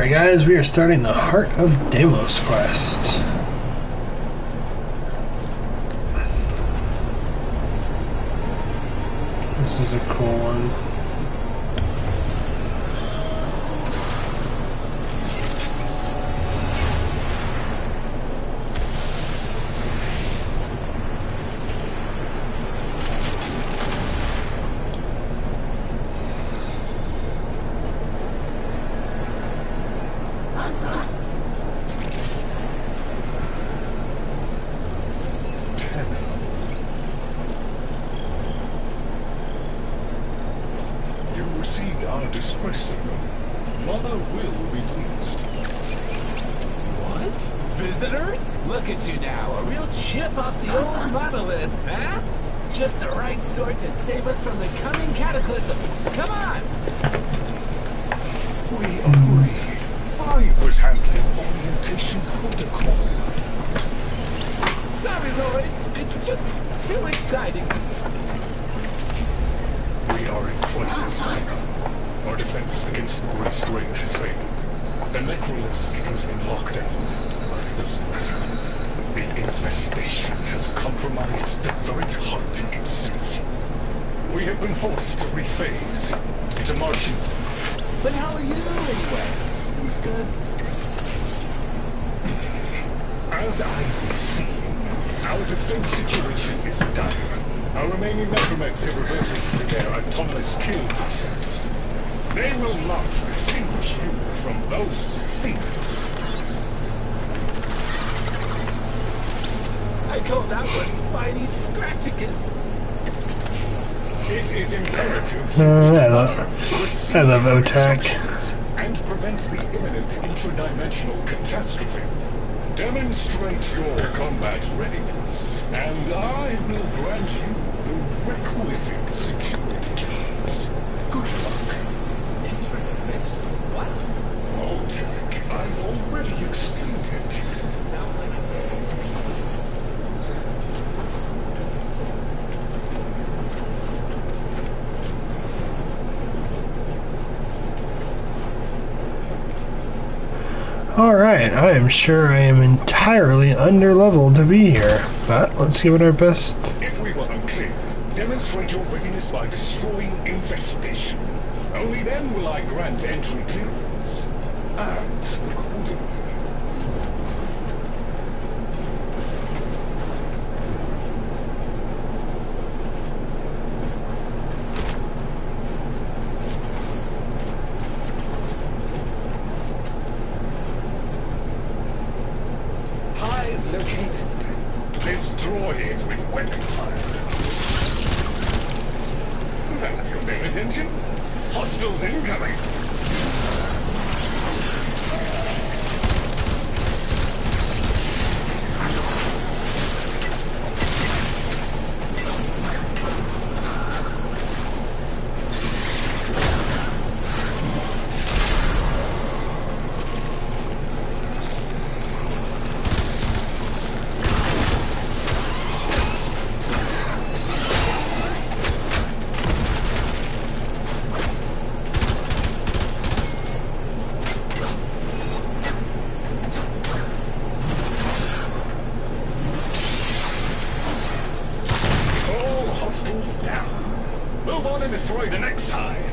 Alright guys, we are starting the Heart of Deimos quest. This is a cool one.
Look at you now, a real chip off the old monolith, huh? Just the right sort to save us from the coming cataclysm. Come on!
We agree. I was handling orientation protocol.
Sorry, Lloyd. It's just too exciting.
We are in crisis. Our defense against the Great Strain has failed. The Necrolisk is in lockdown. But it doesn't matter. The infestation has compromised the very heart itself. We have been forced to rephase into Martian.
But how are you, anyway? Things good?
As I was saying, our defense situation is dire. Our remaining Necromechs have reverted to their autonomous kill precepts. They will not distinguish you from those things.
I call that one Spidey Scratchikins.
It is imperative
I love OTAC.
and prevent the imminent intradimensional catastrophe. Demonstrate your combat readiness, and I will grant you the requisite security clearance. Good luck.
Intradimensional what?
OTAC, I've already explained it.
Sounds like a
Alright, I am sure I am entirely underleveled to be here, but let's give it our best.
If we were unclear, demonstrate your readiness by destroying infestation. Only then will I grant entry clearance. And accordingly. Destroy it with weapon fire. That's your paying attention. Hostiles incoming. Down. Move on and destroy the next hive.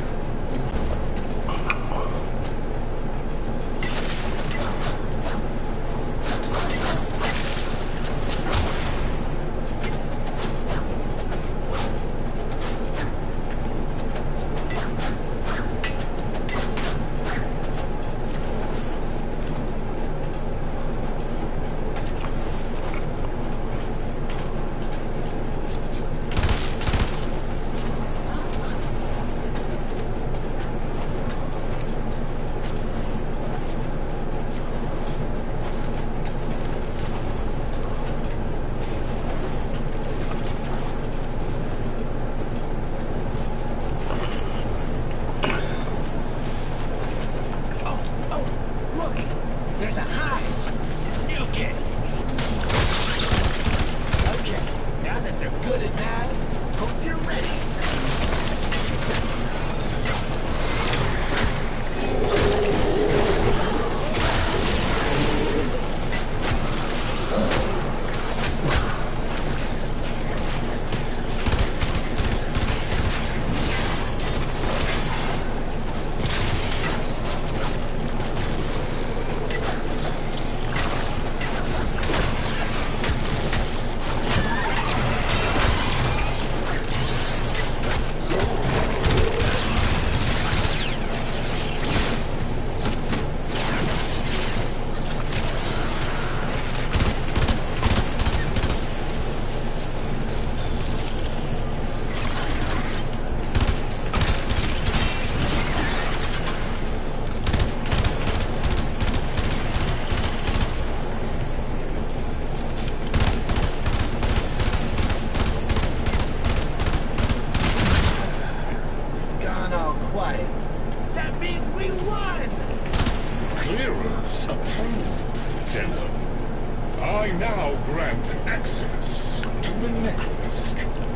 I now grant access to the necromancer.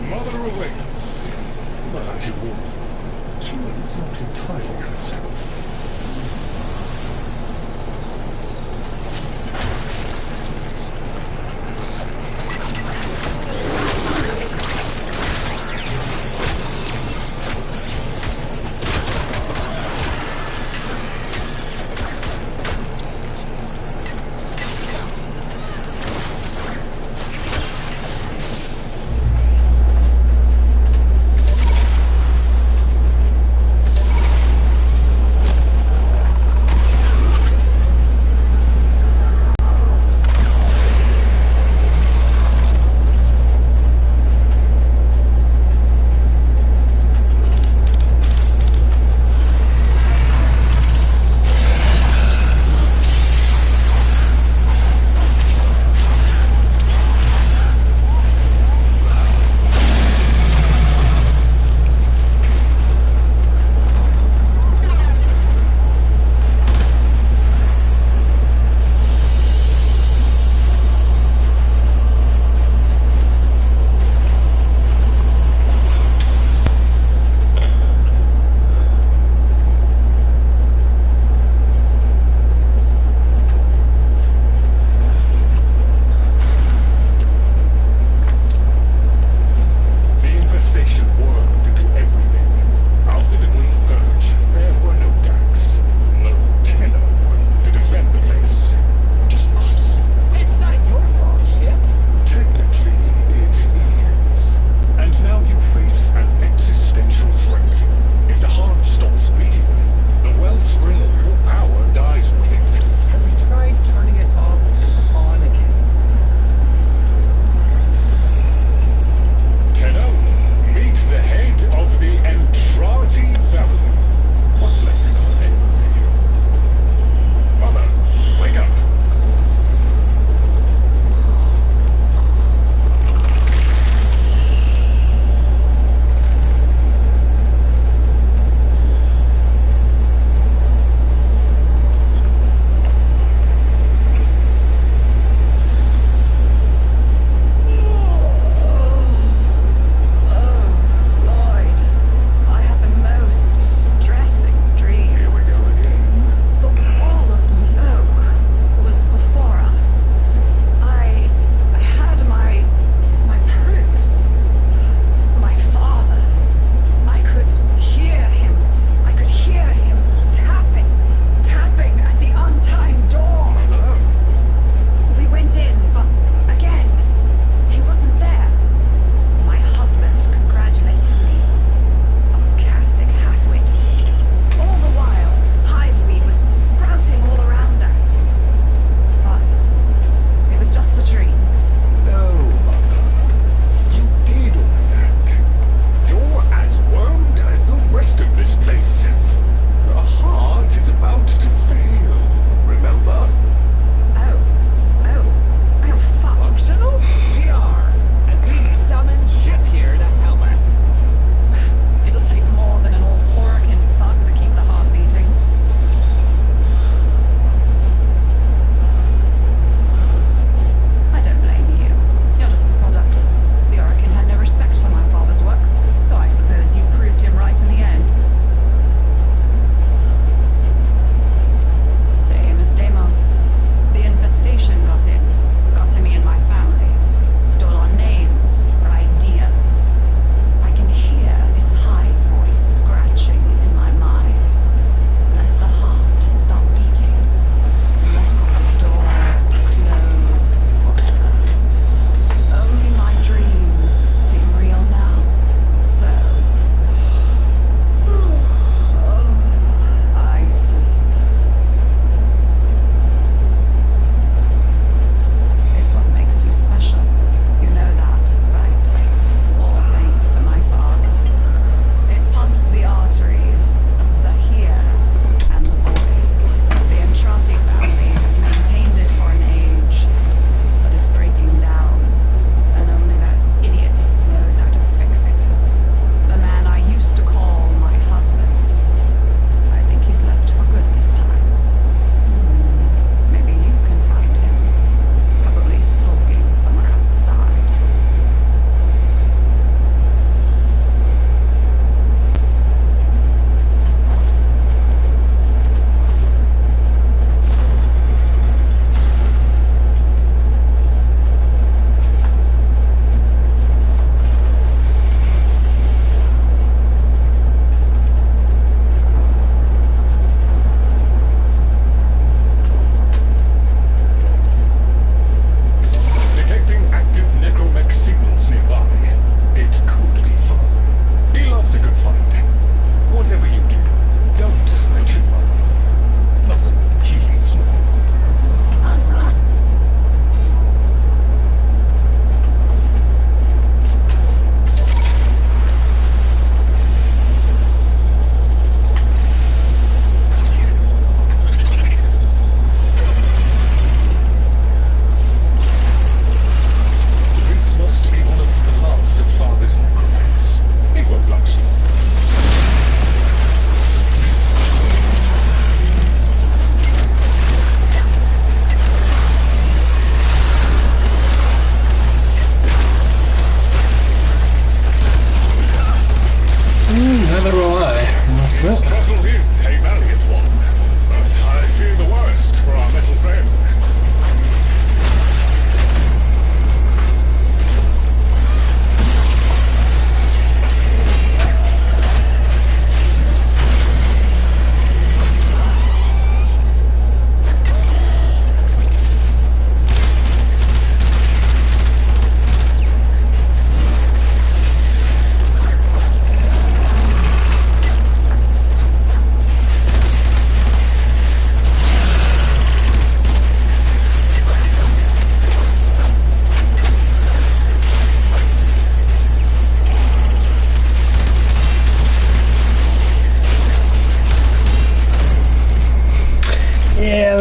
Mother awaits. But as you warned, she is not entirely herself.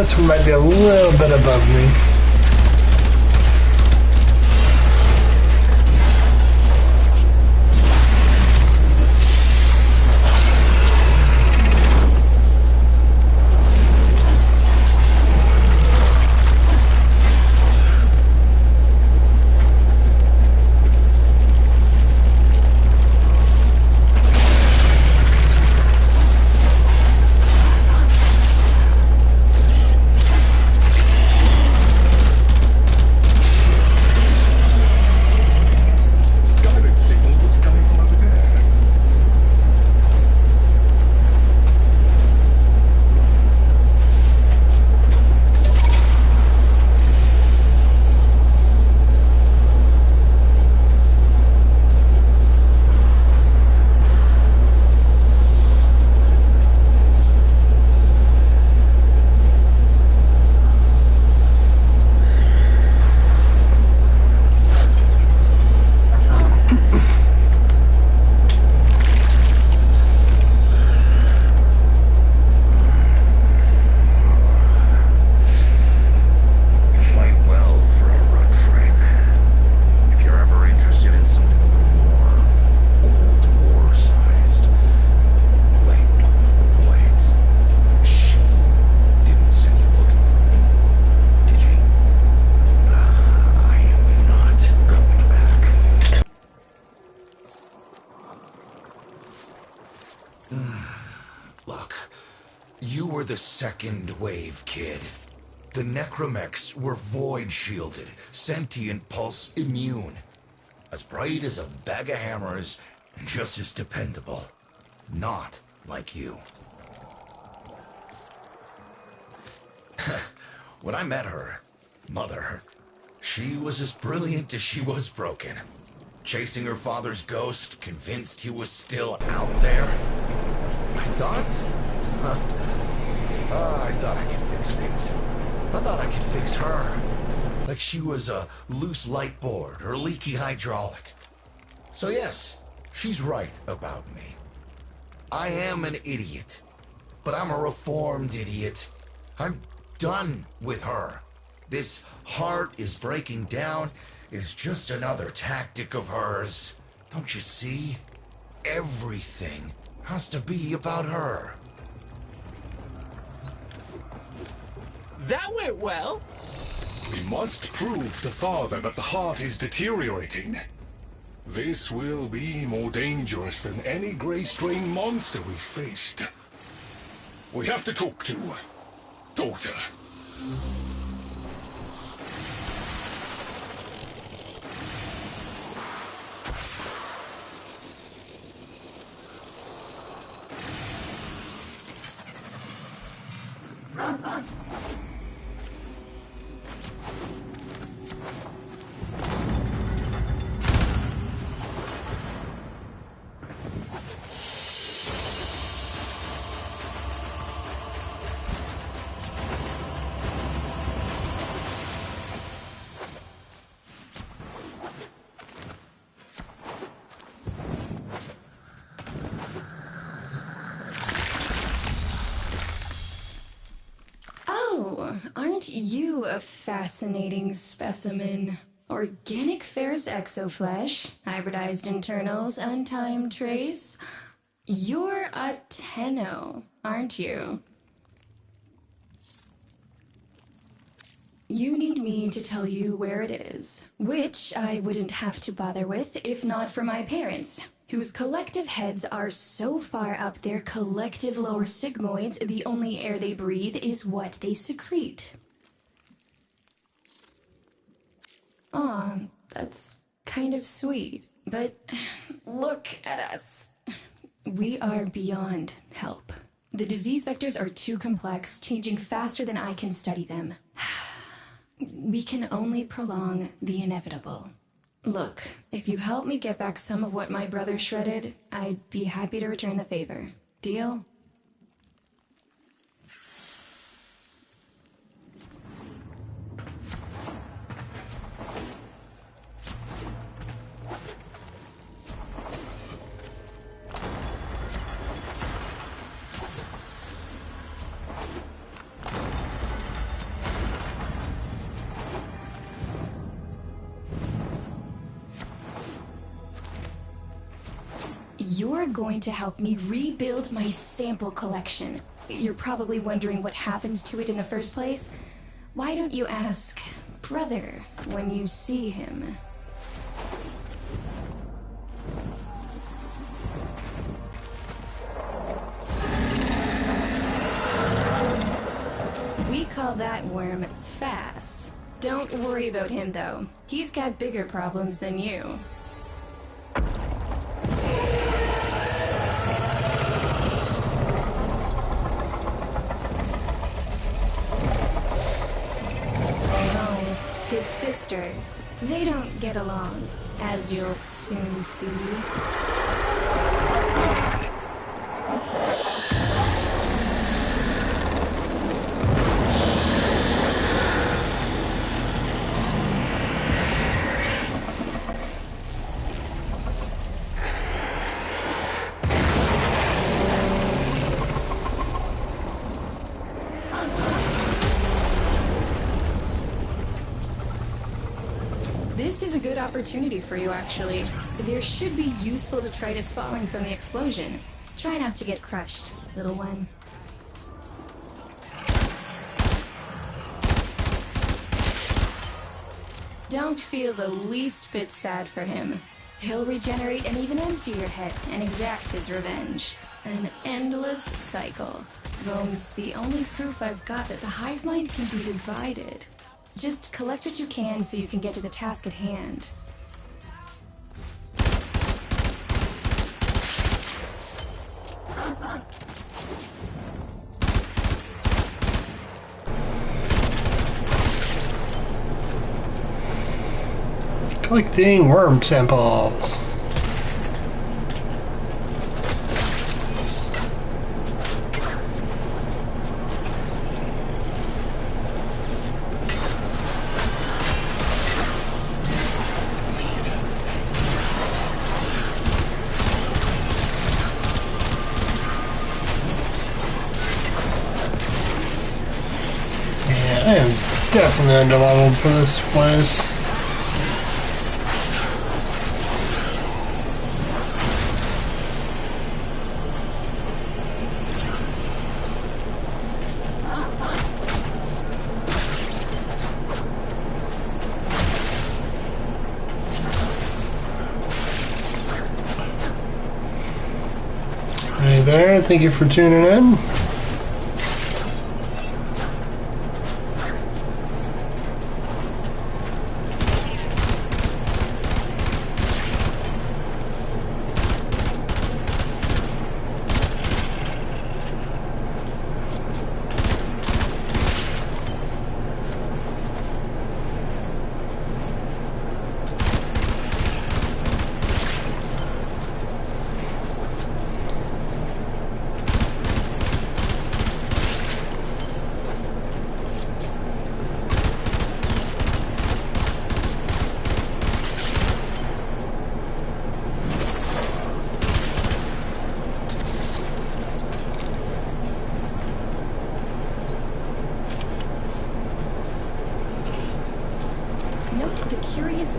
this one might be a little bit above me.
Look, you were the second wave, kid. The necromechs were void shielded, sentient pulse immune. As bright as a bag of hammers, and just as dependable. Not like you. When I met her, Mother, she was as brilliant as she was broken. Chasing her father's ghost, convinced he was still out there. I thought I could fix things. I thought I could fix her. Like she was a loose light board or leaky hydraulic. So yes, she's right about me. I am an idiot. But I'm a reformed idiot. I'm done with her. This heart is breaking down is just another tactic of hers. Don't you see? Everything has to be about her.
That went well.
We must prove to Father that the heart is deteriorating. This will be more dangerous than any gray strain monster we've faced. We have to talk to Daughter.
Aren't you a fascinating specimen? Organic ferrous exoflesh, hybridized internals, untimed trace. You're a Tenno, aren't you? You need me to tell you where it is, which I wouldn't have to bother with if not for my parents, whose collective heads are so far up their collective lower sigmoids, the only air they breathe is what they secrete. Aw, that's kind of sweet, but look at us. We are beyond help. The disease vectors are too complex, changing faster than I can study them. We can only prolong the inevitable. Look, if you help me get back some of what my brother shredded, I'd be happy to return the favor. Deal?
You're going to help me rebuild my sample collection. You're probably wondering what happened to it in the first place. Why don't you ask Brother when you see him? We call that worm Fass. Don't worry about him, though. He's got bigger problems than you. Oh, his sister. They don't get along, as you'll soon see. This is a good opportunity for you, actually. There should be useful detritus falling from the explosion. Try not to get crushed, little one. Don't feel the least bit sad for him. He'll regenerate and even empty your head and exact his revenge. An endless cycle. Bone's the only proof I've got that the hive mind can be divided. Just collect what you can so you can get to the task at hand.
Collecting worm samples. I am definitely underleveled for this place. Hey there, thank you for tuning in.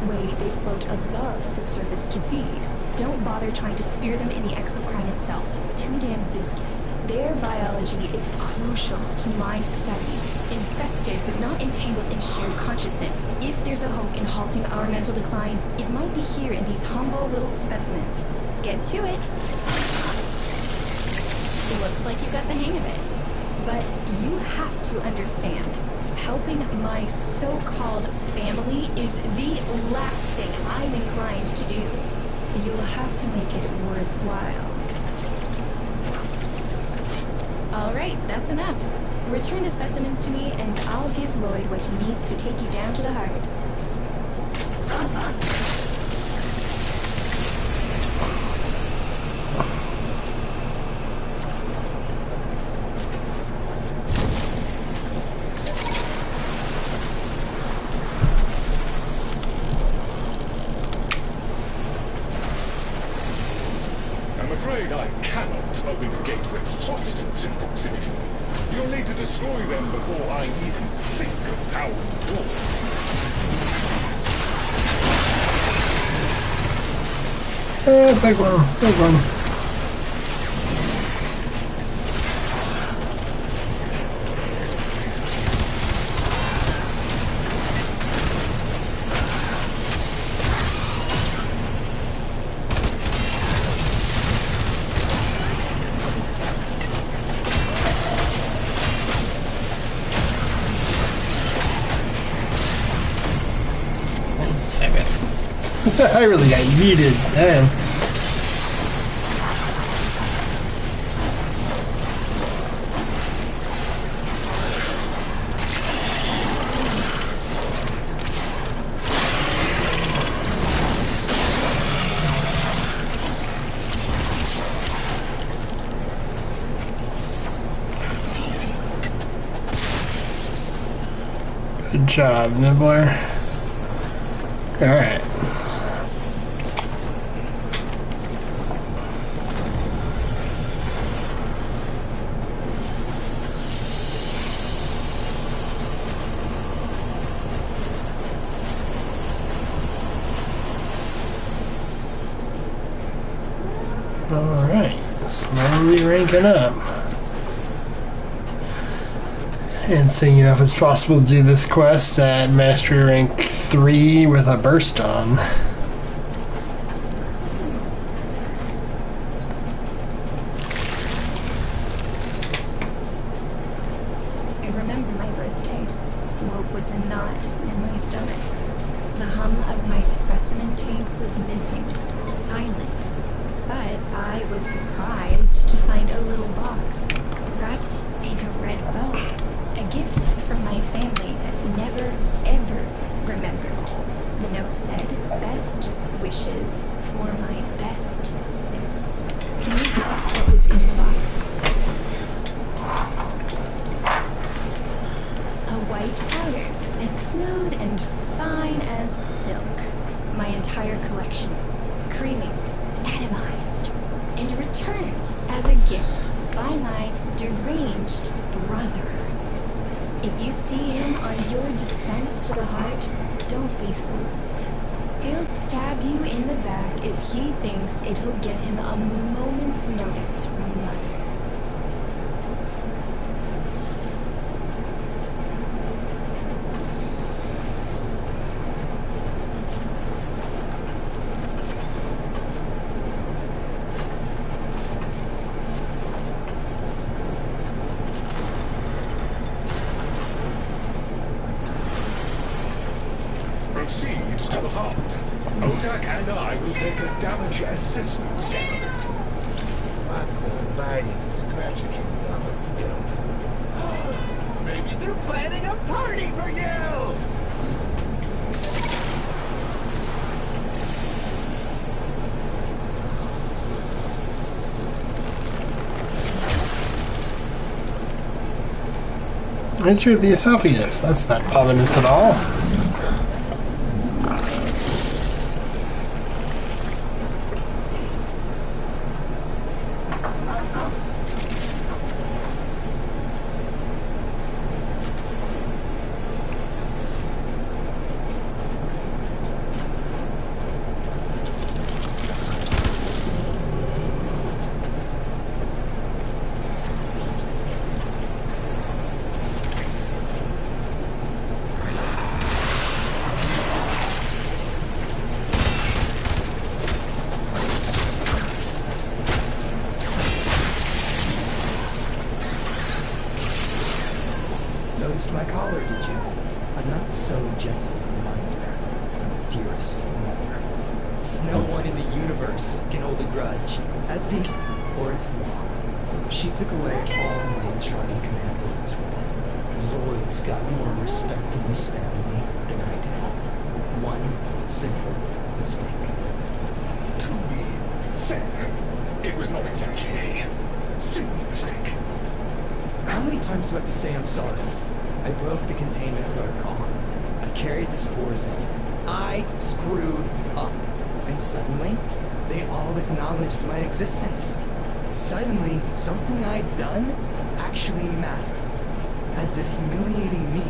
Way they float above the surface to feed. Don't bother trying to spear them in the exocrine itself. Too damn viscous. Their biology is crucial to my study. Infested but not entangled in shared consciousness. If there's a hope in halting our mental decline, it might be here in these humble little specimens. Get to it. Looks like you got the hang of it. But you have to understand. Helping my so-called family is the last thing I'm inclined to do. You'll have to make it worthwhile. All right, that's enough. Return the specimens to me, and I'll give Lloyd what he needs to take you down to the heart.
I cannot open the gate with hostiles in proximity. You'll need to destroy them before I even think of powering the door.
Big one, big one. I really got yeeted. Damn. Good job, Nibbler. Alright. Alright, slowly ranking up. And seeing if it's possible to do this quest at Mastery Rank 3 with a burst on.
I remember my birthday. Woke with a knot in my stomach. The hum of my specimen tanks was missing, silent. But I was surprised to find a little box, wrapped in a red bow. A gift from my family that never, ever remembered. The note said, "Best wishes for my best sis." Can you guess what was in the box? A white powder, as smooth and fine as silk. My entire collection, cremated, atomized, and returned as a gift by my deranged brother. If you see him on your descent to the heart, don't be fooled. He'll stab you in the back if he thinks it'll get him a moment's notice from Mother.
Proceed to the heart. Otak and I will take a damage assessment scan of it.
Lots of bitey scratchykins on the scope. Maybe they're planning a party for you!
Enter the esophagus. That's not ominous at all.
Noticed my collar, did you? A not so gentle reminder from dearest mother. No one in the universe can hold a grudge as deep or as long. She took away all my uncharted command words with it. Lloyd's got more respect in this family than I do. One simple mistake.
To be fair, it was not exactly a simple mistake.
How many times do I have to say I'm sorry? I broke the containment protocol. I carried the spores in. I screwed up. And suddenly, they all acknowledged my existence. Suddenly, something I'd done actually mattered. As if humiliating me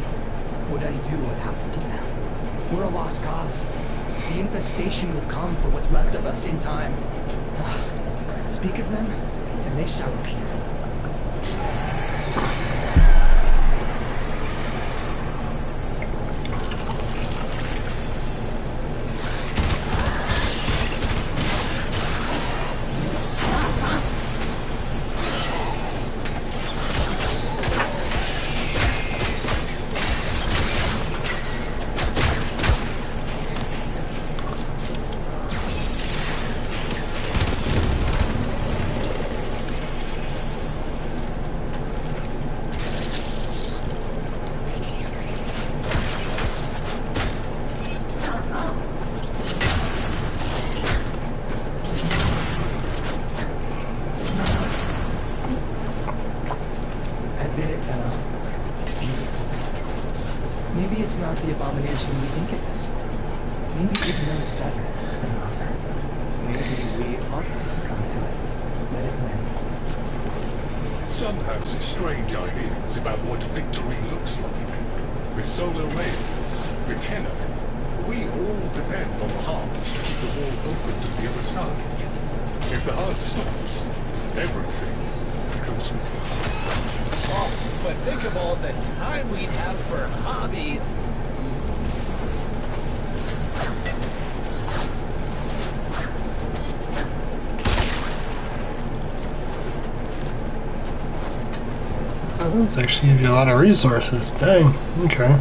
would undo what happened to them. We're a lost cause. The infestation will come for what's left of us in time. Speak of them, and they shall appear. abomination we think it is. Maybe it knows better than Mother. Maybe we ought to succumb to it. Let it win.
Some have strange ideas about what victory looks like. The solar waves, the tenor. We all depend on the heart to keep the wall open to the other side. If the heart stops, everything goes wrong.
Oh, but think of all the time we'd have for hobbies.
Oh, that's actually give you a lot of resources. Dang. Okay.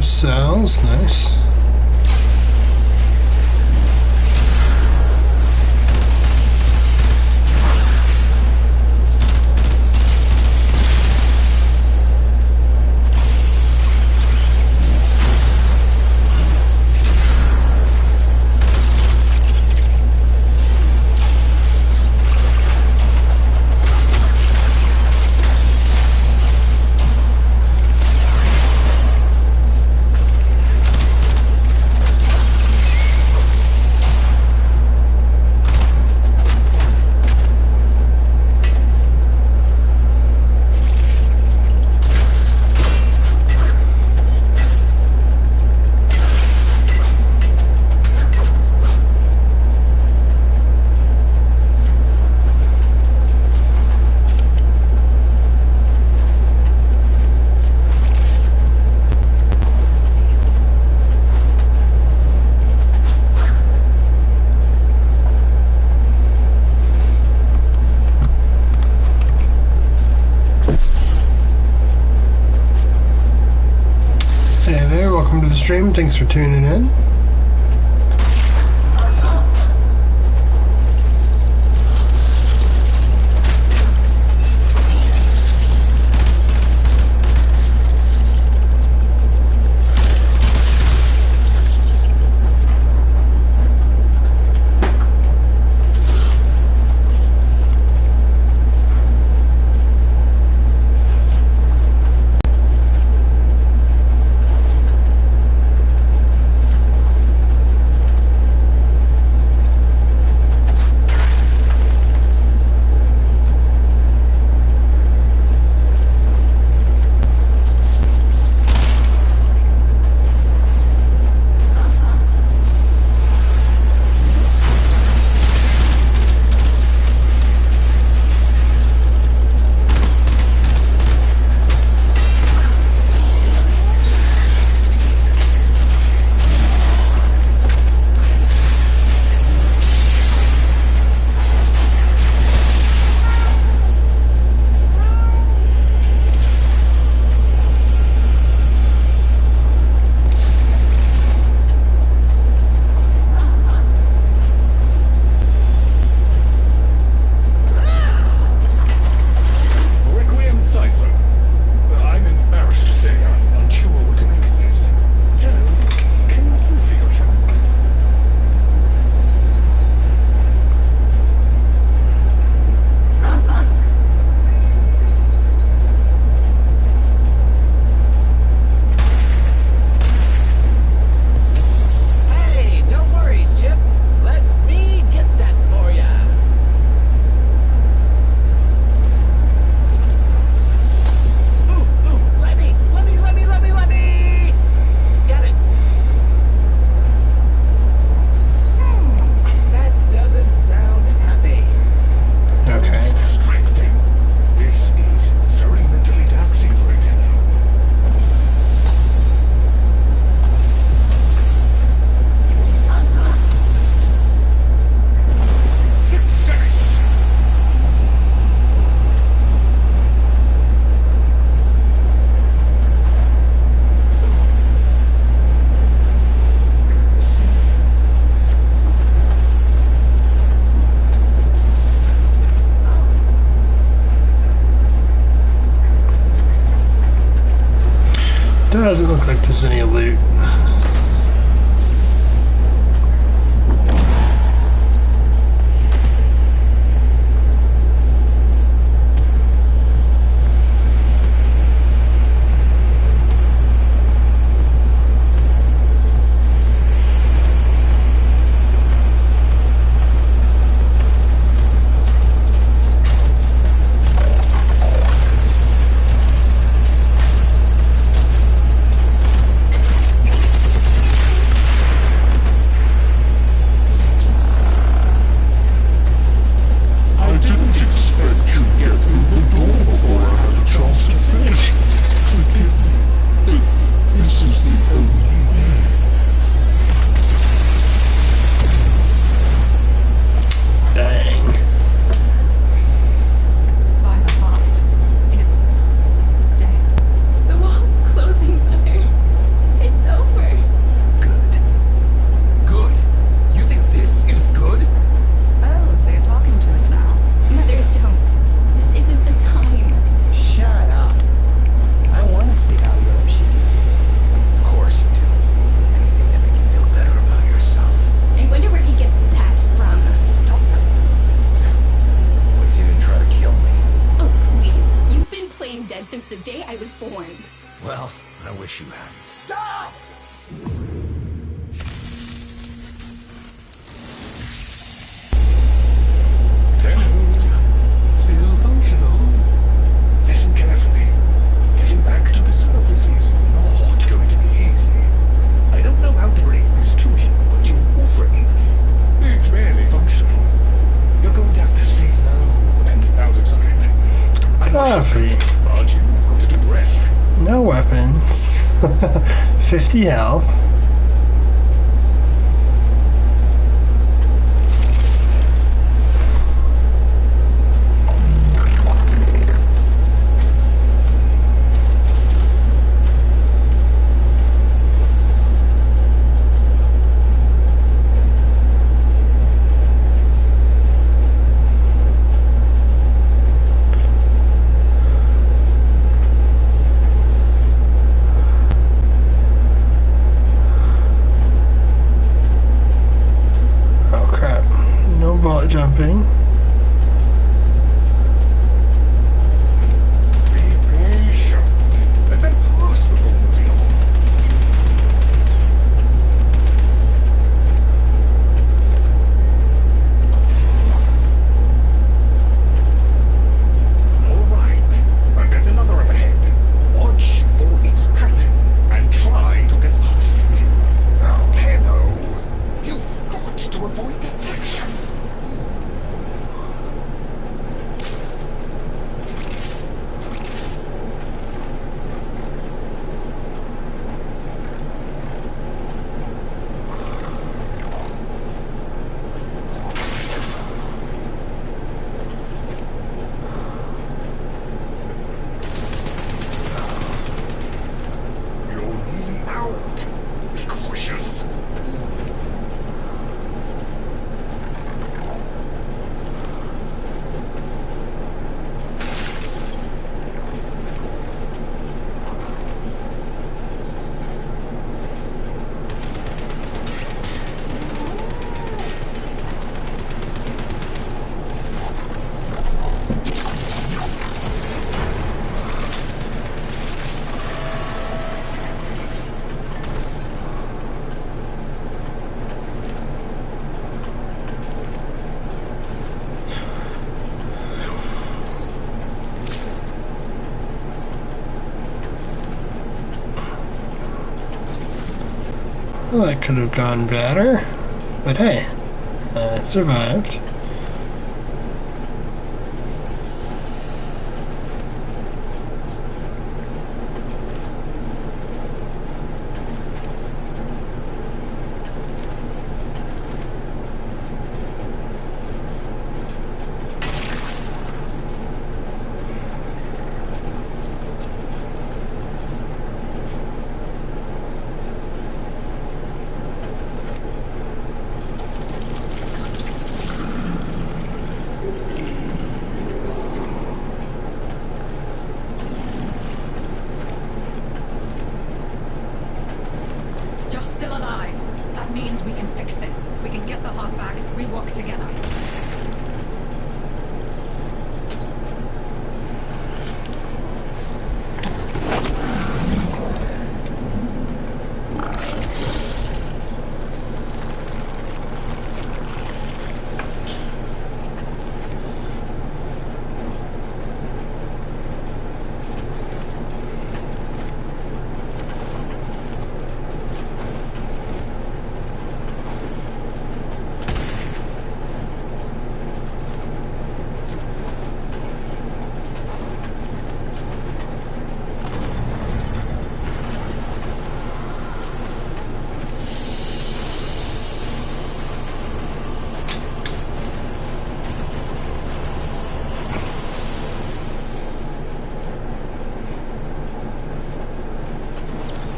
Sounds nice. Welcome to the stream. Thanks for tuning in. Doesn't look like there's any loot. Coffee. No weapons. 50 health. Jumping. Well, that could have gone better, but hey, it survived.
fix this. We can get the hut back if we work together.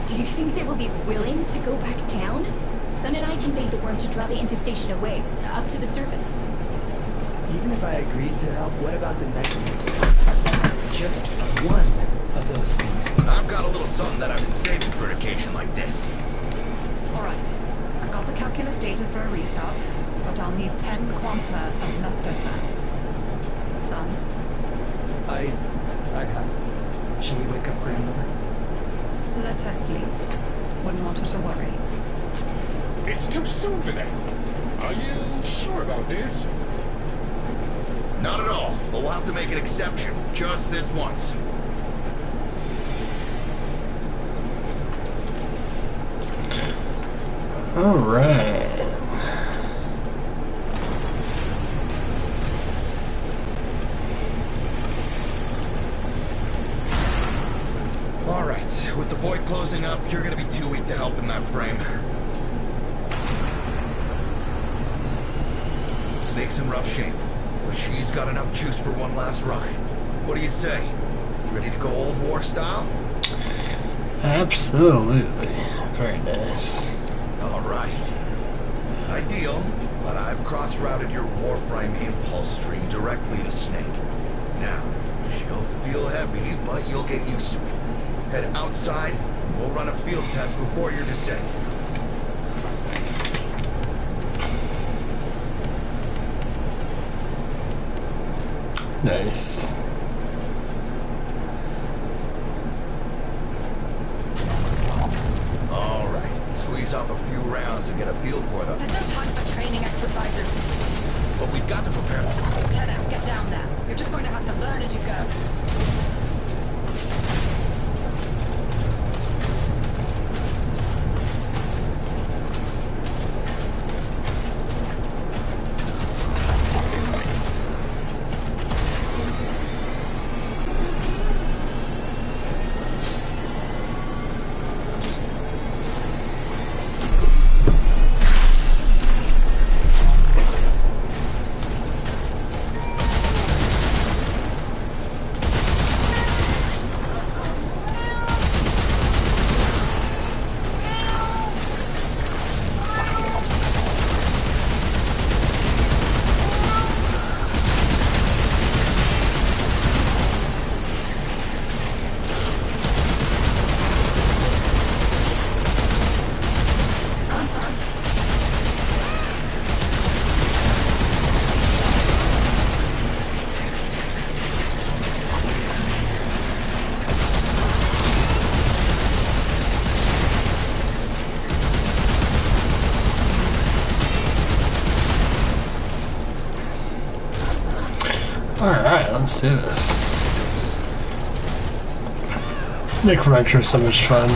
Do you think they will be willing to go back down? Sun and I conveyed the worm to draw the infestation away, up to the surface.
Even if I agreed to help, what about the necromancer? Just one of those things.
I've got a little something that I've been saving for an occasion like this.
Alright. I've got the calculus data for a restart, but I'll need 10 quanta of Noctosan. Son?
I have. Shall we wake up grandmother?
Let her sleep. Wouldn't want her to worry.
It's too soon for that. Are you sure about this?
Not at all, but we'll have to make an exception. Just this once.
Alright.
Alright, with the void closing up, you're gonna be too weak to help in that frame. Snake's in rough shape, but she's got enough juice for one last ride. What do you say? Ready to go old war style?
Absolutely. Very nice.
Alright. Ideal, but I've cross-routed your Warframe impulse stream directly to Snake. Now, she'll feel heavy, but you'll get used to it. Head outside, and we'll run a field test before your descent.
Nice.
Alright, squeeze off a few rounds and get a feel for them.
There's no time for training exercises.
But we've got to prepare them.
Tether, get down there. You're just going to have to learn as you go.
Alright, let's do this. Necromancer is so much fun.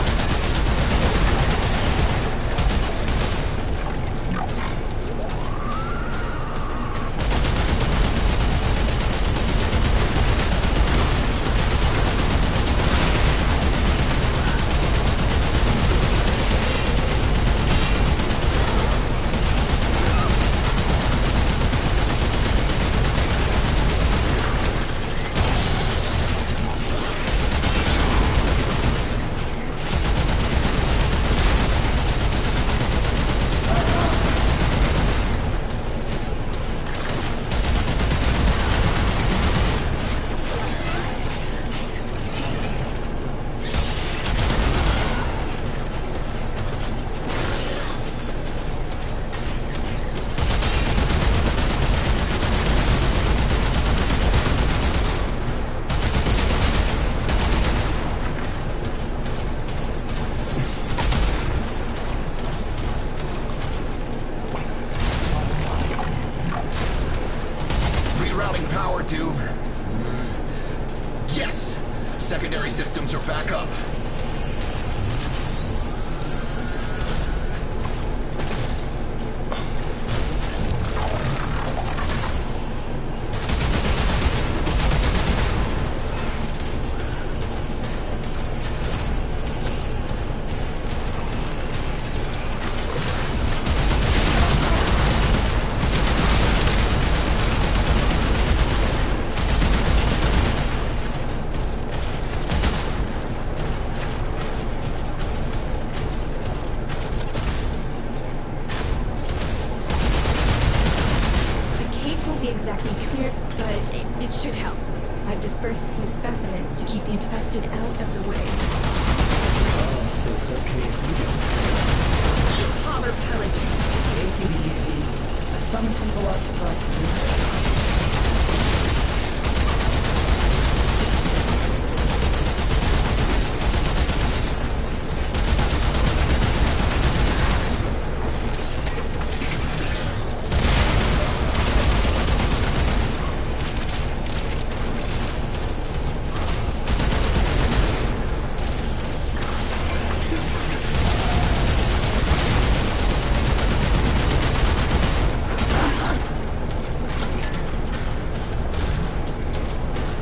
back up.
Exactly clear, but it should help. I've dispersed some specimens to keep the infested out of the way.
Oh, so it's okay if we don't.
Holler pellets.
Take it easy. I've summoned some velocipods too.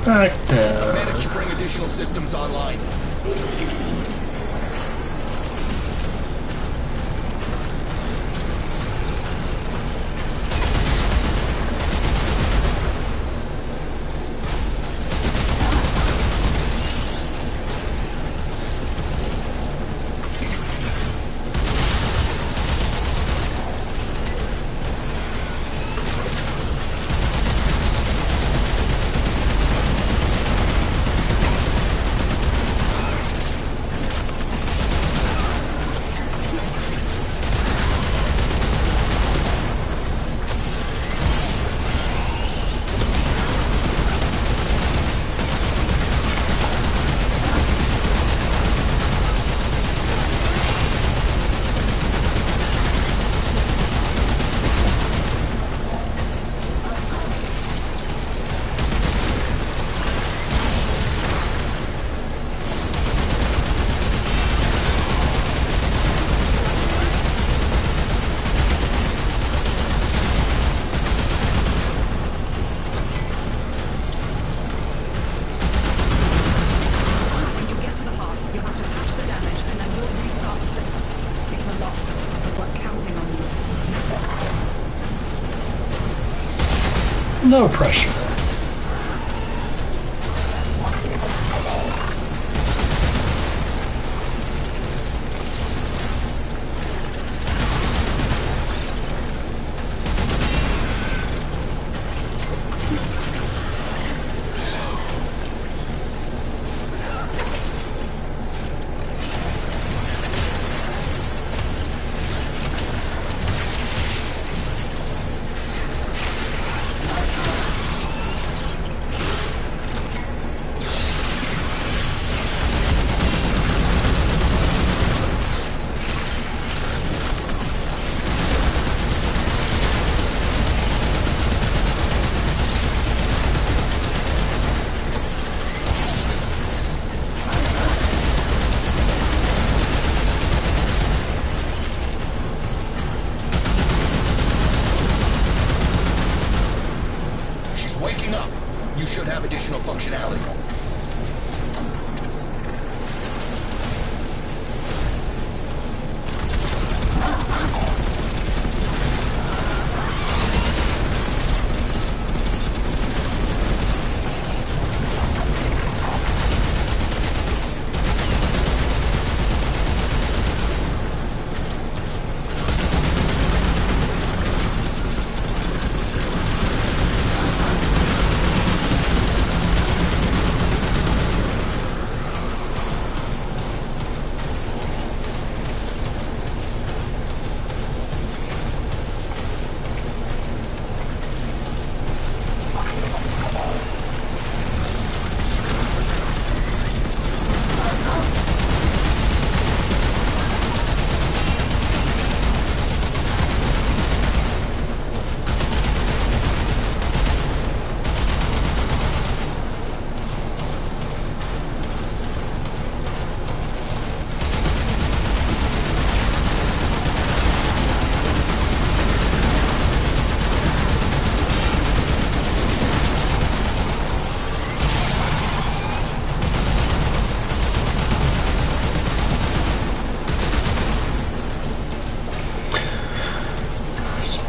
Back down.
Managed to bring additional systems online.
No pressure.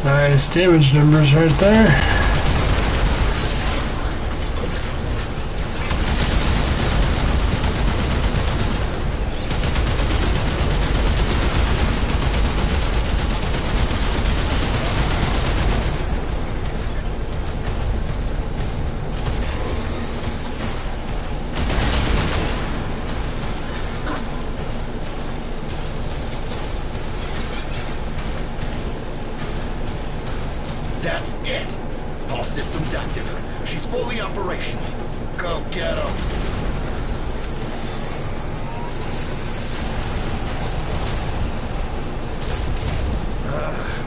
Nice damage numbers right there.
That's it! All systems active. She's fully operational. Go get her.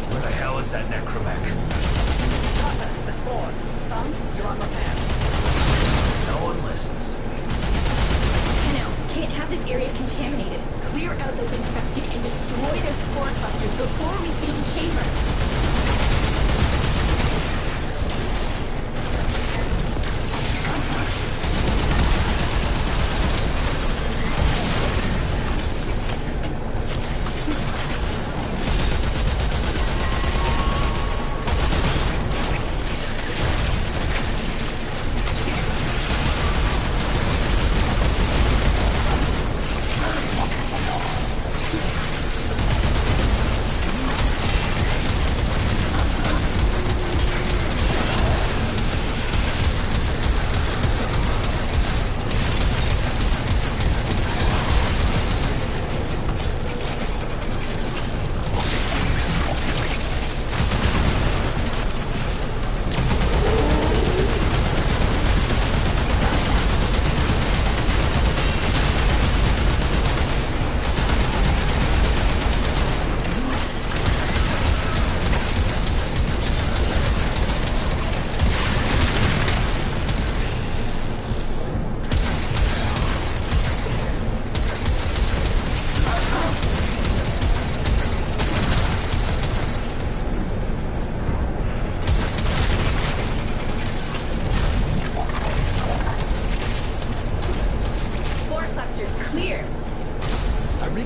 Where the hell is that necromech?
Doctor, the spores. Some, you're on repair.
No one listens to me.
Tenno, can't have this area contaminated. Clear out those infested and destroy their spore clusters before we seal the chamber.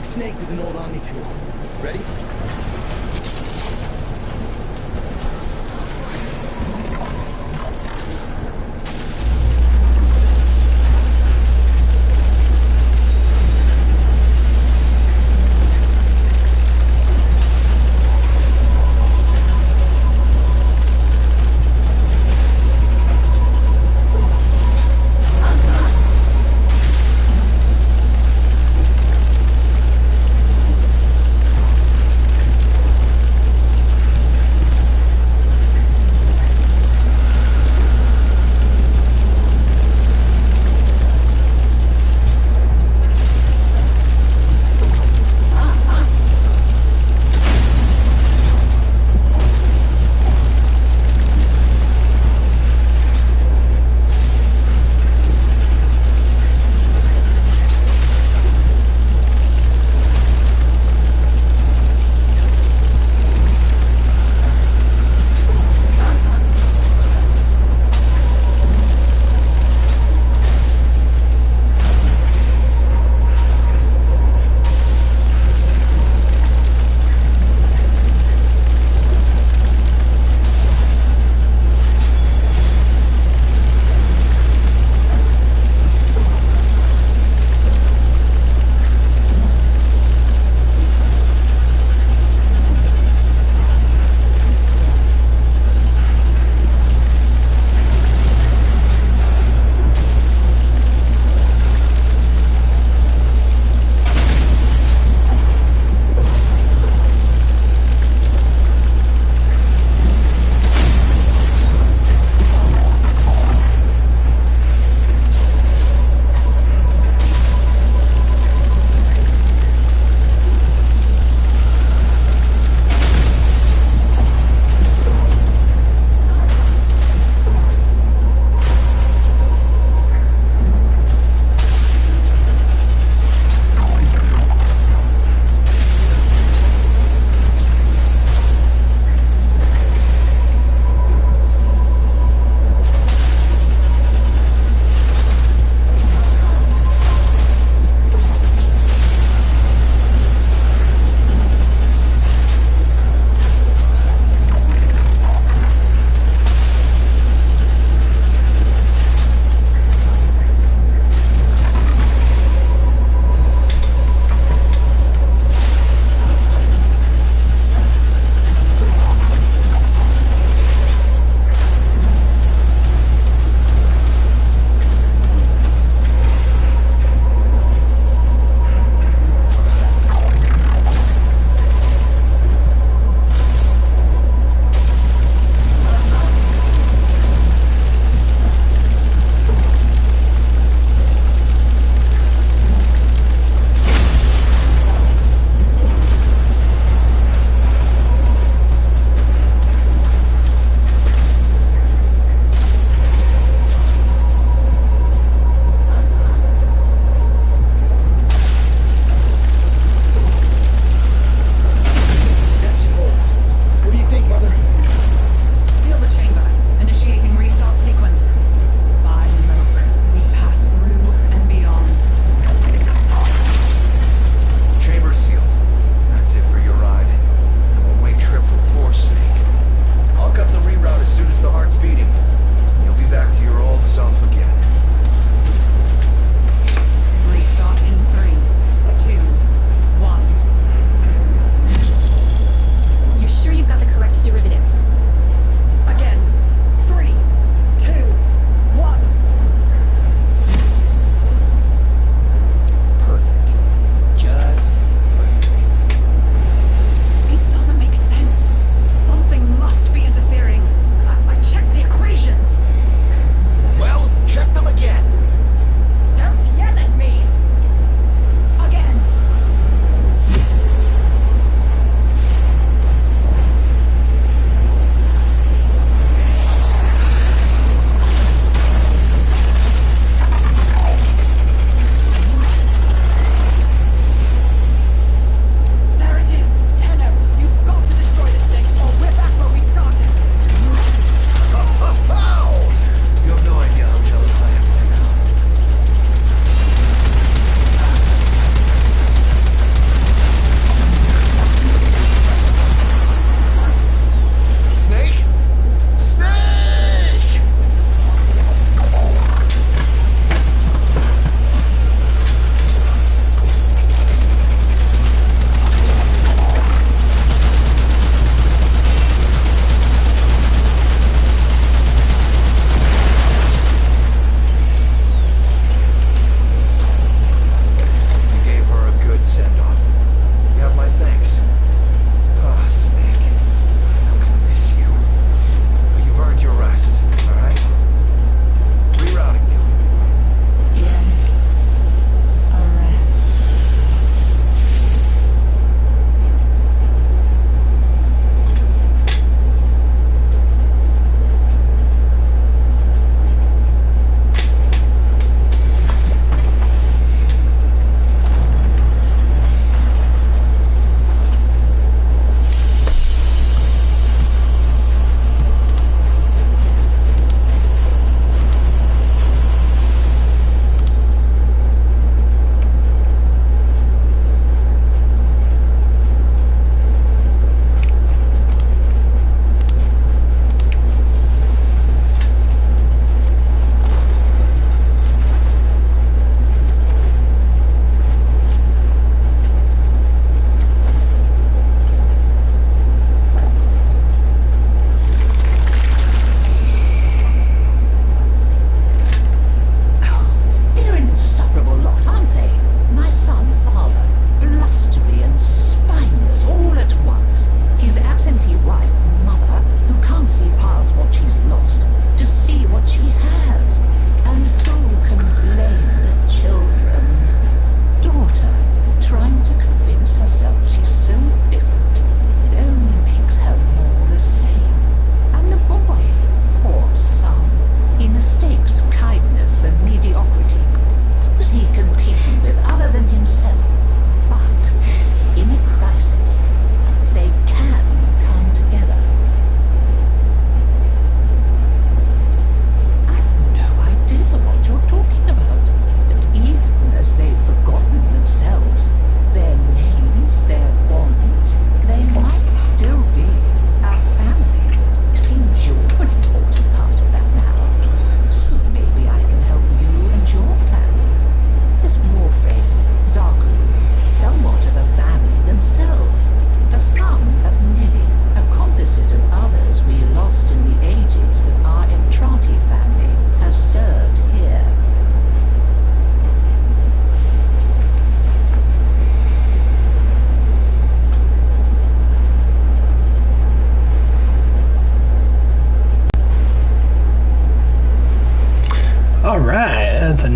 Snake with an old Omni tool. Ready?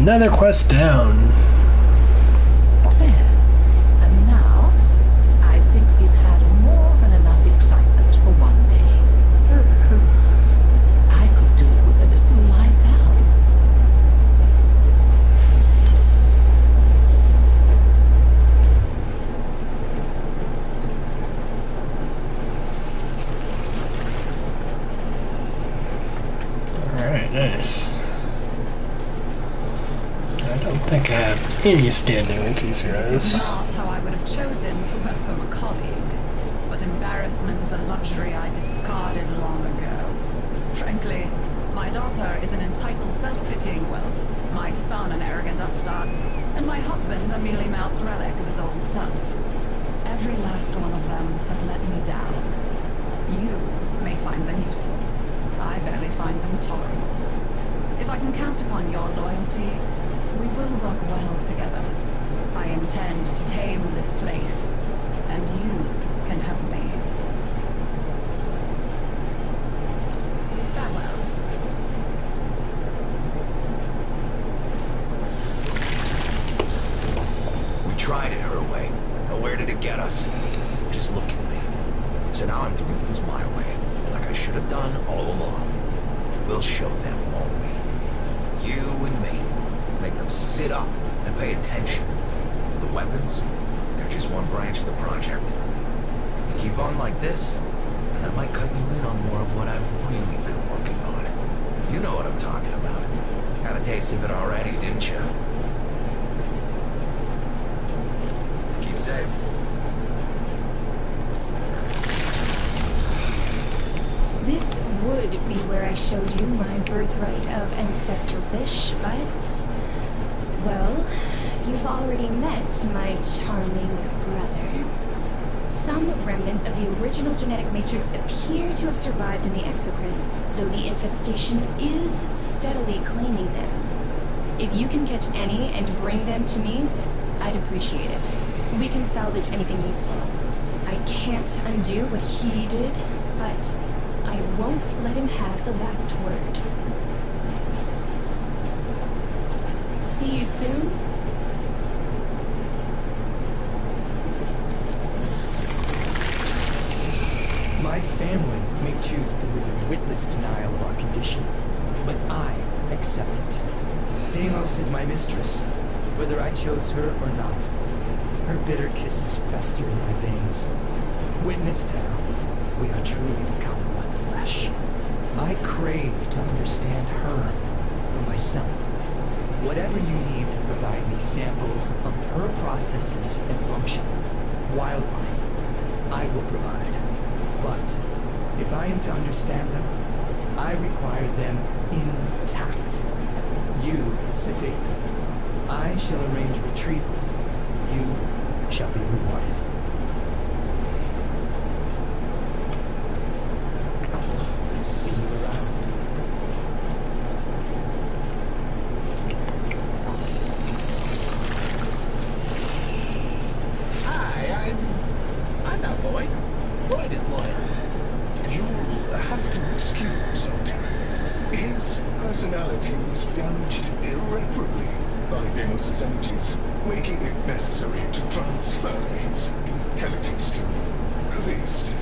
Another quest down.
There. And now, I think we've had more than enough excitement for one day. I could do with a little lie down.
Alright, nice. I don't think I have any standing with these
This is
guys.
not how I would have chosen to welcome a colleague, but embarrassment is a luxury I discarded long ago. Frankly, my daughter is an entitled, self-pitying whelp, my son an arrogant upstart, and my husband a mealy-mouthed relic of his old self. Every last one of them has let me down. You may find them useful. I barely find them tolerable. If I can count upon your loyalty, we will work well together. I intend to tame this place, and you can help me. Farewell.
We tried it her way. And where did it get us? Just look at me. So now I'm doing things my way, like I should have done all along. We'll show them, won't we? You and me. Make them sit up and pay attention. The weapons, they're just one branch of the project. You keep on like this, and I might cut you in on more of what I've really been working on. You know what I'm talking about. Had a taste of it already, didn't you? Keep safe.
This would be where I showed you my birthright of ancestral fish, but... well, you've already met my charming brother. Some remnants of the original genetic matrix appear to have survived in the exocrine, though the infestation is steadily claiming them. If you can catch any and bring them to me, I'd appreciate it. We can salvage anything useful. I can't undo what he did, but I won't let him have the last word. See you soon.
My family may choose to live in witless denial of our condition, but I accept it. Deimos is my mistress, whether I chose her or not. Her bitter kisses fester in my veins. Witness now, we are truly become one flesh. I crave to understand her for myself. Whatever you need to provide me samples of her processes and function, wildlife, I will provide. But if I am to understand them, I require them intact. You sedate them. I shall arrange retrieval. You shall be rewarded. See you around.
Hi, I'm not Lloyd. Lloyd is Lloyd.
You'll have to excuse Otak. His personality was damaged irreparably by Deimos' energies, making it necessary to transfer his intelligence to this,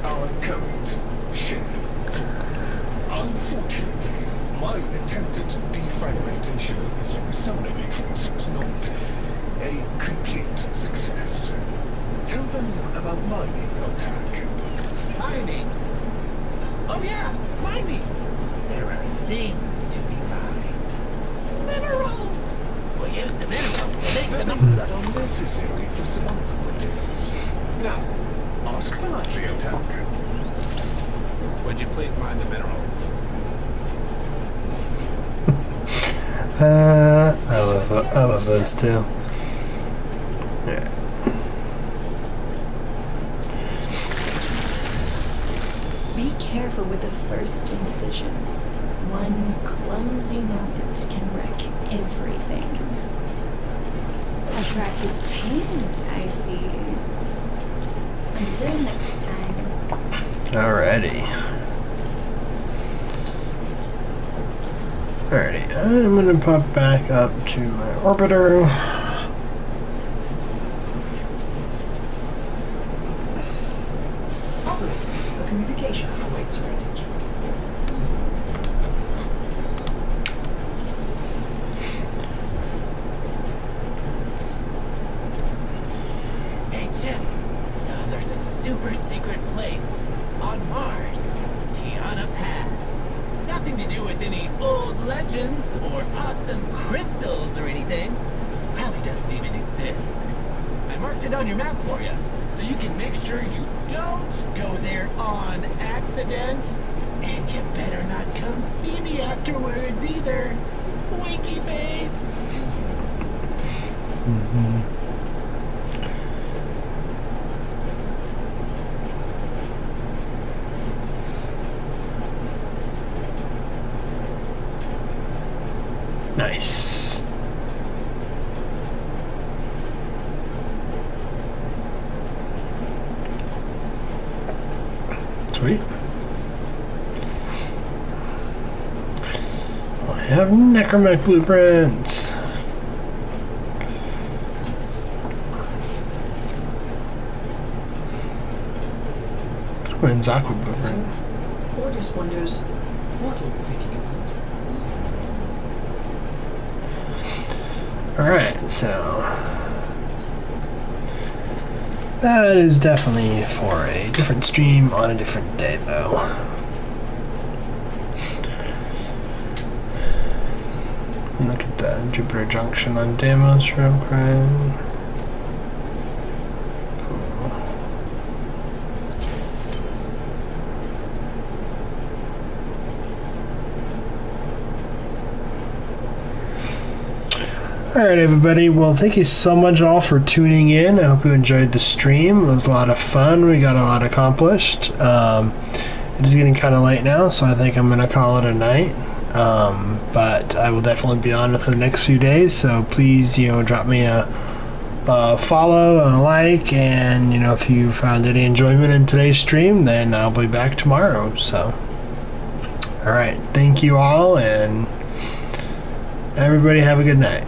our current shared form. Unfortunately, my attempted defragmentation of his persona matrix was not a complete success. Tell them about mining, Otak.
Mining? Oh yeah, mining! There are things to be mined. Minerals! We'll use the minerals to make the
Things that are necessary for survival days. Now, ask politely, Otak.
Would you please mine the minerals?
I love those too. Yeah.
Be careful with the first incision. One clumsy moment can wreck everything. A practiced hand, I see. Until next time.
Alrighty. Alrighty, I'm gonna pop back up to my orbiter.
Operator, the communication awaits your attention.
Hey, Chip. So there's a super secret place on Mars. Tiana Pass. Nothing to do with any old legends or awesome crystals or anything. Probably doesn't even exist. I marked it on your map for you, so you can make sure you don't go there on accident. And you better not come see me afterwards either. Winky face.
Nice. Sweet. I have necromech blueprints. Twin Zaku blueprint.
Ordis wonders, what are you thinking about?
Alright, so that is definitely for a different stream on a different day, though. Look at that Jupiter Junction on Deimos real quick. Alright everybody, well thank you so much all for tuning in. I hope you enjoyed the stream. It was a lot of fun. We got a lot accomplished. It is getting kind of late now, so I think I'm going to call it a night. But I will definitely be on for the next few days, so please, drop me a follow, a like, and, if you found any enjoyment in today's stream, then I'll be back tomorrow, so. Alright, thank you all, and everybody have a good night.